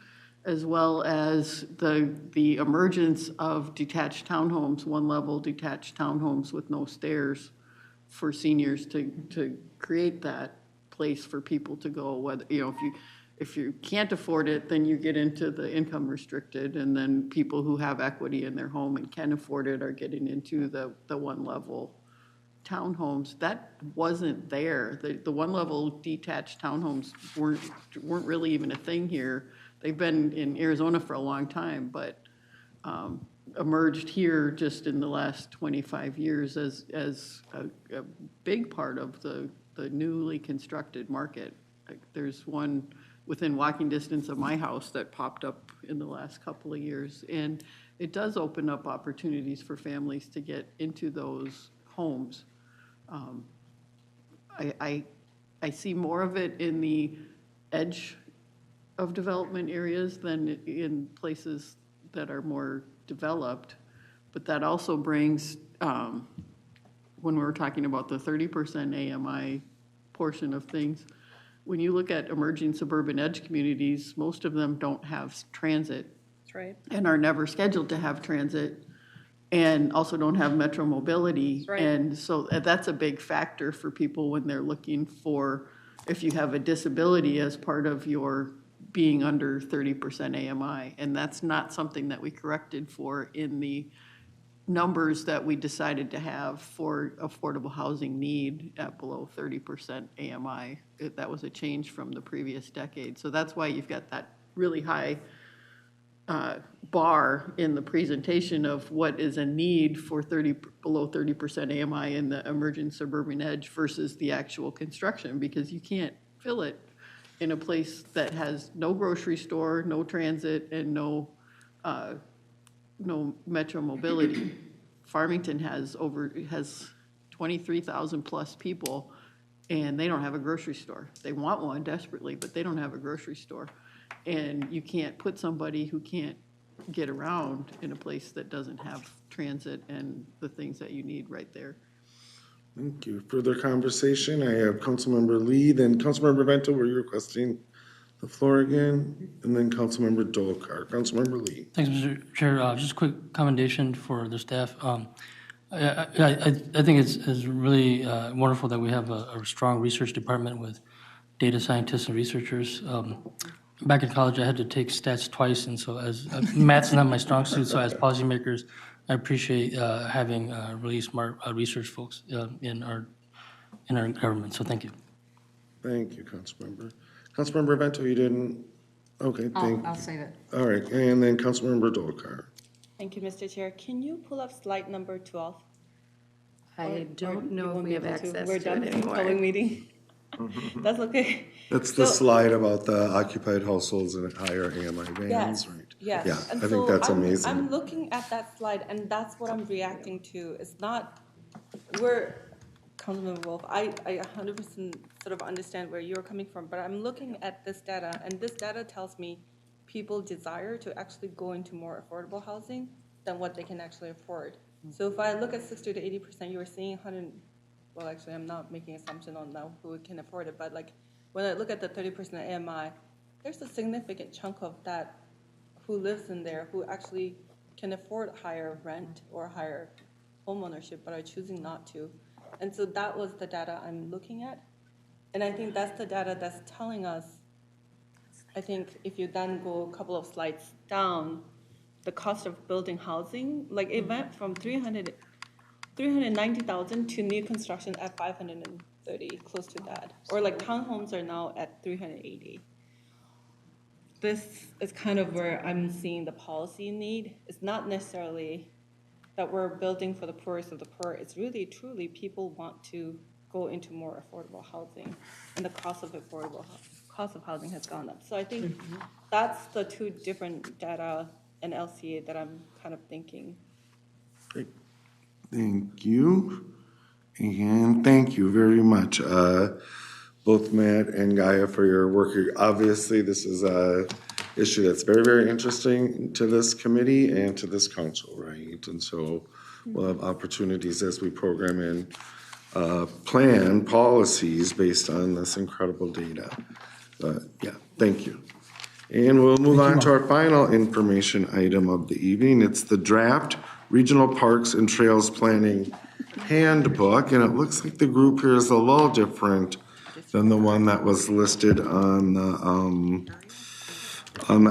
[SPEAKER 6] as well as the emergence of detached townhomes, one-level detached townhomes with no stairs for seniors to create that place for people to go. Whether if you can't afford it, then you get into the income-restricted, and then people who have equity in their home and can afford it are getting into the one-level townhomes. That wasn't there. The one-level detached townhomes weren't really even a thing here. They've been in Arizona for a long time, but emerged here just in the last 25 years as a big part of the newly constructed market. There's one within walking distance of my house that popped up in the last couple of years, and it does open up opportunities for families to get into those homes. I see more of it in the edge of development areas than in places that are more developed, but that also brings, when we're talking about the 30% AMI portion of things, when you look at emerging suburban edge communities, most of them don't have transit.
[SPEAKER 4] That's right.
[SPEAKER 6] And are never scheduled to have transit, and also don't have metro mobility.
[SPEAKER 4] That's right.
[SPEAKER 6] And so that's a big factor for people when they're looking for, if you have a disability as part of your being under 30% AMI. And that's not something that we corrected for in the numbers that we decided to have for affordable housing need at below 30% AMI. That was a change from the previous decade. So that's why you've got that really high bar in the presentation of what is a need for below 30% AMI in the emerging suburban edge versus the actual construction, because you can't fill it in a place that has no grocery store, no transit, and no metro mobility. Farmington has 23,000 plus people, and they don't have a grocery store. They want one desperately, but they don't have a grocery store. And you can't put somebody who can't get around in a place that doesn't have transit and the things that you need right there.
[SPEAKER 1] Thank you. Further conversation, I have Councilmember Lee, then Councilmember Vento, were you requesting the floor again? And then Councilmember Dolkar. Councilmember Lee.
[SPEAKER 12] Thanks, Mr. Chair. Just a quick commendation for the staff. I think it's really wonderful that we have a strong research department with data scientists and researchers. Back in college, I had to take stats twice, and so as math's not my strong suit, so as policymakers, I appreciate having really smart research folks in our government. So thank you.
[SPEAKER 1] Thank you, Councilmember. Councilmember Vento, you didn't? Okay, thank you.
[SPEAKER 4] I'll save it.
[SPEAKER 1] All right, and then Councilmember Dolkar.
[SPEAKER 2] Thank you, Mr. Chair. Can you pull up slide number 12?
[SPEAKER 13] I don't know if we have access
[SPEAKER 2] We're
[SPEAKER 13] to
[SPEAKER 2] done
[SPEAKER 13] it
[SPEAKER 2] with
[SPEAKER 13] anymore.
[SPEAKER 2] calling meeting. That's okay.
[SPEAKER 1] That's the slide about the occupied households and higher AMI bands,
[SPEAKER 2] Yes,
[SPEAKER 1] right?
[SPEAKER 2] yes.
[SPEAKER 1] Yeah,
[SPEAKER 2] And
[SPEAKER 1] I think
[SPEAKER 2] so
[SPEAKER 1] that's
[SPEAKER 2] I'm
[SPEAKER 1] amazing.
[SPEAKER 2] looking at that slide, and that's what I'm reacting to. It's not, Councilman Wolf, I 100% sort of understand where you're coming from, but I'm looking at this data, and this data tells me people desire to actually go into more affordable housing than what they can actually afford. So if I look at 60 to 80%, you were seeing 100, well, actually, I'm not making assumption on now who can afford it, but like, when I look at the 30% AMI, there's a significant chunk of that who lives in there who actually can afford higher rent or higher homeownership, but are choosing not to. And so that was the data I'm looking at. And I think that's the data that's telling us, I think if you then go a couple of slides down, the cost of building housing, like it went from 390,000 to new construction at 530, close to that. Or like townhomes are now at 380. This is kind of where I'm seeing the policy need. It's not necessarily that we're building for the poorest of the poor. It's really, truly, people want to go into more affordable housing, and the cost of housing has gone up. So I think that's the two different data and LCA that I'm kind of thinking.
[SPEAKER 1] Great. Thank you. And thank you very much, both Matt and Gaia, for your work. Obviously, this is a issue that's very, very interesting to this committee and to this council, right? And so we'll have opportunities as we program in plan policies based on this incredible data. But yeah, thank you. And we'll move on to our final information item of the evening. It's the draft Regional Parks and Trails Planning Handbook, and it looks like the group here is a little different than the one that was listed on the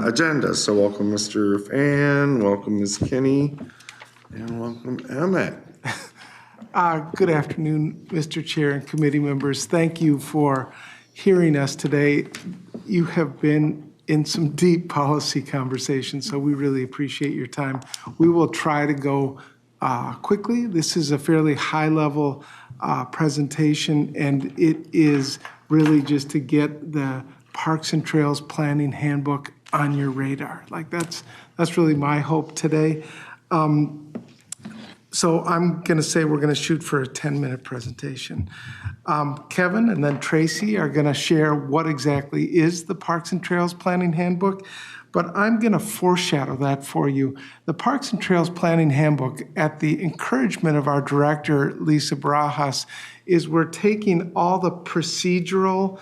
[SPEAKER 1] agenda. So welcome, Mr. Fan, welcome, Ms. Kinney, and welcome, Emmett.
[SPEAKER 5] Good afternoon, Mr. Chair and committee members. Thank you for hearing us today. You have been in some deep policy conversations, so we really appreciate your time. We will try to go quickly. This is a fairly high-level presentation, and it is really just to get the Parks and Trails Planning Handbook on your radar. Like that's really my hope today. So I'm going to say we're going to shoot for a 10-minute presentation. Kevin and then Tracy are going to share what exactly is the Parks and Trails Planning Handbook, but I'm going to foreshadow that for you. The Parks and Trails Planning Handbook, at the encouragement of our director, Lisa Barajas, is we're taking all the procedural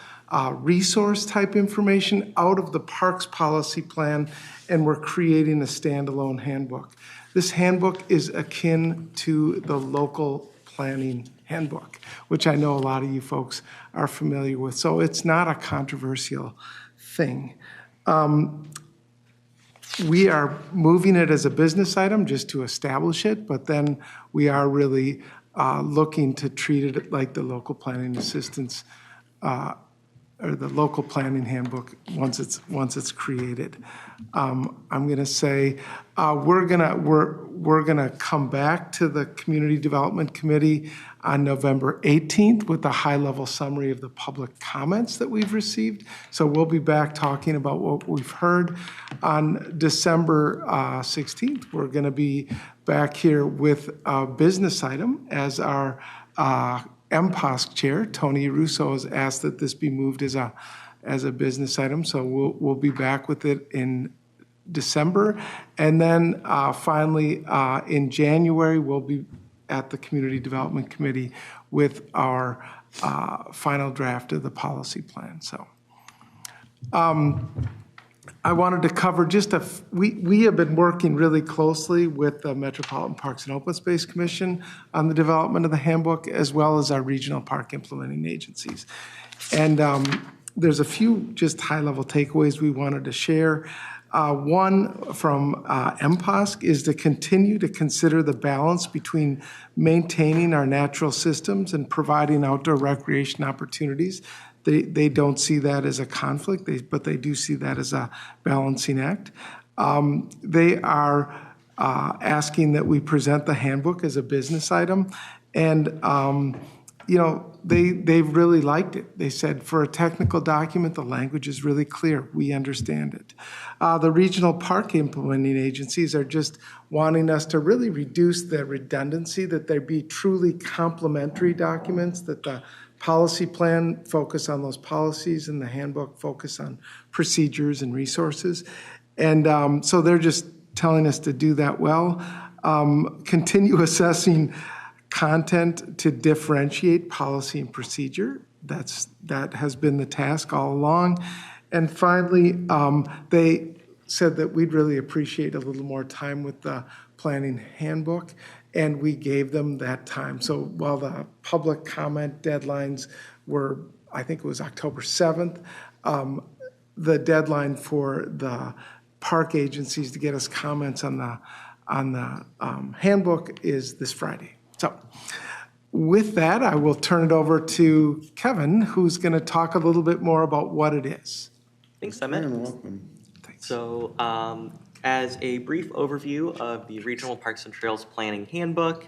[SPEAKER 5] resource type information out of the Parks Policy Plan, and we're creating a standalone handbook. This handbook is akin to the local planning handbook, which I know a lot of you folks are familiar with. So it's not a controversial thing. We are moving it as a business item just to establish it, but then we are really looking to treat it like the local planning assistance or the local planning handbook once it's created. I'm going to say we're gonna come back to the Community Development Committee on November 18th with a high-level summary of the public comments that we've received. So we'll be back talking about what we've heard. On December 16th, we're going to be back here with a business item as our MPOSC chair, Tony Russo, has asked that this be moved as a business item. So we'll be back with it in December. And then finally, in January, we'll be at the Community Development Committee with our final draft of the policy plan. So I wanted to cover we have been working really closely with the Metropolitan Parks and Open Space Commission on the development of the handbook, as well as our regional park implementing agencies. And there's a few just high-level takeaways we wanted to share. One from MPOSC is to continue to consider the balance between maintaining our natural systems and providing outdoor recreation opportunities. They don't see that as a conflict, but they do see that as a balancing act. They are asking that we present the handbook as a business item. And they've really liked it. They said for a technical document, the language is really clear. We understand it. The regional park implementing agencies are just wanting us to really reduce the redundancy, that there be truly complementary documents, that the policy plan focus on those policies and the handbook focus on procedures and resources. And so they're just telling us to do that well. Continue assessing content to differentiate policy and procedure. That has been the task all along. And finally, they said that we'd really appreciate a little more time with the planning handbook, and we gave them that time. So while the public comment deadlines were, I think it was October 7th, the deadline for the park agencies to get us comments on the handbook is this Friday. So with that, I will turn it over to Kevin, who's going to talk a little bit more about what it is.
[SPEAKER 15] Thanks, Emmett.
[SPEAKER 1] Welcome.
[SPEAKER 15] So as a brief overview of the Regional Parks and Trails Planning Handbook,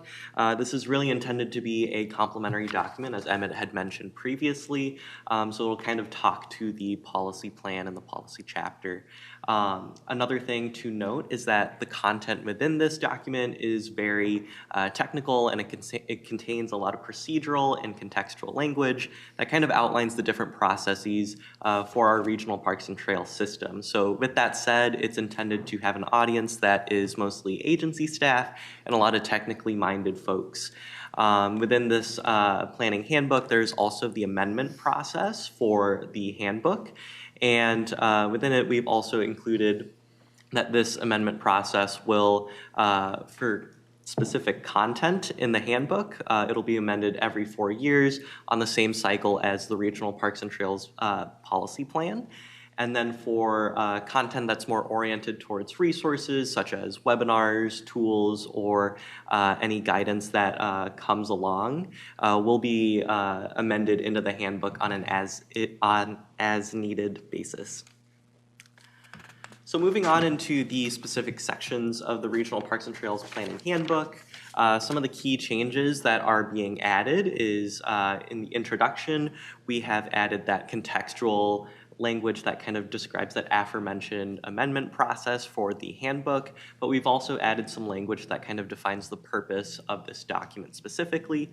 [SPEAKER 15] this is really intended to be a complementary document, as Emmett had mentioned previously. So it'll kind of talk to the policy plan and the policy chapter. Another thing to note is that the content within this document is very technical, and it contains a lot of procedural and contextual language that kind of outlines the different processes for our regional parks and trail system. So with that said, it's intended to have an audience that is mostly agency staff and a lot of technically minded folks. Within this planning handbook, there's also the amendment process for the handbook. And within it, we've also included that this amendment process will, for specific content in the handbook, it'll be amended every 4 years on the same cycle as the Regional Parks and Trails policy plan. And then for content that's more oriented towards resources, such as webinars, tools, or any guidance that comes along, will be amended into the handbook on an as-needed basis. So moving on into the specific sections of the Regional Parks and Trails Planning Handbook, some of the key changes that are being added is in the introduction, we have added that contextual language that kind of describes that aforementioned amendment process for the handbook, but we've also added some language that kind of defines the purpose of this document specifically.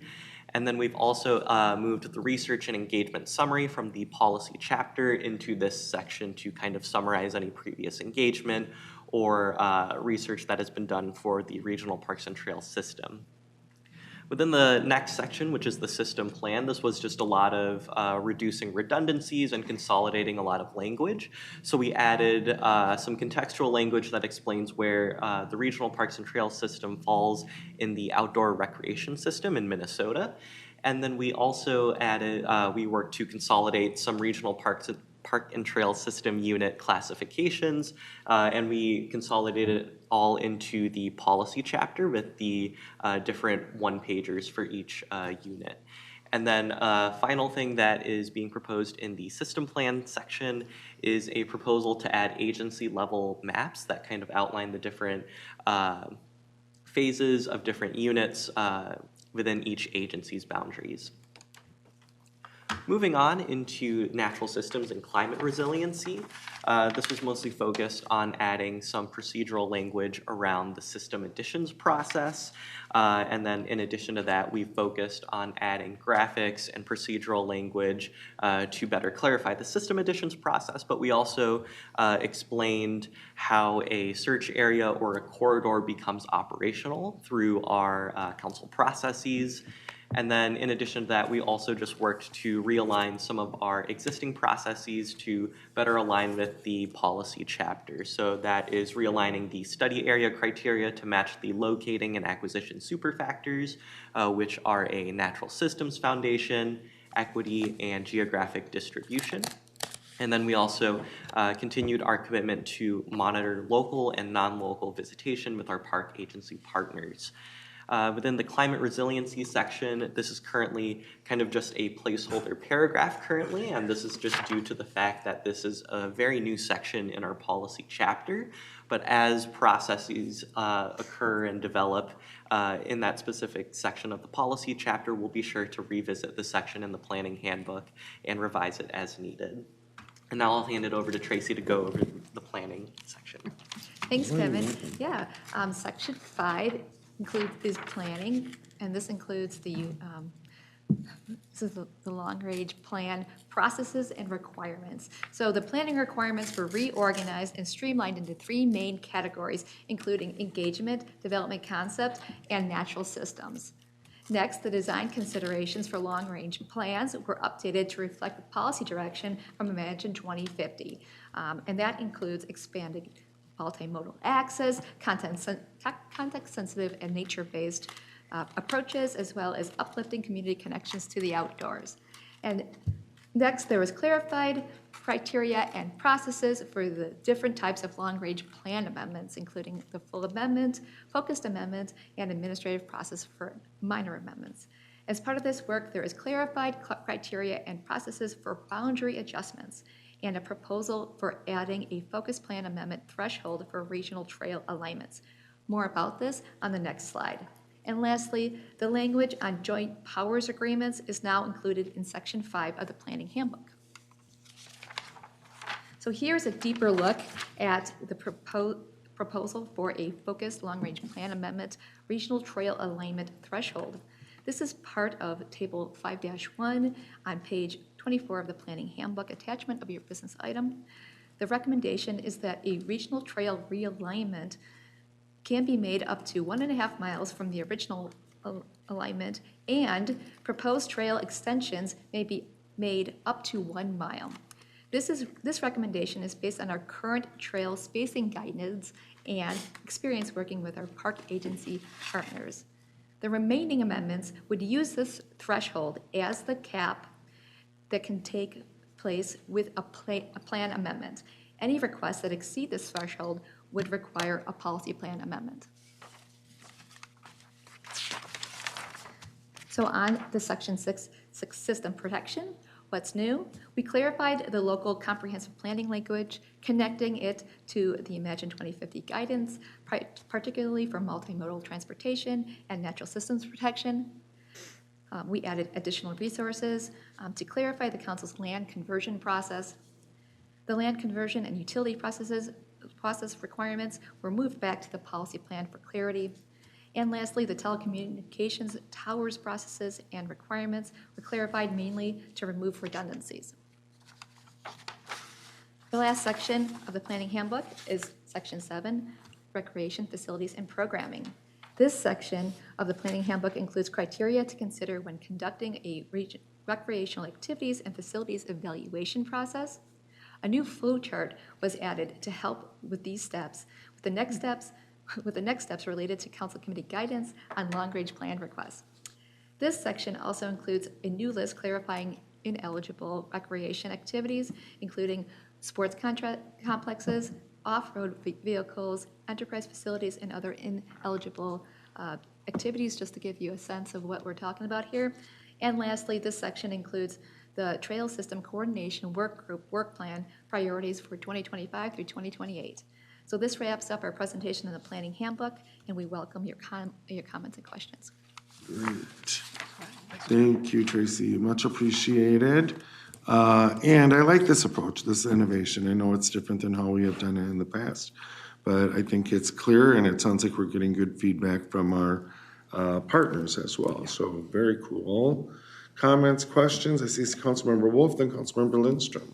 [SPEAKER 15] And then we've also moved the research and engagement summary from the policy chapter into this section to kind of summarize any previous engagement or research that has been done for the Regional Parks and Trails system. Within the next section, which is the system plan, this was just a lot of reducing redundancies and consolidating a lot of language. So we added some contextual language that explains where the Regional Parks and Trails system falls in the outdoor recreation system in Minnesota. And then we also added, we worked to consolidate some regional park and trail system unit classifications, and we consolidated it all into the policy chapter with the different one-pagers for each unit. And then a final thing that is being proposed in the system plan section is a proposal to add agency level maps that kind of outline the different phases of different units within each agency's boundaries. Moving on into natural systems and climate resiliency, this was mostly focused on adding some procedural language around the system additions process. And then in addition to that, we focused on adding graphics and procedural language to better clarify the system additions process, but we also explained how a search area or a corridor becomes operational through our council processes. And then in addition to that, we also just worked to realign some of our existing processes to better align with the policy chapter. So that is realigning the study area criteria to match the locating and acquisition super factors, which are a natural systems foundation, equity, and geographic distribution. And then we also continued our commitment to monitor local and non-local visitation with our park agency partners. Within the climate resiliency section, this is currently kind of just a placeholder paragraph currently, and this is just due to the fact that this is a very new section in our policy chapter. But as processes occur and develop in that specific section of the policy chapter, we'll be sure to revisit the section in the planning handbook and revise it as needed. And now I'll hand it over to Tracy to go over the planning section.
[SPEAKER 16] Thanks, Kevin. Yeah, section 5 is planning, and this includes the long-range plan processes and requirements. So the planning requirements were reorganized and streamlined into 3 main categories, including engagement, development concept, and natural systems. Next, the design considerations for long-range plans were updated to reflect the policy direction from Imagine 2050, and that includes expanding multimodal access, context-sensitive and nature-based approaches, as well as uplifting community connections to the outdoors. And next, there was clarified criteria and processes for the different types of long-range plan amendments, including the full amendment, focused amendment, and administrative process for minor amendments. As part of this work, there is clarified criteria and processes for boundary adjustments, and a proposal for adding a focus plan amendment threshold for regional trail alignments. More about this on the next slide. And lastly, the language on joint powers agreements is now included in section 5 of the planning handbook. So here's a deeper look at the proposal for a focused long-range plan amendment regional trail alignment threshold. This is part of table 5-1 on page 24 of the planning handbook attachment of your business item. The recommendation is that a regional trail realignment can be made up to 1.5 miles from the original alignment, and proposed trail extensions may be made up to 1 mile. This recommendation is based on our current trail spacing guidance and experience working with our park agency partners. The remaining amendments would use this threshold as the cap that can take place with a plan amendment. Any requests that exceed this threshold would require a policy plan amendment. So on to section 6, system protection. What's new? We clarified the local comprehensive planning language, connecting it to the Imagine 2050 guidance, particularly for multimodal transportation and natural systems protection. We added additional resources to clarify the council's land conversion process. The land conversion and utility process requirements were moved back to the policy plan for clarity. And lastly, the telecommunications towers processes and requirements were clarified mainly to remove redundancies. The last section of the planning handbook is section 7, recreation facilities and programming. This section of the planning handbook includes criteria to consider when conducting a recreational activities and facilities evaluation process. A new flow chart was added to help with these steps, with the next steps related to council committee guidance on long-range plan requests. This section also includes a new list clarifying ineligible recreation activities, including sports complexes, off-road vehicles, enterprise facilities, and other ineligible activities, just to give you a sense of what we're talking about here. And lastly, this section includes the Trail System Coordination Work Group Work Plan priorities for 2025 through 2028. So this wraps up our presentation in the Planning Handbook, and we welcome your comments and questions.
[SPEAKER 1] Great. Thank you, Tracy. Much appreciated. And I like this approach, this innovation. I know it's different than how we have done it in the past, but I think it's clear and it sounds like we're getting good feedback from our partners as well. So very cool. Comments, questions? I see Councilmember Wolf, then Councilmember Lindstrom.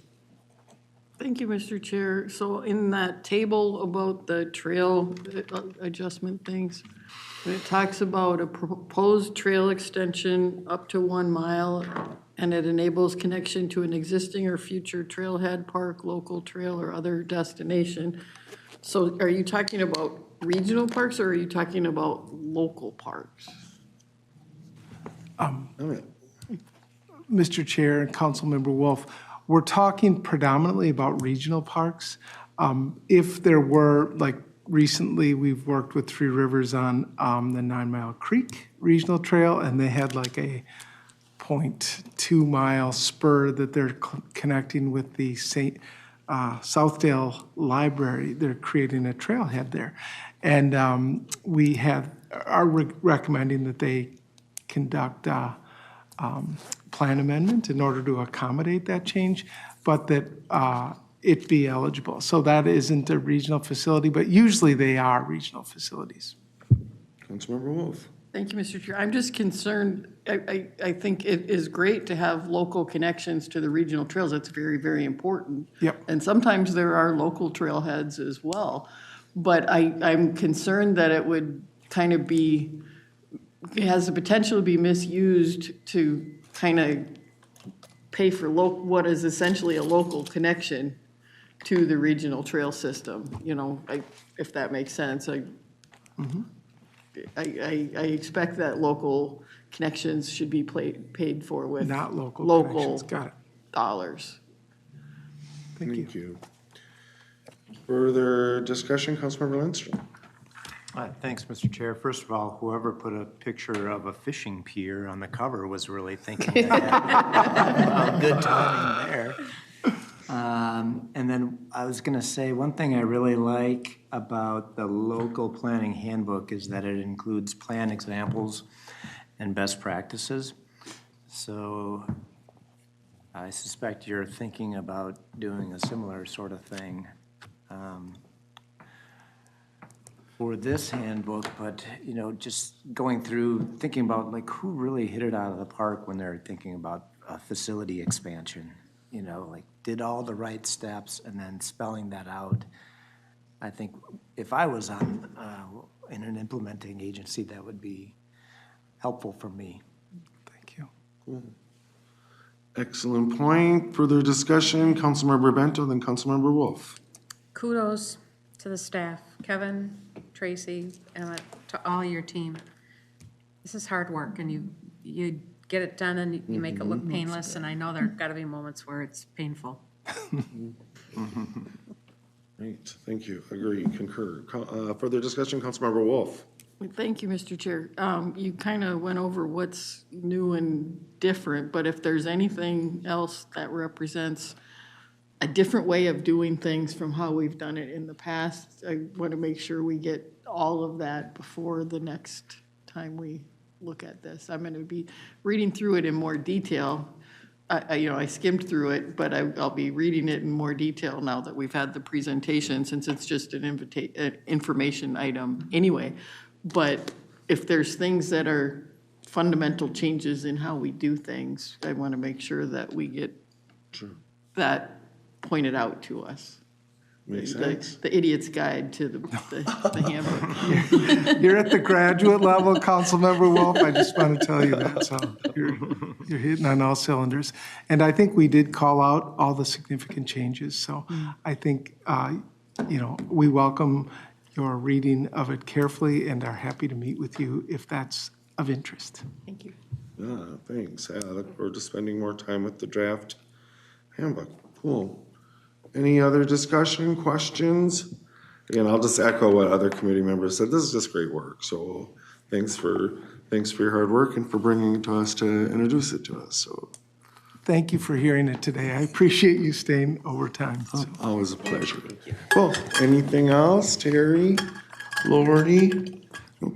[SPEAKER 6] Thank you, Mr. Chair. So in that table about the trail adjustment things, when it talks about a proposed trail extension up to 1 mile, and it enables connection to an existing or future trailhead, park, local trail, or other destination. So are you talking about regional parks or are you talking about local parks?
[SPEAKER 5] Mr. Chair and Councilmember Wolf, we're talking predominantly about regional parks. If there were, like recently, we've worked with Three Rivers on the 9 Mile Creek Regional Trail, and they had like a 0.2 mile spur that they're connecting with the Southdale Library. They're creating a trailhead there. And we are recommending that they conduct plan amendment in order to accommodate that change, but that it be eligible. So that isn't a regional facility, but usually they are regional facilities.
[SPEAKER 1] Councilmember Wolf.
[SPEAKER 6] Thank you, Mr. Chair. I'm just concerned, I think it is great to have local connections to the regional trails. That's very, very important.
[SPEAKER 5] Yep.
[SPEAKER 6] And sometimes there are local trailheads as well. But I'm concerned that it would kind of it has the potential to be misused to kind of pay for what is essentially a local connection to the regional trail system, if that makes sense. I expect that local connections should be paid for with
[SPEAKER 5] Not local connections. Got it.
[SPEAKER 6] dollars.
[SPEAKER 5] Thank you.
[SPEAKER 1] Further discussion, Councilmember Lindstrom.
[SPEAKER 10] Thanks, Mr. Chair. First of all, whoever put a picture of a fishing pier on the cover was really thinking ahead. Good timing there. And then I was going to say, one thing I really like about the local planning handbook is that it includes plan examples and best practices. So I suspect you're thinking about doing a similar sort of thing for this handbook, but just going through, thinking about like who really hit it out of the park when they're thinking about a facility expansion, like did all the right steps and then spelling that out. I think if I was in an implementing agency, that would be helpful for me.
[SPEAKER 5] Thank you.
[SPEAKER 1] Cool. Excellent point. Further discussion, Councilmember Bento, then Councilmember Wolf.
[SPEAKER 4] Kudos to the staff, Kevin, Tracy, Emmett, to all your team. This is hard work, and you get it done and you make it look painless, and I know there have got to be moments where it's painful.
[SPEAKER 1] Great, thank you. Agree, concur. Further discussion, Councilmember Wolf.
[SPEAKER 6] Thank you, Mr. Chair. You kind of went over what's new and different, but if there's anything else that represents a different way of doing things from how we've done it in the past, I want to make sure we get all of that before the next time we look at this. I'm going to be reading through it in more detail. I skimmed through it, but I'll be reading it in more detail now that we've had the presentation, since it's just an information item anyway. But if there's things that are fundamental changes in how we do things, I want to make sure that we get that pointed out to us.
[SPEAKER 1] Makes sense.
[SPEAKER 6] The idiot's guide to the handbook.
[SPEAKER 5] You're at the graduate level, Councilmember Wolf. I just want to tell you that. So you're hitting on all cylinders. And I think we did call out all the significant changes. So I think, we welcome your reading of it carefully and are happy to meet with you if that's of interest.
[SPEAKER 6] Thank you.
[SPEAKER 1] Yeah, thanks. I look forward to spending more time with the draft handbook. Cool. Any other discussion, questions? Again, I'll just echo what other committee members said. This is just great work. So thanks for your hard work and for bringing it to us to introduce it to us, so.
[SPEAKER 5] Thank you for hearing it today. I appreciate you staying over time. So.
[SPEAKER 1] Always a pleasure. Well, anything else, Terry, Lori?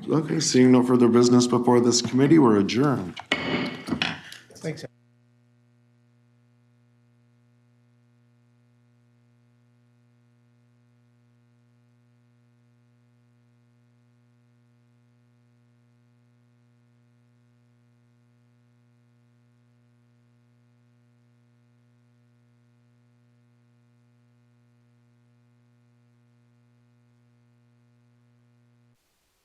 [SPEAKER 1] Okay, seeing no further business before this committee, we're adjourned.
[SPEAKER 5] Thanks.